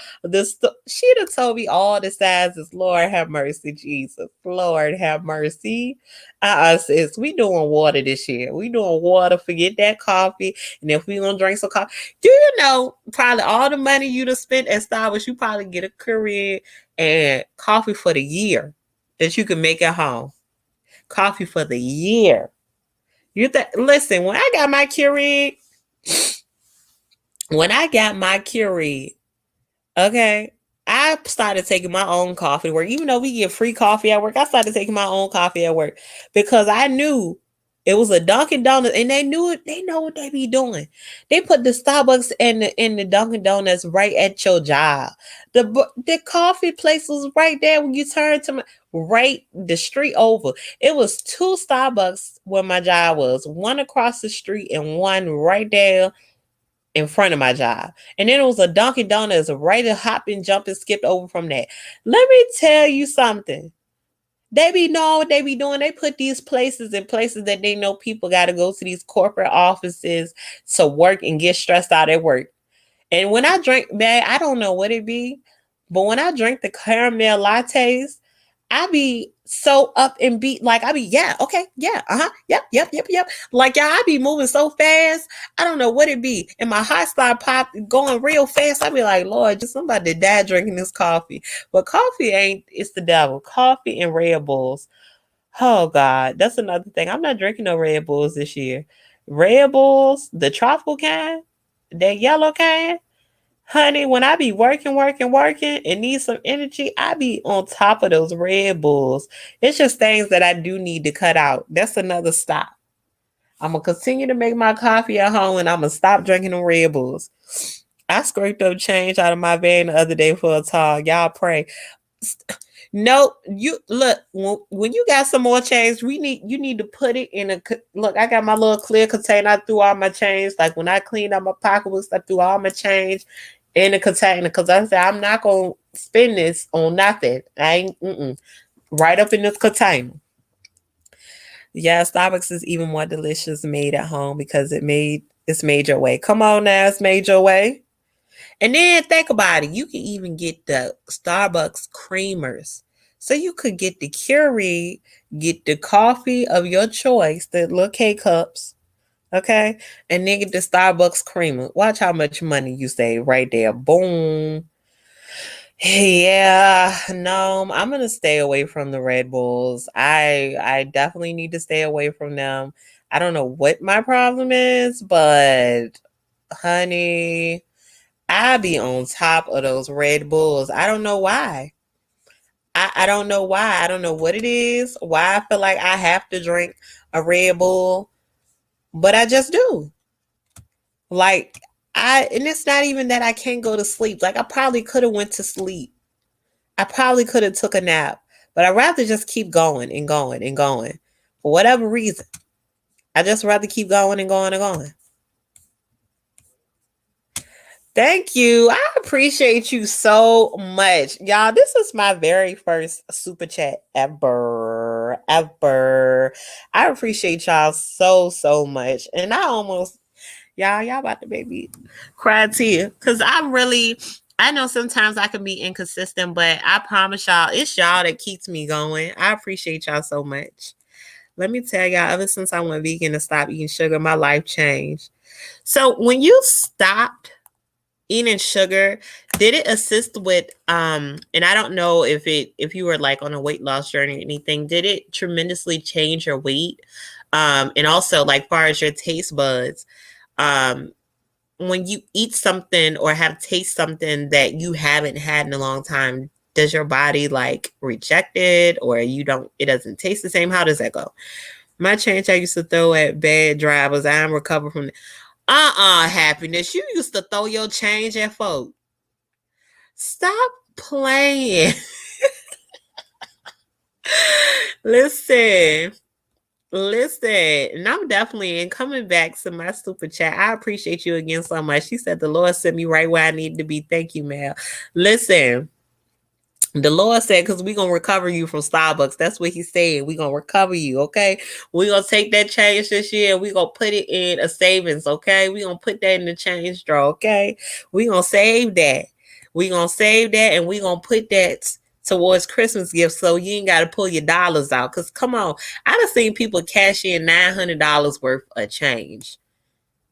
she'd have told me all the sizes. Lord have mercy, Jesus. Lord have mercy. Sis, we doing water this year. We doing water. Forget that coffee. And if we gonna drink some coffee, do you know probably all the money you'd have spent at Starbucks, you probably get a Keurig and coffee for the year that you can make at home. Coffee for the year. Listen, when I got my Keurig, okay, I started taking my own coffee to work. Even though we get free coffee at work, I started taking my own coffee at work because I knew it was a Dunkin' Donuts, and they knew it. They know what they be doing. They put the Starbucks and the Dunkin' Donuts right at your job. The coffee place was right there when you turn to right the street over. It was two Starbucks where my job was, one across the street and one right there in front of my job. And then it was a Dunkin' Donuts right to hop and jump and skip over from that. Let me tell you something. They be knowing what they be doing. They put these places in places that they know people got to go to these corporate offices to work and get stressed out at work. And when I drink, man, I don't know what it be, but when I drink the caramel lattes, I be so up and beat. Like I be, yeah, okay, yeah, yep. Like y'all, I be moving so fast. I don't know what it be. And my heart start pop going real fast. I be like, Lord, just somebody to die drinking this coffee. But coffee ain't, it's the devil. Coffee and Red Bulls. Oh God, that's another thing. I'm not drinking no Red Bulls this year. Red Bulls, the tropical kind, that yellow kind. Honey, when I be working, and need some energy, I be on top of those Red Bulls. It's just things that I do need to cut out. That's another stop. I'm going to continue to make my coffee at home, and I'm going to stop drinking them Red Bulls. I scraped up change out of my van the other day for a tall. Y'all pray. No, you look, when you got some more change, you need to put it in a look. I got my little clear container. I threw all my change. Like when I cleaned out my pocketbooks, I threw all my change in the container because I said I'm not gonna spend this on nothing. I ain't right up in this container. Yeah, Starbucks is even more delicious made at home because it's made your way. Come on now, it's made your way. And then think about it. You can even get the Starbucks creamers. So you could get the Keurig, get the coffee of your choice, the little K cups, okay? And then get the Starbucks creamer. Watch how much money you save right there. Boom. Yeah, no, I'm gonna stay away from the Red Bulls. I definitely need to stay away from them. I don't know what my problem is, but honey, I be on top of those Red Bulls. I don't know why. I don't know why. I don't know what it is. Why I feel like I have to drink a Red Bull, but I just do. Like and it's not even that I can't go to sleep. Like I probably could have went to sleep. I probably could have took a nap, but I'd rather just keep going and going and going. For whatever reason, I just rather keep going and going and going. Thank you. I appreciate you so much. Y'all, this is my very first super chat ever. Ever. I appreciate y'all so much. And y'all about to make me cry tear. Cause I know sometimes I can be inconsistent, but I promise y'all, it's y'all that keeps me going. I appreciate y'all so much. Let me tell y'all, ever since I went vegan and stopped eating sugar, my life changed. So when you stopped eating sugar, did it assist with and I don't know if you were like on a weight loss journey or anything, did it tremendously change your weight? And also like far as your taste buds, um when you eat something or have taste something that you haven't had in a long time, does your body like reject it, or it doesn't taste the same? How does that go? My change I used to throw at bad drivers, I'm recovered from happiness. You used to throw your change at folk. Stop playing. Listen, Listen, and I'm definitely in coming back to my super chat. I appreciate you again so much. She said the Lord sent me right where I need to be. Thank you, Mel. Listen, the Lord said, because we're going to recover you from Starbucks. That's what he said. We're going to recover you, okay? We're going to take that change this year. We're going to put it in a savings, okay? We're going to put that in the change drawer, okay? We're going to save that. We're going to save that, and we're going to put that towards Christmas gifts so you ain't got to pull your dollars out. Because, come on, I done seen people cash in $900 worth of change.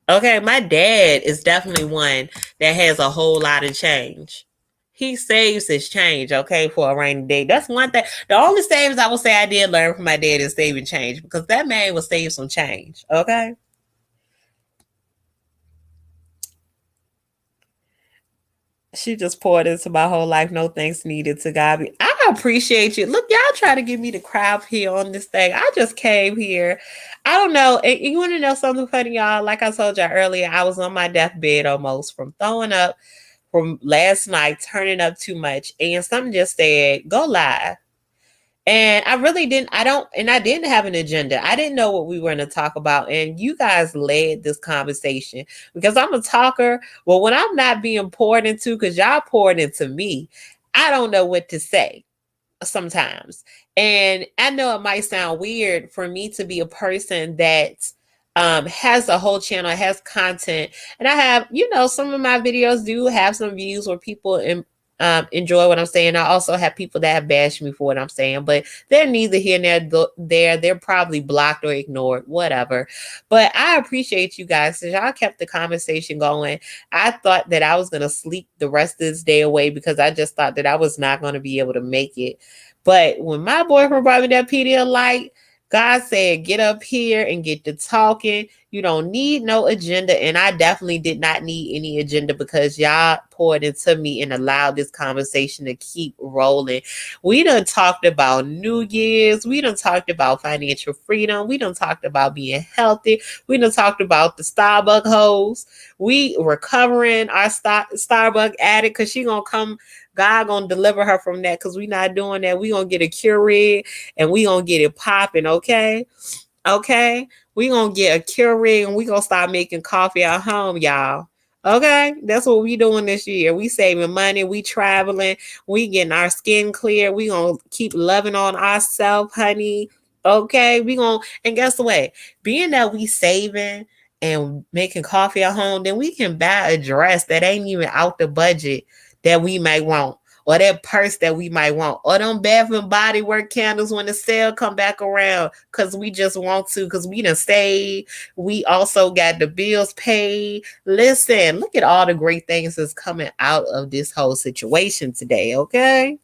Okay, my dad is definitely one that has a whole lot of change. He saves his change, okay, for a rainy day. That's one thing. The only savings I would say I did learn from my dad is saving change, because that man will save some change, okay? She just poured into my whole life. No thanks needed to God. I appreciate you. Look, y'all try to give me the crap here on this thing. I just came here. I don't know. You want to know something funny, y'all? Like I told y'all earlier, I was on my deathbed almost from throwing up from last night, turning up too much. And something just said, go live. And I really didn't, I didn't have an agenda. I didn't know what we were going to talk about. And you guys led this conversation because I'm a talker. Well, when I'm not being poured into, because y'all poured into me, I don't know what to say sometimes. And I know it might sound weird for me to be a person that has a whole channel, has content. And I have, some of my videos do have some views where people enjoy what I'm saying. I also have people that have bashed me for what I'm saying, but they're neither here nor there. They're probably blocked or ignored, whatever. But I appreciate you guys because y'all kept the conversation going. I thought that I was going to sleep the rest of this day away because I just thought that I was not going to be able to make it. But when my boyfriend brought me that Pedialyte, God said, get up here and get to talking. You don't need no agenda. And I definitely did not need any agenda because y'all poured into me and allowed this conversation to keep rolling. We done talked about New Year's. We done talked about financial freedom. We done talked about being healthy. We done talked about the Starbucks hoes. We recovering our Starbucks addict because she gonna come. God gonna deliver her from that because we not doing that. We gonna get a Keurig and we gonna get it popping, okay? Okay? We gonna get a Keurig and we gonna start making coffee at home, y'all. Okay? That's what we doing this year. We saving money, we traveling, we getting our skin clear. We gonna keep loving on ourselves, honey. Okay? We gonna, and guess what? Being that we saving and making coffee at home, then we can buy a dress that ain't even out the budget that we might want, or that purse that we might want, or them Bath and Body Work candles when the sale come back around, because we just want to, because we done saved. We also got the bills paid. Listen, look at all the great things that's coming out of this whole situation today, okay?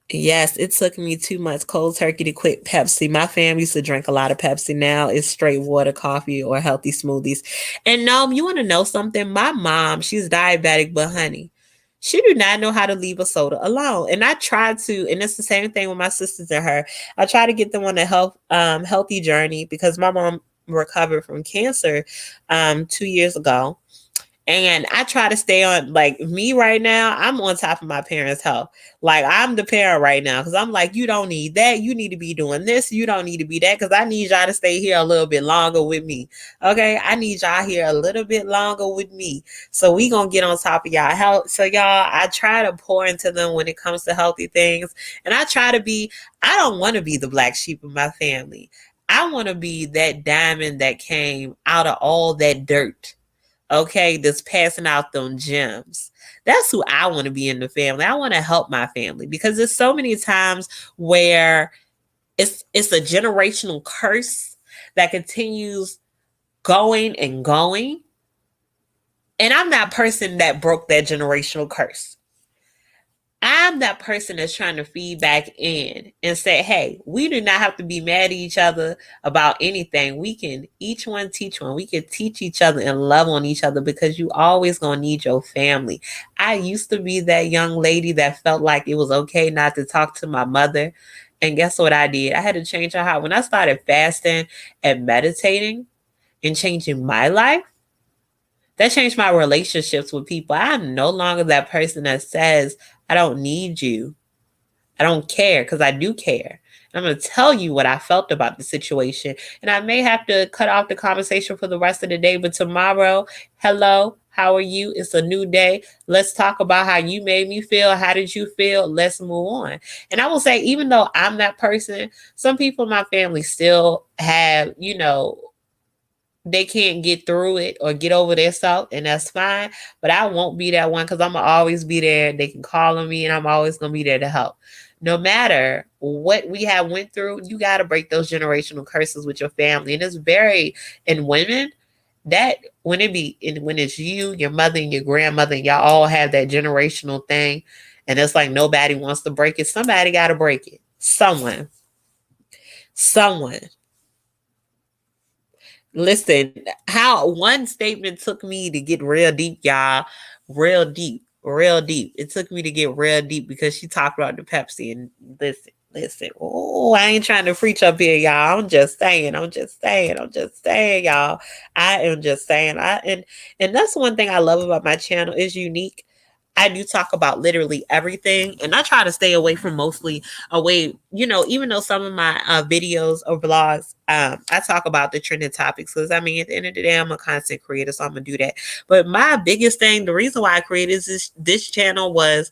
Yes, it took me 2 months cold turkey to quit Pepsi. My family used to drink a lot of Pepsi. Now it's straight water, coffee, or healthy smoothies. And no, you want to know something? My mom, she's diabetic, but honey, she do not know how to leave a soda alone. And I tried to, and it's the same thing with my sisters and her. I try to get them on a healthy journey because my mom recovered from cancer 2 years ago. And I try to stay on, like me right now, I'm on top of my parents' health. Like I'm the parent right now because I'm like, you don't need that. You need to be doing this. You don't need to be that because I need y'all to stay here a little bit longer with me. Okay. I need y'all here a little bit longer with me. So we going to get on top of y'all health. So y'all, I try to pour into them when it comes to healthy things. And I try to be, I don't want to be the black sheep of my family. I want to be that diamond that came out of all that dirt. Okay, that's passing out them gems. That's who I want to be in the family. I want to help my family because there's so many times where it's a generational curse that continues going and going. And I'm that person that broke that generational curse. I'm that person that's trying to feed back in and say, hey, we do not have to be mad at each other about anything. We can each one teach one. We can teach each other and love on each other because you always going to need your family. I used to be that young lady that felt like it was okay not to talk to my mother. And guess what I did? I had to change her heart. When I started fasting and meditating and changing my life, that changed my relationships with people. I'm no longer that person that says, I don't need you. I don't care because I do care. I'm going to tell you what I felt about the situation. And I may have to cut off the conversation for the rest of the day, but tomorrow, hello, how are you? It's a new day. Let's talk about how you made me feel. How did you feel? Let's move on. And I will say, even though I'm that person, some people in my family still have, they can't get through it or get over their self, and that's fine. But I won't be that one because I'm going to always be there. They can call on me, and I'm always going to be there to help. No matter what we have went through, you got to break those generational curses with your family. And it's very, in women, that when it's you, your mother, and your grandmother, and y'all all have that generational thing, and it's like nobody wants to break it. Somebody got to break it. Someone. Listen, how one statement took me to get real deep, y'all. Real deep. It took me to get real deep because she talked about the Pepsi. And listen. Oh, I ain't trying to preach up here, y'all. I'm just saying, y'all. I am just saying. And that's one thing I love about my channel. Is unique. I do talk about literally everything, and I try to stay away from even though some of my videos or vlogs, I talk about the trending topics because, at the end of the day, I'm a content creator, so I'm going to do that. But my biggest thing, the reason why I created this channel was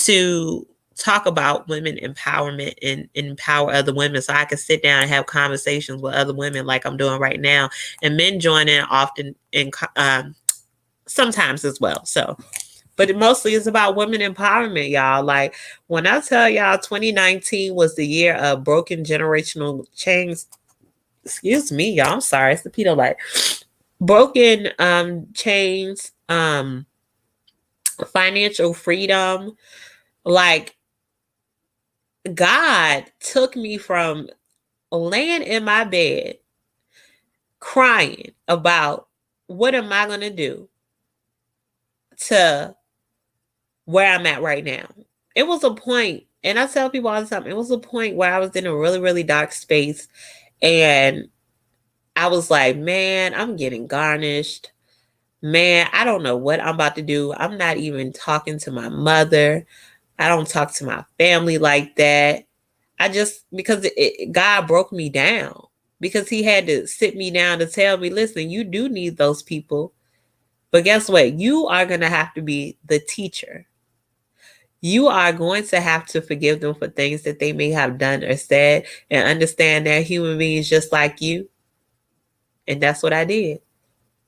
to talk about women empowerment and empower other women so I can sit down and have conversations with other women like I'm doing right now, and men join in often and sometimes as well. So, but it mostly is about women empowerment, y'all. Like, when I tell y'all 2019 was the year of broken generational chains. Excuse me, y'all. I'm sorry. It's the pedo light. Broken chains, financial freedom. Like, God took me from laying in my bed crying about what am I going to do to where I'm at right now. It was a point, and I tell people all the time, it was a point where I was in a really, really dark space, and I was like, man, I'm getting garnished. Man, I don't know what I'm about to do. I'm not even talking to my mother. I don't talk to my family like that. Because God broke me down, because he had to sit me down to tell me, listen, you do need those people. But guess what? You are going to have to be the teacher. You are going to have to forgive them for things that they may have done or said, and understand they're human beings just like you. And that's what I did.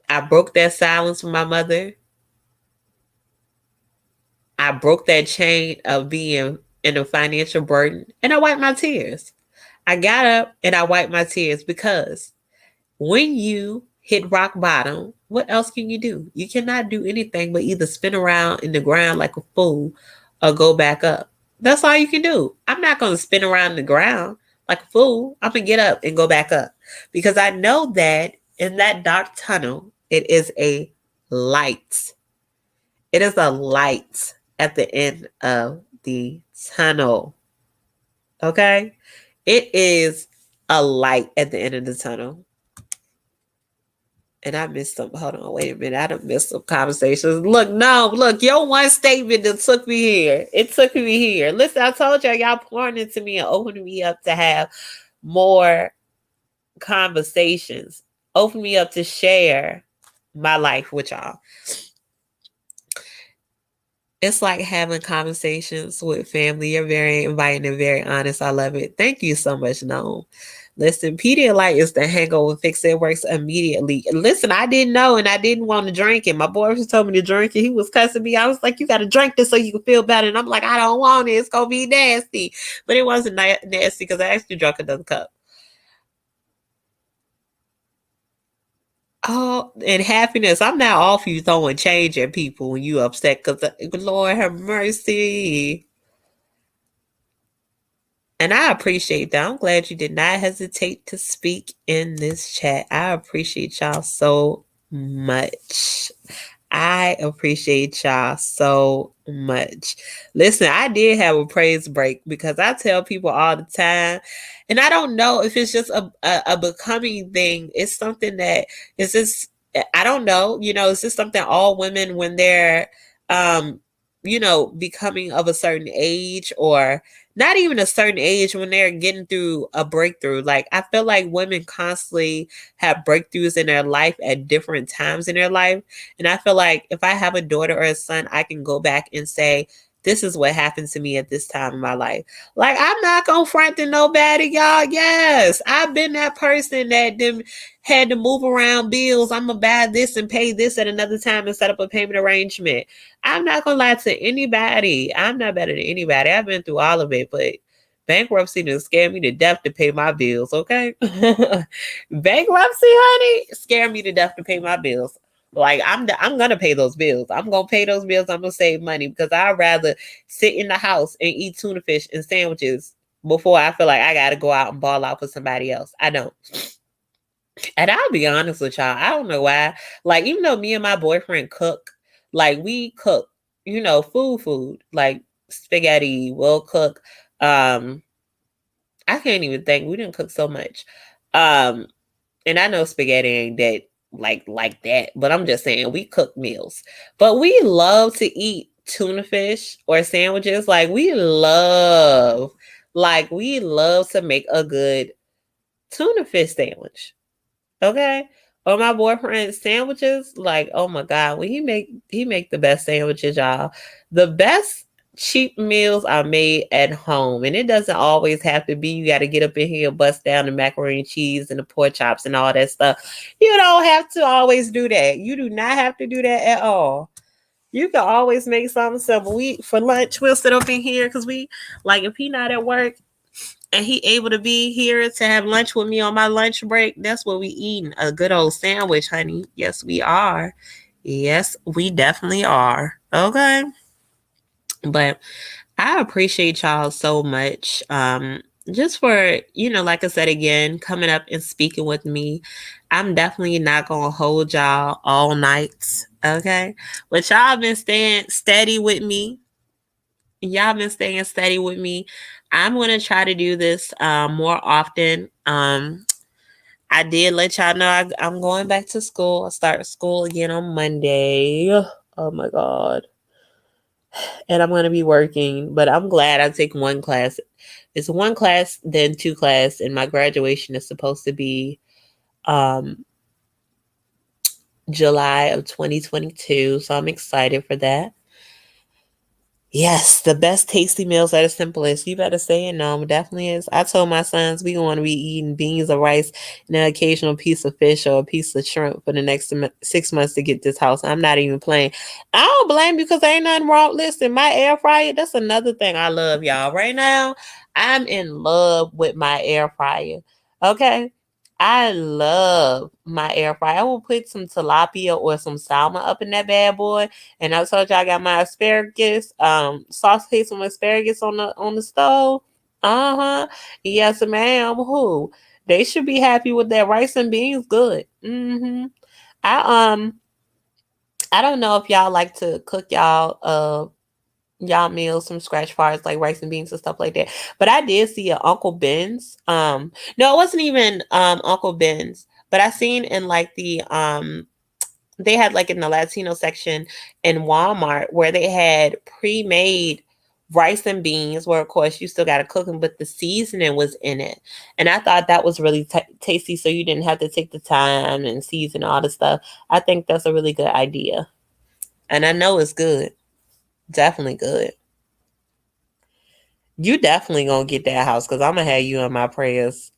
I broke that silence from my mother. I broke that chain of being in a financial burden, and I wiped my tears. I got up and I wiped my tears, because when you hit rock bottom, what else can you do? You cannot do anything but either spin around in the ground like a fool or go back up. That's all you can do. I'm not going to spin around the ground like a fool. I'm going to get up and go back up, because I know that in that dark tunnel, it is a light. It is a light at the end of the tunnel. Okay? It is a light at the end of the tunnel. And I missed some. Hold on, wait a minute. I done missed some conversations. Look, your one statement that took me here. It took me here. Listen, I told y'all pouring into me and opening me up to have more conversations. Open me up to share my life with y'all. It's like having conversations with family. You're very inviting and very honest. I love it. Thank you so much, Noam. Listen, Pedialyte is the hangover fix. It works immediately. Listen, I didn't know, and I didn't want to drink it. My boyfriend told me to drink it. He was cussing me. I was like, you got to drink this so you can feel better. And I'm like, I don't want it. It's going to be nasty. But it wasn't nasty, because I actually drank another cup. Oh, and happiness. I'm not off you throwing change at people when you upset, because Lord have mercy. And I appreciate that. I'm glad you did not hesitate to speak in this chat. I appreciate y'all so much. I appreciate y'all so much. Listen, I did have a praise break, because I tell people all the time, and I don't know if it's just a becoming thing. It's something that is just, I don't know, is this something all women, when they're becoming of a certain age, or not even a certain age, when they're getting through a breakthrough. Like, I feel like women constantly have breakthroughs in their life at different times in their life. And I feel like if I have a daughter or a son, I can go back and say, this is what happened to me at this time in my life. Like, I'm not gonna front to nobody, y'all. Yes, I've been that person that had to move around bills. I'm gonna buy this and pay this at another time and set up a payment arrangement. I'm not gonna lie to anybody. I'm not better than anybody. I've been through all of it, but bankruptcy done scared me to death to pay my bills, okay? Bankruptcy, honey, scared me to death to pay my bills. Like, I'm gonna pay those bills. I'm gonna pay those bills. I'm gonna save money, because I'd rather sit in the house and eat tuna fish and sandwiches before I feel like I gotta go out and ball out for somebody else. I don't. And I'll be honest with y'all, I don't know why. Like, even though me and my boyfriend cook, like, we cook, food, like spaghetti, we'll cook. I can't even think. We didn't cook so much. And I know spaghetti ain't that like that, but I'm just saying we cook meals. But we love to eat tuna fish or sandwiches. We love to make a good tuna fish sandwich. Okay. Or my boyfriend's sandwiches, like, oh my God, when he make the best sandwiches, y'all. The best cheap meals are made at home. And it doesn't always have to be, you got to get up in here and bust down the macaroni and cheese and the pork chops and all that stuff. You don't have to always do that. You do not have to do that at all. You can always make something simple. For lunch, we'll sit up in here, because if he not at work, and he able to be here to have lunch with me on my lunch break, that's what we eating. A good old sandwich, honey. Yes, we are. Yes, we definitely are. Okay. But I appreciate y'all so much. Just for, like I said again, coming up and speaking with me. I'm definitely not gonna hold y'all all night. Okay. But y'all been staying steady with me. Y'all been staying steady with me. I'm gonna try to do this more often. I did let y'all know I'm going back to school. I start school again on Monday. Oh my God. And I'm gonna be working, but I'm glad I take one class. It's one class, then two class, and my graduation is supposed to be July of 2022. So I'm excited for that. Yes, the best tasty meals are the simplest. You better say it. No, it definitely is. I told my sons we want to be eating beans or rice and an occasional piece of fish or a piece of shrimp for the next 6 months to get this house. I'm not even playing. I don't blame you, because ain't nothing wrong. Listen, my air fryer, that's another thing I love, y'all. Right now, I'm in love with my air fryer. Okay? I love my air fryer. I will put some tilapia or some salmon up in that bad boy. And I told you I got my asparagus, sauteed some asparagus on the stove. Uh-huh. Yes, ma'am. Who? They should be happy with that rice and beans. Good. Mm-hmm. I I don't know if y'all like to cook y'all meals from scratch, far as like rice and beans and stuff like that. But I did see a Uncle Ben's. No, it wasn't even Uncle Ben's, but I seen in like they had like in the Latino section in Walmart where they had pre-made rice and beans, where of course you still got to cook them, but the seasoning was in it. And I thought that was really tasty, so you didn't have to take the time and season all the stuff. I think that's a really good idea. And I know it's good. Definitely good. You definitely gonna get that house, because I'm gonna have you in my prayers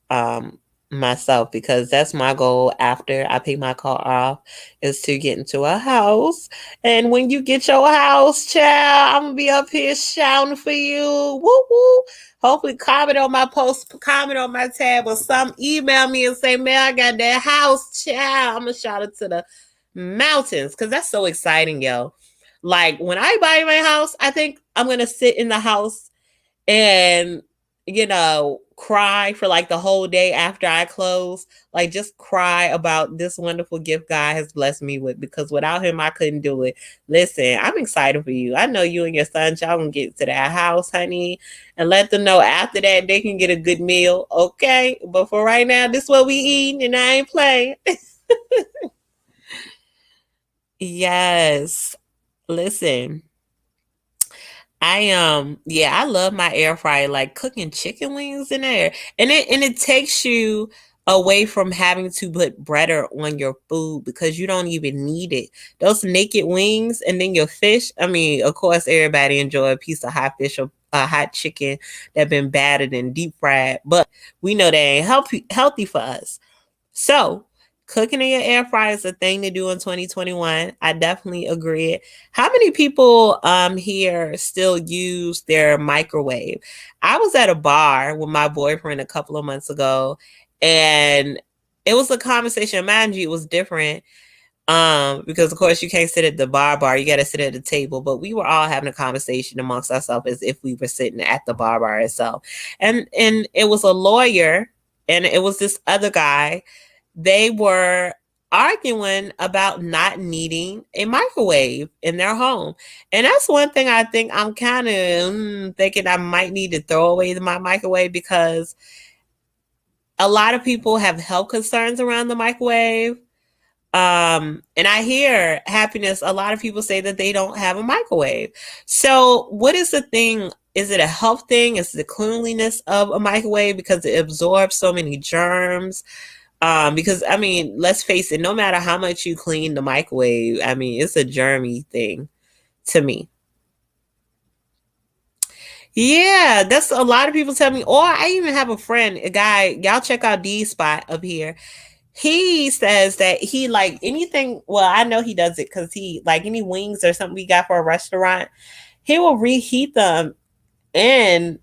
myself, because that's my goal after I pay my car off, is to get into a house. And when you get your house, child, I'm gonna be up here shouting for you. Woo woo. Hopefully comment on my post, comment on my tab, or some email me and say, man, I got that house, child. I'm gonna shout it to the mountains, because that's so exciting, yo. Like, when I buy my house, I think I'm gonna sit in the house and cry for like the whole day after I close. Like, just cry about this wonderful gift God has blessed me with, because without him I couldn't do it. Listen, I'm excited for you. I know you and your son, y'all gonna get to that house, honey, and let them know after that they can get a good meal. Okay, but for right now, this is what we eating, and I ain't playing. Yes. Listen, Yeah, I love my air fryer, like cooking chicken wings in there. And it takes you away from having to put butter on your food because you don't even need it. Those naked wings and then your fish. I mean, of course everybody enjoy a piece of hot fish or a hot chicken that been battered and deep fried, but we know that ain't healthy for us. So, cooking in your air fryer is a thing to do in 2021. I definitely agree. How many people here still use their microwave? I was at a bar with my boyfriend a couple of months ago, and it was a conversation. Mind you, it was different. Because of course you can't sit at the bar, you gotta sit at the table. But we were all having a conversation amongst ourselves as if we were sitting at the bar itself. And it was a lawyer and it was this other guy. They were arguing about not needing a microwave in their home. And that's one thing I think I'm kind of thinking I might need to throw away my microwave because a lot of people have health concerns around the microwave. And I hear happiness, a lot of people say that they don't have a microwave. So what is the thing? Is it a health thing? Is it the cleanliness of a microwave because it absorbs so many germs? Because I mean, let's face it, no matter how much you clean the microwave, I mean, it's a germy thing to me. Yeah, that's a lot of people tell me. Or I even have a friend, a guy, y'all check out D Spot up here. He says that he like anything. Well, I know he does it because he like any wings or something we got for a restaurant, he will reheat them in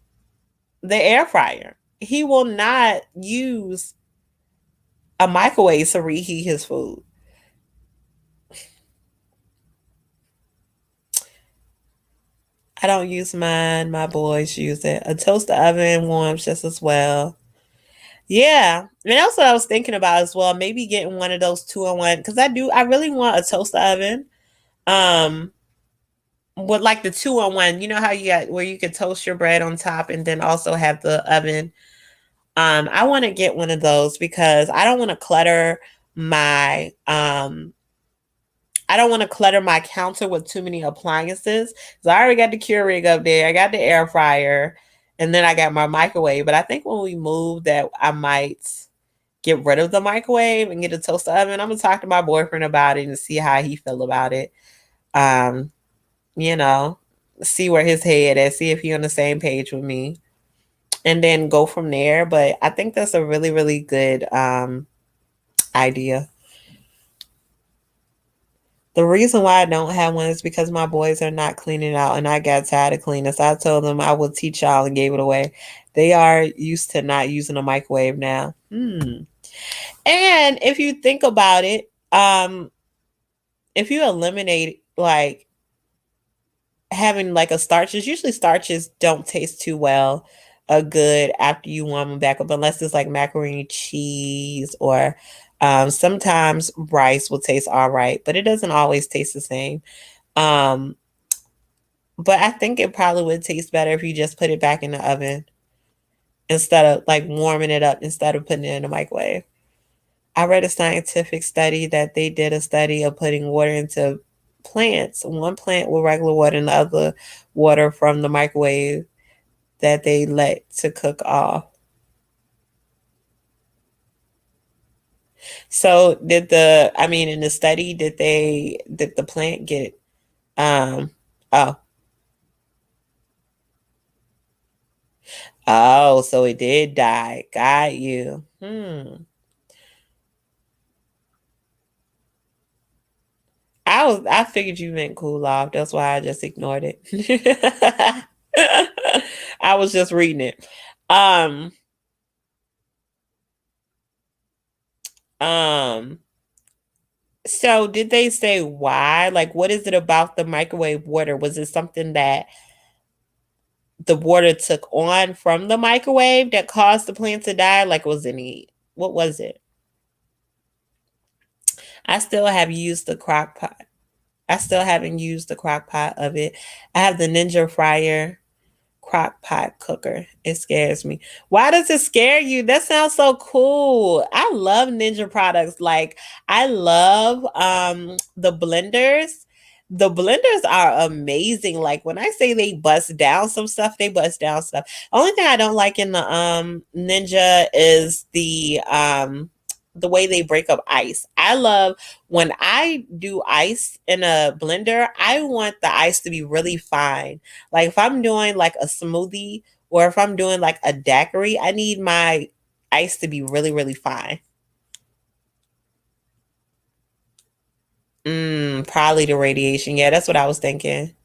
the air fryer. He will not use a microwave to reheat his food. I don't use mine. My boys use it. A toaster oven warms just as well. Yeah. And that's what I was thinking about as well. Maybe getting one of those 2-in-1 because I really want a toaster oven. Um, with like the 2-in-1, you know how you got where you can toast your bread on top and then also have the oven. I want to get one of those because I don't want to clutter my counter with too many appliances. So I already got the Keurig up there. I got the air fryer, and then I got my microwave. But I think when we move, that I might get rid of the microwave and get a toaster oven. I'm gonna talk to my boyfriend about it and see how he feel about it. Um, you know, see where his head is, see if he on the same page with me, and then go from there. But I think that's a really, really good idea. The reason why I don't have one is because my boys are not cleaning out and I got tired of cleaning. So I told them I would teach y'all and gave it away. They are used to not using a microwave now. And if you think about it, if you eliminate like having like a starches, usually starches don't taste too well good after you warm them back up, unless it's like macaroni cheese or sometimes rice will taste all right, but it doesn't always taste the same. Um, but I think it probably would taste better if you just put it back in the oven instead of like warming it up instead of putting it in the microwave. I read a scientific study that they did a study of putting water into plants, one plant with regular water and the other water from the microwave that they let to cook off. So in the study, did the plant get, um, oh, oh, so it did die. Got you. I figured you meant cool off. That's why I just ignored it. I was just reading it. Um, um, so did they say why? Like, what is it about the microwave water? Was it something that the water took on from the microwave that caused the plant to die? Like, what was it? I still have used the crock pot. I still haven't used the crock pot of it. I have the Ninja Fryer crock pot cooker. It scares me. Why does it scare you? That sounds so cool. I love Ninja products. Like I love the blenders. The blenders are amazing. Like when I say they bust down some stuff, they bust down stuff. Only thing I don't like in the Ninja is the way they break up ice. I love when I do ice in a blender, I want the ice to be really fine. Like if I'm doing like a smoothie or if I'm doing like a daiquiri, I need my ice to be really, really fine. Probably the radiation. Yeah, that's what I was thinking.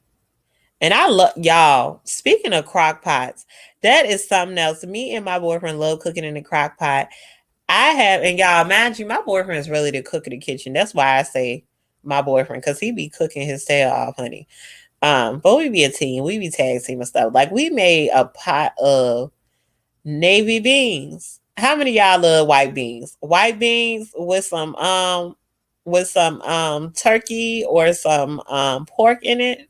And I love y'all. Speaking of crock pots, that is something else. Me and my boyfriend love cooking in the crock pot. I have, and y'all, mind you, my boyfriend is really the cook in the kitchen. That's why I say my boyfriend, because he be cooking his tail off, honey. But we be a team. We be tag team and stuff. Like we made a pot of navy beans. How many of y'all love white beans? White beans with some turkey or some pork in it.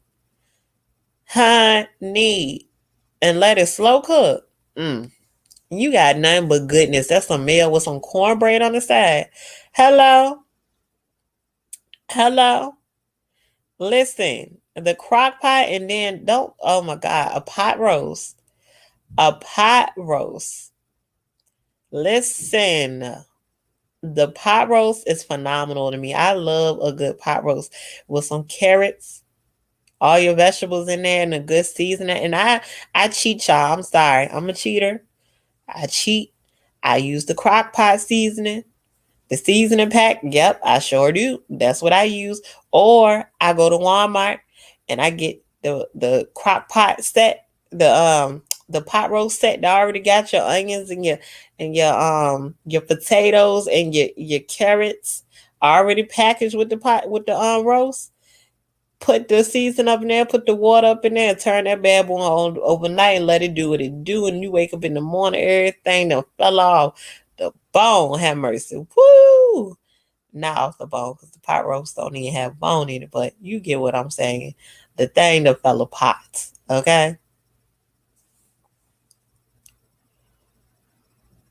Honey. And let it slow cook. You got nothing but goodness. That's some meal with some cornbread on the side. Hello? Hello? Listen, the crock pot and then don't, oh my God, a pot roast. A pot roast. Listen, the pot roast is phenomenal to me. I love a good pot roast with some carrots, all your vegetables in there, and a good seasoning. And I cheat, y'all. I'm sorry. I'm a cheater. I cheat. I use the crock pot seasoning. The seasoning pack, yep, I sure do. That's what I use. Or I go to Walmart and I get the crock pot set, the pot roast set that already got your onions and your potatoes and your carrots already packaged with the pot with the roast. Put the season up in there, put the water up in there, and turn that bad boy on overnight and let it do what it do. And you wake up in the morning, everything that fell off the bone. Have mercy. Woo! Not off the bone because the pot roast don't even have bone in it, but you get what I'm saying. The thing that fell apart. Okay?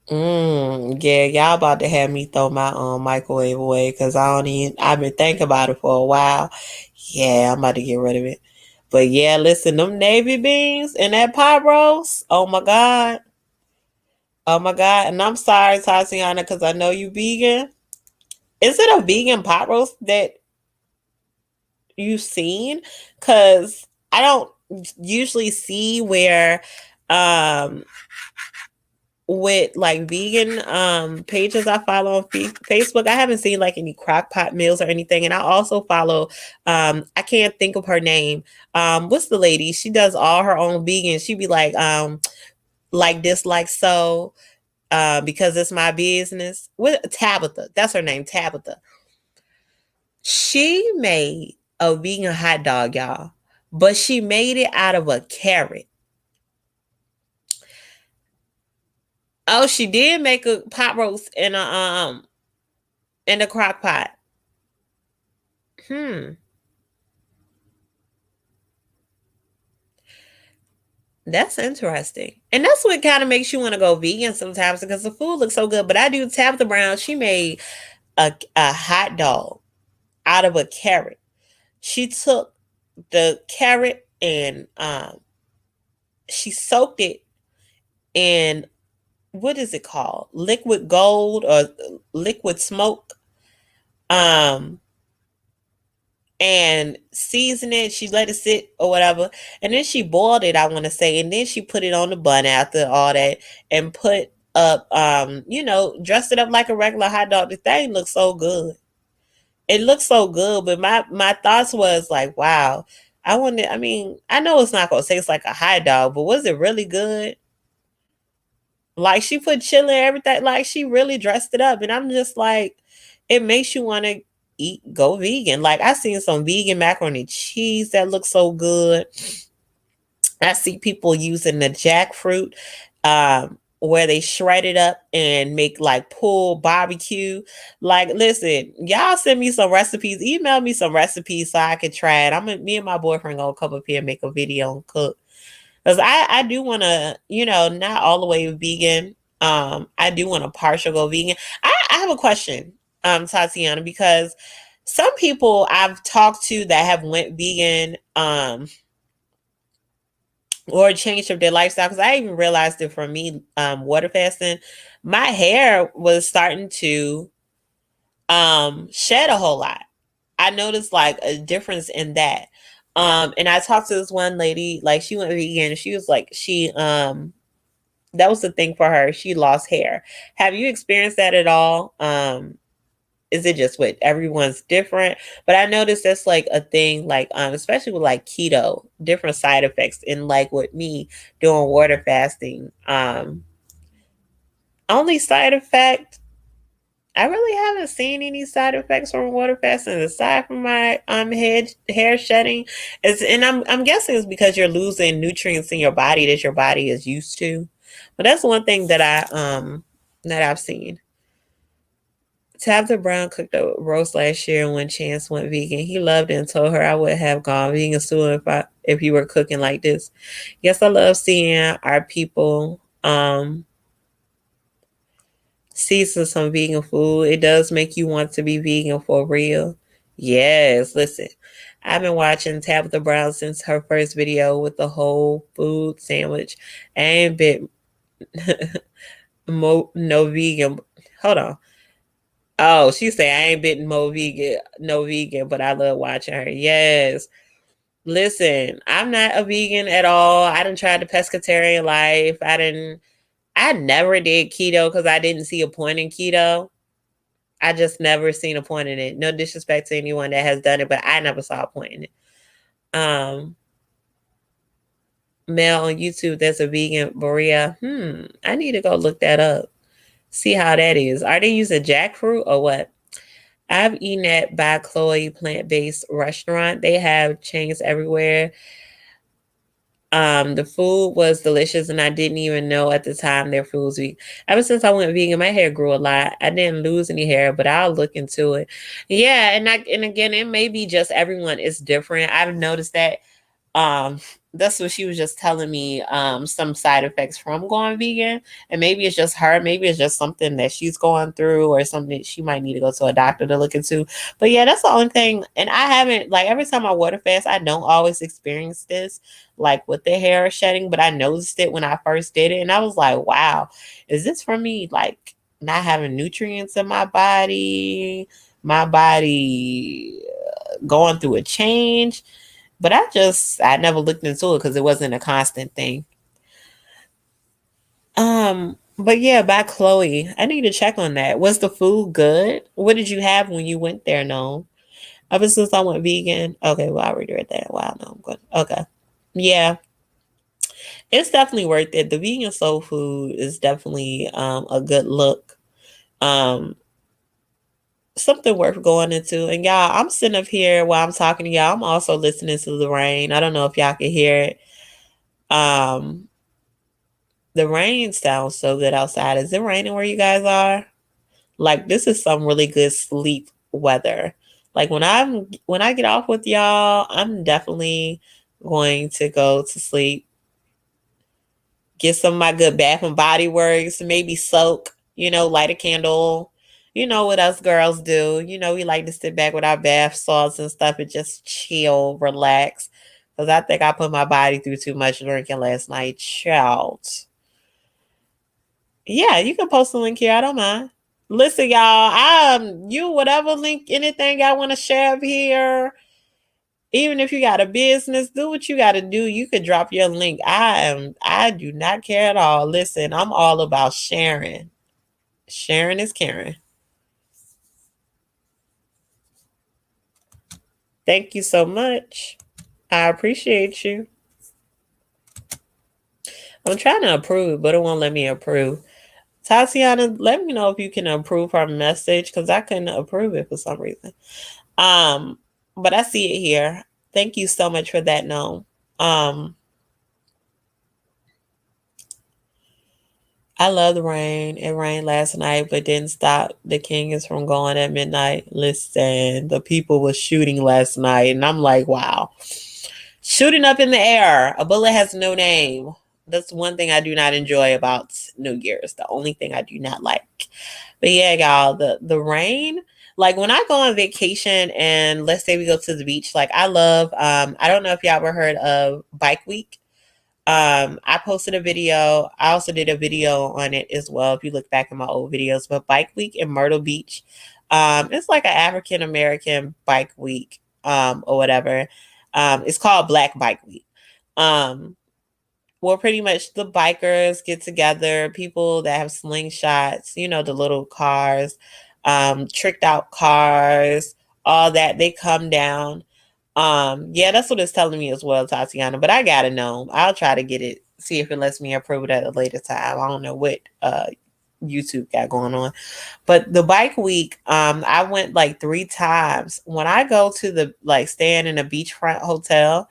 Yeah, y'all about to have me throw my microwave away because I've been thinking about it for a while. Yeah, I'm about to get rid of it. But yeah, listen, them navy beans and that pot roast. Oh my God. Oh my God. And I'm sorry, Tatiana, because I know you vegan. Is it a vegan pot roast that you've seen? Because I don't usually see where um with like vegan pages I follow on Facebook. I haven't seen like any crock pot meals or anything. And I also follow I can't think of her name. What's the lady? She does all her own vegan. She be like this, like so, because it's my business. With Tabitha. That's her name, Tabitha. She made a vegan hot dog, y'all. But she made it out of a carrot. Oh, she did make a pot roast in a crock pot. Hmm. That's interesting. And that's what kind of makes you want to go vegan sometimes because the food looks so good. But I do Tabitha Brown. She made a hot dog out of a carrot. She took the carrot and she soaked it in what is it called? Liquid gold or liquid smoke. Um and seasoned it. She let it sit or whatever. And then she boiled it, I want to say. And then she put it on the bun after all that and put up, dressed it up like a regular hot dog. The thing looks so good. It looks so good. But my thoughts was like, wow, I know it's not going to taste like a hot dog, but was it really good? Like she put chili and everything. Like she really dressed it up. And I'm just like, it makes you want to go vegan. Like I seen some vegan macaroni and cheese that looks so good. I see people using the jackfruit, where they shred it up and make like pulled barbecue. Like, listen, y'all send me some recipes. Email me some recipes so I can try it. Me and my boyfriend gonna come up here and make a video and cook. Because I do want to, not all the way vegan. I do want to partial go vegan. I have a question, Tatiana, because some people I've talked to that have went vegan, or changed up their lifestyle, because I even realized that for me, water fasting, my hair was starting to shed a whole lot. I noticed like a difference in that. And I talked to this one lady, like she went vegan, and she was like, that was the thing for her. She lost hair. Have you experienced that at all? Is it just with everyone's different? But I noticed that's like a thing, like especially with like keto, different side effects. And like with me doing water fasting, only side effect, I really haven't seen any side effects from water fasting aside from my hair shedding. And I'm guessing it's because you're losing nutrients in your body that your body is used to. But that's one thing that I've seen. Tabitha Brown cooked a roast last year when Chance went vegan. He loved it and told her I would have gone vegan soon if you were cooking like this. Yes, I love seeing our people season some vegan food. It does make you want to be vegan for real. Yes, listen. I've been watching Tabitha Brown since her first video with the whole food sandwich. I ain't been no vegan. Hold on. Oh, she said I ain't been no vegan, but I love watching her. Yes. Listen, I'm not a vegan at all. I done tried the pescatarian life. I never did keto because I didn't see a point in keto. I just never seen a point in it. No disrespect to anyone that has done it, but I never saw a point in it. Mel on YouTube, there's a vegan Berea. I need to go look that up. See how that is. Are they using jackfruit or what? I've eaten at by Chloe plant-based restaurant. They have chains everywhere. The food was delicious, and I didn't even know at the time their food was vegan. Ever since I went vegan, my hair grew a lot. I didn't lose any hair, but I'll look into it. Yeah, and again, it may be just everyone is different. I've noticed that um that's what she was just telling me, some side effects from going vegan, and maybe it's just her, maybe it's just something that she's going through or something she might need to go to a doctor to look into. But yeah, that's the only thing. And I haven't, like, every time I water fast, I don't always experience this, like with the hair shedding, but I noticed it when I first did it, and I was like, wow, is this for me, like, not having nutrients in my body going through a change? But I never looked into it because it wasn't a constant thing. But yeah, by Chloe. I need to check on that. Was the food good? What did you have when you went there? No. Ever since I went vegan. Okay, well I already read that. Wow, no, I'm good. Okay. Yeah. It's definitely worth it. The vegan soul food is definitely a good look. Um Something worth going into. And y'all, I'm sitting up here while I'm talking to y'all. I'm also listening to the rain. I don't know if y'all can hear it. Um The rain sounds so good outside. Is it raining where you guys are? Like, this is some really good sleep weather. Like when I get off with y'all, I'm definitely going to go to sleep. Get some of my good Bath and Body Works, maybe soak, light a candle. You know what us girls do. We like to sit back with our bath salts and stuff and just chill, relax. Because I think I put my body through too much drinking last night. Child. Yeah, you can post a link here. I don't mind. Listen, y'all. You whatever link, anything y'all want to share up here. Even if you got a business, do what you got to do. You could drop your link. I do not care at all. Listen, I'm all about sharing. Sharing is caring. Thank you so much. I appreciate you. I'm trying to approve, but it won't let me approve. Tatiana, let me know if you can approve her message because I couldn't approve it for some reason. But I see it here. Thank you so much for that. No. I love the rain. It rained last night, but didn't stop the Kings from going at midnight. Listen, the people was shooting last night, and I'm like, wow. Shooting up in the air. A bullet has no name. That's one thing I do not enjoy about New Year's. The only thing I do not like. But yeah, y'all, the rain. Like when I go on vacation and let's say we go to the beach, like I love, I don't know if y'all ever heard of Bike Week. I posted a video. I also did a video on it as well. If you look back in my old videos, but Bike Week in Myrtle Beach, it's like an African American bike week, or whatever. It's called Black Bike Week. Well, pretty much the bikers get together, people that have slingshots, you know, the little cars, tricked out cars, all that, they come down. Yeah, that's what it's telling me as well, Tatiana. But I gotta know. I'll try to get it, see if it lets me approve it at a later time. I don't know what YouTube got going on. But the bike week, I went like 3 times. When I go to the like staying in a beachfront hotel,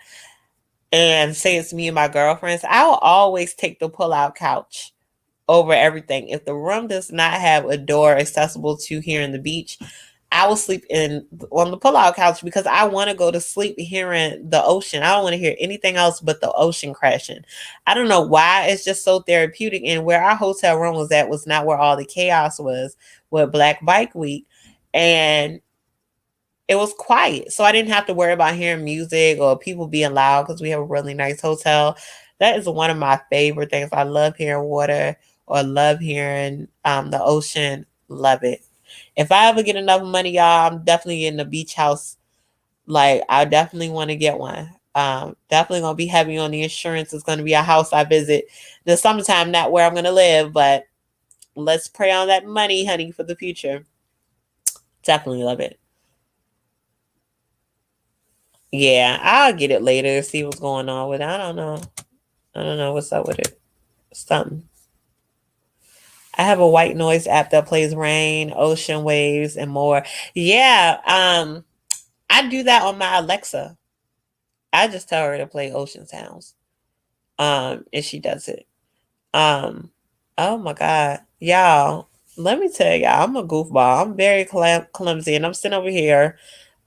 and say it's me and my girlfriends, I will always take the pull-out couch over everything. If the room does not have a door accessible to here in the beach, I will sleep on the pull-out couch because I want to go to sleep hearing the ocean. I don't want to hear anything else but the ocean crashing. I don't know why. It's just so therapeutic. And where our hotel room was at was not where all the chaos was with Black Bike Week. And it was quiet. So I didn't have to worry about hearing music or people being loud because we have a really nice hotel. That is one of my favorite things. I love hearing water or love hearing the ocean. Love it. If I ever get enough money, y'all, I'm definitely getting a beach house. Like, I definitely want to get one. Definitely going to be heavy on the insurance. It's going to be a house I visit in the summertime, not where I'm going to live, but let's pray on that money, honey, for the future. Definitely love it. Yeah, I'll get it later, see what's going on with it. I don't know. I don't know what's up with it. Something. I have a white noise app that plays rain, ocean waves, and more. Yeah, I do that on my Alexa. I just tell her to play ocean sounds. And she does it. Um, oh my God. Y'all, let me tell y'all, I'm a goofball. I'm very clumsy, and I'm sitting over here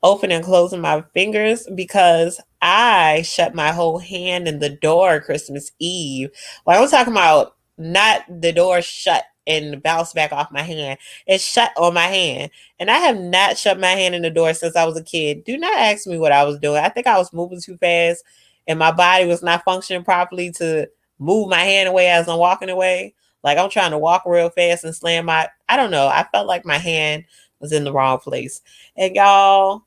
open and closing my fingers because I shut my whole hand in the door Christmas Eve. Like I'm talking about not the door shut and bounce back off my hand. It's shut on my hand. And I have not shut my hand in the door since I was a kid. Do not ask me what I was doing. I think I was moving too fast and my body was not functioning properly to move my hand away as I'm walking away. Like I'm trying to walk real fast and slam I don't know. I felt like my hand was in the wrong place. And y'all,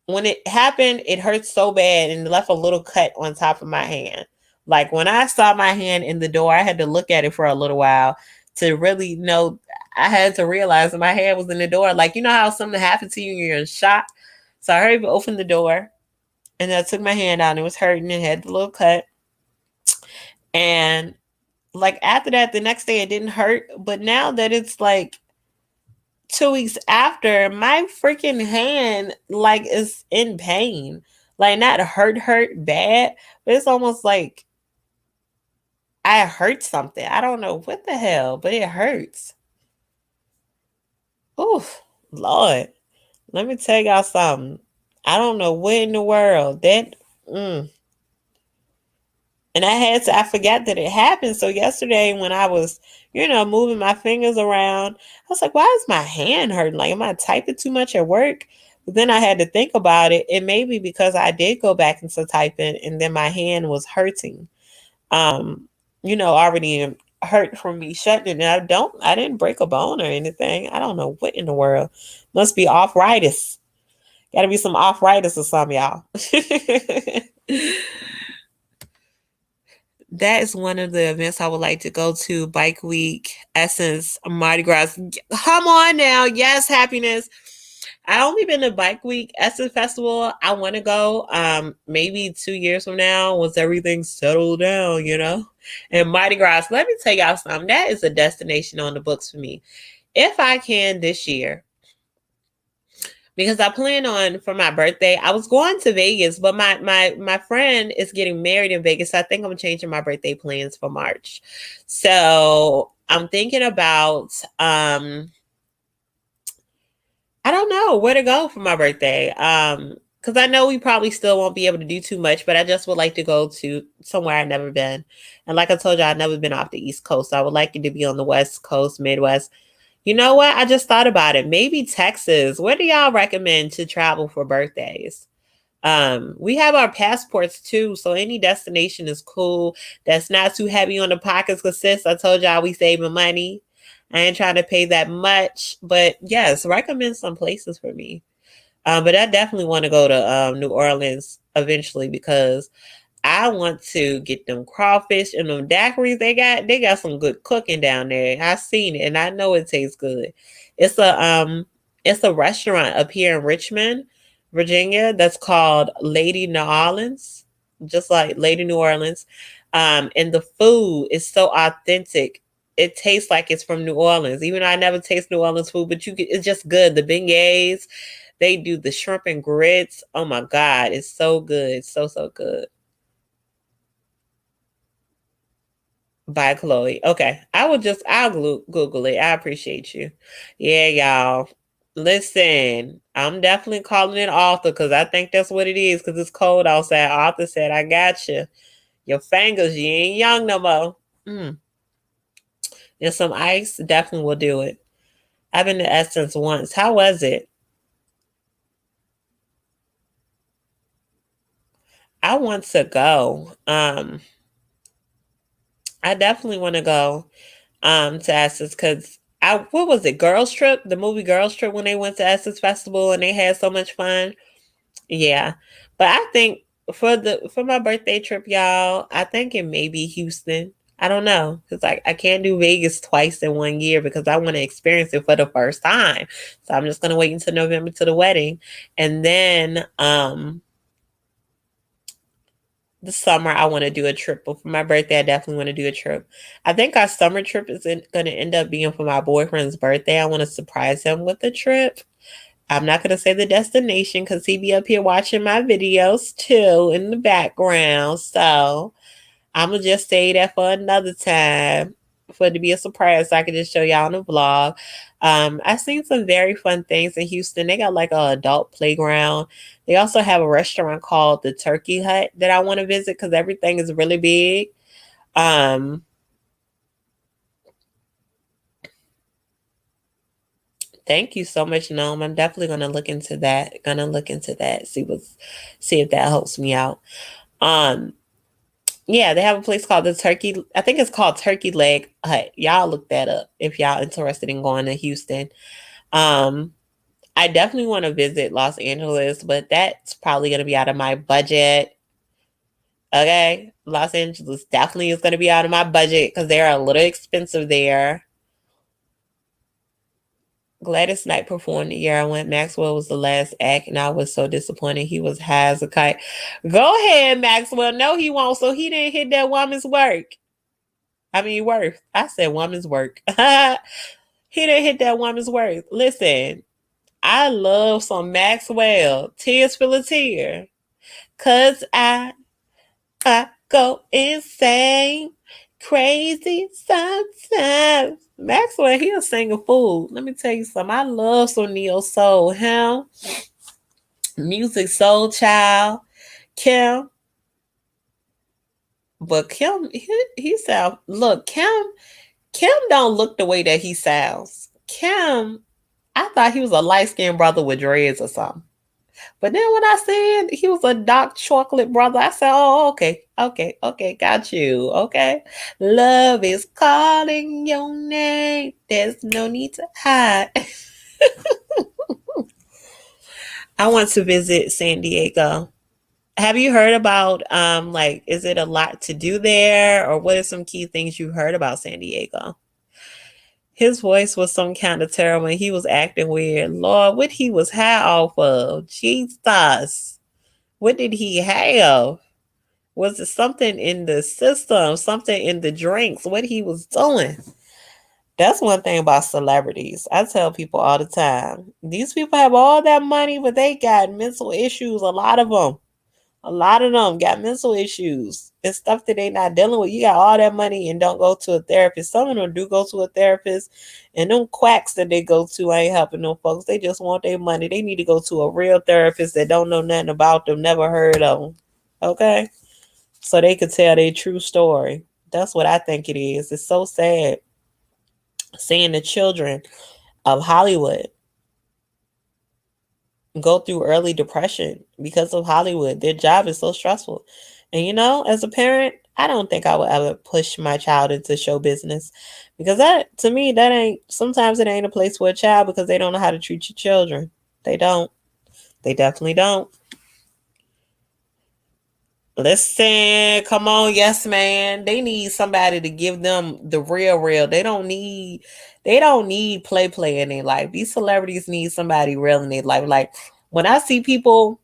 when it happened, it hurt so bad and left a little cut on top of my hand. Like when I saw my hand in the door, I had to look at it for a little while to really know. I had to realize that my hand was in the door. Like, you know how something happened to you and you're in shock? So I hurried to open the door and I took my hand out and it was hurting and had the little cut. And like after that, the next day it didn't hurt. But now that it's like 2 weeks after, my freaking hand like is in pain. Like not hurt bad, but it's almost like I hurt something. I don't know what the hell, but it hurts. Oof, Lord. Let me tell y'all something. I don't know what in the world that and I forgot that it happened. So yesterday when I was, moving my fingers around, I was like, why is my hand hurting? Like, am I typing too much at work? But then I had to think about it. It may be because I did go back into typing and then my hand was hurting. Already hurt from me shutting it. And I didn't break a bone or anything. I don't know what in the world. Must be arthritis. Gotta be some arthritis or something, y'all. That is one of the events I would like to go to. Bike Week, Essence, Mardi Gras. Come on now. Yes, happiness. I only been to Bike Week, Essence Festival. I want to go maybe 2 years from now once everything settled down, And Mardi Gras, let me tell y'all something. That is a destination on the books for me. If I can this year, because I plan on for my birthday, I was going to Vegas, but my friend is getting married in Vegas. So I think I'm changing my birthday plans for March. So I'm thinking about, I don't know where to go for my birthday. Because I know we probably still won't be able to do too much, but I just would like to go to somewhere I've never been. And like I told you, I've never been off the East Coast. So I would like it to be on the West Coast, Midwest. You know what? I just thought about it. Maybe Texas. Where do y'all recommend to travel for birthdays? We have our passports too, so any destination is cool. That's not too heavy on the pockets. Cause sis, I told y'all we saving money. I ain't trying to pay that much, but yes, recommend some places for me. But I definitely want to go to New Orleans eventually because I want to get them crawfish and them daiquiris they got. They got some good cooking down there. I seen it and I know it tastes good. It's a restaurant up here in Richmond, Virginia that's called Lady New Orleans, just like Lady New Orleans. And the food is so authentic. It tastes like it's from New Orleans. Even though I never taste New Orleans food, but it's just good. The beignets, they do the shrimp and grits. Oh my God, it's so good. So good. By Chloe. Okay. I'll Google it. I appreciate you. Yeah, y'all. Listen, I'm definitely calling it Arthur because I think that's what it is because it's cold outside. Arthur said, I got you. Your fingers, you ain't young no more. Mm. And some ice definitely will do it. I've been to Essence once. How was it? I want to go. I definitely want to go to Essence because what was it, Girls Trip? The movie Girls Trip when they went to Essence Festival and they had so much fun. Yeah. But I think for my birthday trip, y'all, I think it may be Houston. I don't know. Because I can't do Vegas twice in 1 year because I want to experience it for the first time. So I'm just gonna wait until November to the wedding. And then the summer I want to do a trip. But for my birthday, I definitely want to do a trip. I think our summer trip is going to end up being for my boyfriend's birthday. I want to surprise him with a trip. I'm not going to say the destination because he be up here watching my videos too in the background. So I'm going to just say that for another time for it to be a surprise so I can just show y'all on the vlog. I've seen some very fun things in Houston. They got like an adult playground. They also have a restaurant called the Turkey Hut that I want to visit because everything is really big. Um, Thank you so much, Gnome. I'm definitely gonna look into that. Gonna look into that. See if that helps me out. Um, yeah, they have a place called the Turkey. I think it's called Turkey Leg Hut. Y'all look that up if y'all interested in going to Houston. Um, I definitely want to visit Los Angeles, but that's probably gonna be out of my budget. Okay, Los Angeles definitely is gonna be out of my budget because they're a little expensive there. Gladys Knight performed the year I went. Maxwell was the last act, and I was so disappointed. He was high as a kite. Go ahead, Maxwell. No, he won't. So he didn't hit that woman's work. I mean, worth. I said woman's work. He didn't hit that woman's work. Listen, I love some Maxwell. Tears for a tear. Cause I go insane. Crazy sometimes. Maxwell, he'll sing a fool. Let me tell you something. I love some neo soul. Him, music soul child, Kim. But Kim, he sound look, Kim don't look the way that he sounds. Kim, I thought he was a light skinned brother with dreads or something. But then when I said he was a dark chocolate brother, I said, oh, okay, got you. Okay. Love is calling your name. There's no need to hide. I want to visit San Diego. Have you heard about like is it a lot to do there or what are some key things you heard about San Diego? His voice was some kind of terrible and he was acting weird. Lord, what he was high off of? Jesus. What did he have? Was it something in the system, something in the drinks, what he was doing? That's one thing about celebrities. I tell people all the time. These people have all that money, but they got mental issues. A lot of them got mental issues and stuff that they not dealing with. You got all that money and don't go to a therapist. Some of them do go to a therapist, and them quacks that they go to ain't helping them folks. They just want their money. They need to go to a real therapist that don't know nothing about them, never heard of them. Okay? So they could tell their true story. That's what I think it is. It's so sad seeing the children of Hollywood go through early depression because of Hollywood. Their job is so stressful. And as a parent, I don't think I would ever push my child into show business, because that, to me, that ain't, sometimes it ain't a place for a child, because they don't know how to treat your children. They don't. They definitely don't. Listen, come on, yes, man. They need somebody to give them the real. They don't need play in their life. These celebrities need somebody real in their life. Like, when I see people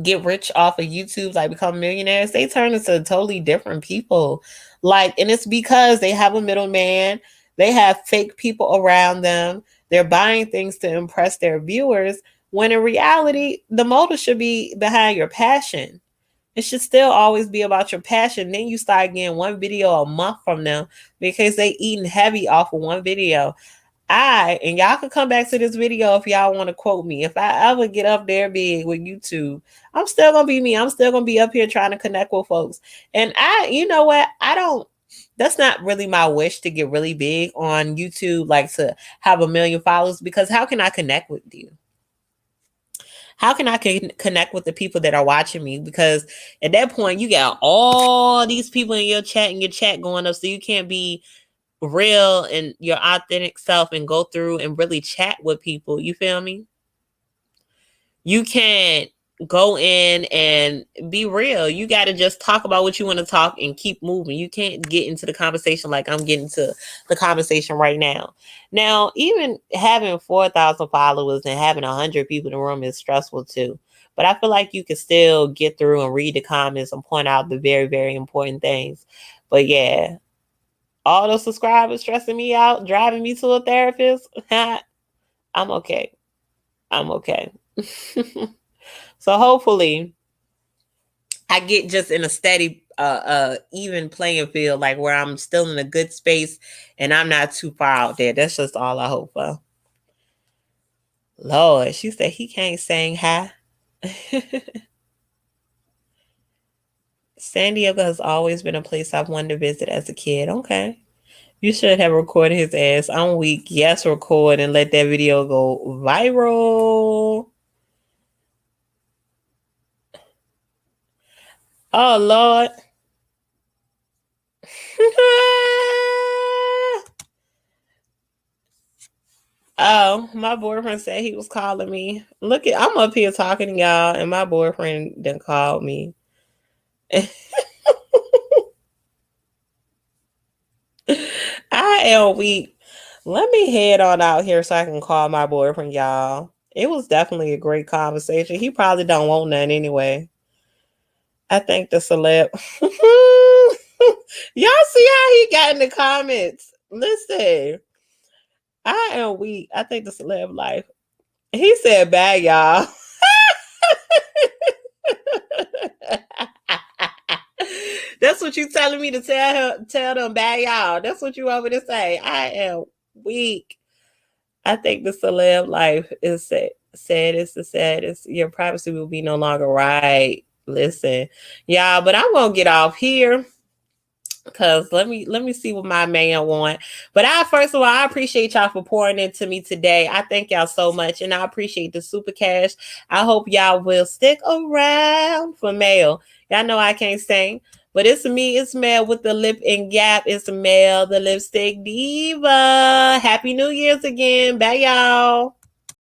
get rich off of YouTube, like become millionaires, they turn into totally different people. Like, and it's because they have a middleman, they have fake people around them, they're buying things to impress their viewers, when in reality, the motive should be behind your passion. It should still always be about your passion. Then you start getting one video a month from them because they eating heavy off of one video. And y'all can come back to this video if y'all want to quote me. If I ever get up there big with YouTube, I'm still going to be me. I'm still going to be up here trying to connect with folks. And you know what? That's not really my wish to get really big on YouTube, like to have 1 million followers, because how can I connect with you? How can I connect with the people that are watching me? Because at that point, you got all these people in your chat going up, so you can't be real and your authentic self and go through and really chat with people. You feel me? You can't go in and be real. You got to just talk about what you want to talk and keep moving. You can't get into the conversation like I'm getting to the conversation right now. Now, even having 4,000 followers and having 100 people in the room is stressful too. But I feel like you can still get through and read the comments and point out the very, very important things. But yeah, all those subscribers stressing me out, driving me to a therapist, I'm okay. I'm okay. So hopefully I get just in a steady, even playing field, like where I'm still in a good space and I'm not too far out there. That's just all I hope for. Lord, she said he can't sing high. San Diego has always been a place I've wanted to visit as a kid. Okay. You should have recorded his ass. I'm weak. Yes, record and let that video go viral. Oh, Lord. Oh, my boyfriend said he was calling me. I'm up here talking to y'all, and my boyfriend done called me. I am weak. Let me head on out here so I can call my boyfriend, y'all. It was definitely a great conversation. He probably don't want none anyway. I think the celeb. Y'all see how he got in the comments? Listen, I am weak. I think the celeb life. He said bye, y'all. That's what you telling me to tell them bye, y'all. That's what you want me to say. I am weak. I think the celeb life is sad. It's the saddest. Your privacy will be no longer right. Listen, y'all, but I'm gonna get off here because let me see what my man want. But first of all, I appreciate y'all for pouring into me today. I thank y'all so much, and I appreciate the super cash. I hope y'all will stick around for mail. Y'all know I can't sing, but it's me. It's Mel with the lip and gap. It's Mel, the lipstick diva. Happy New Year's again. Bye, y'all.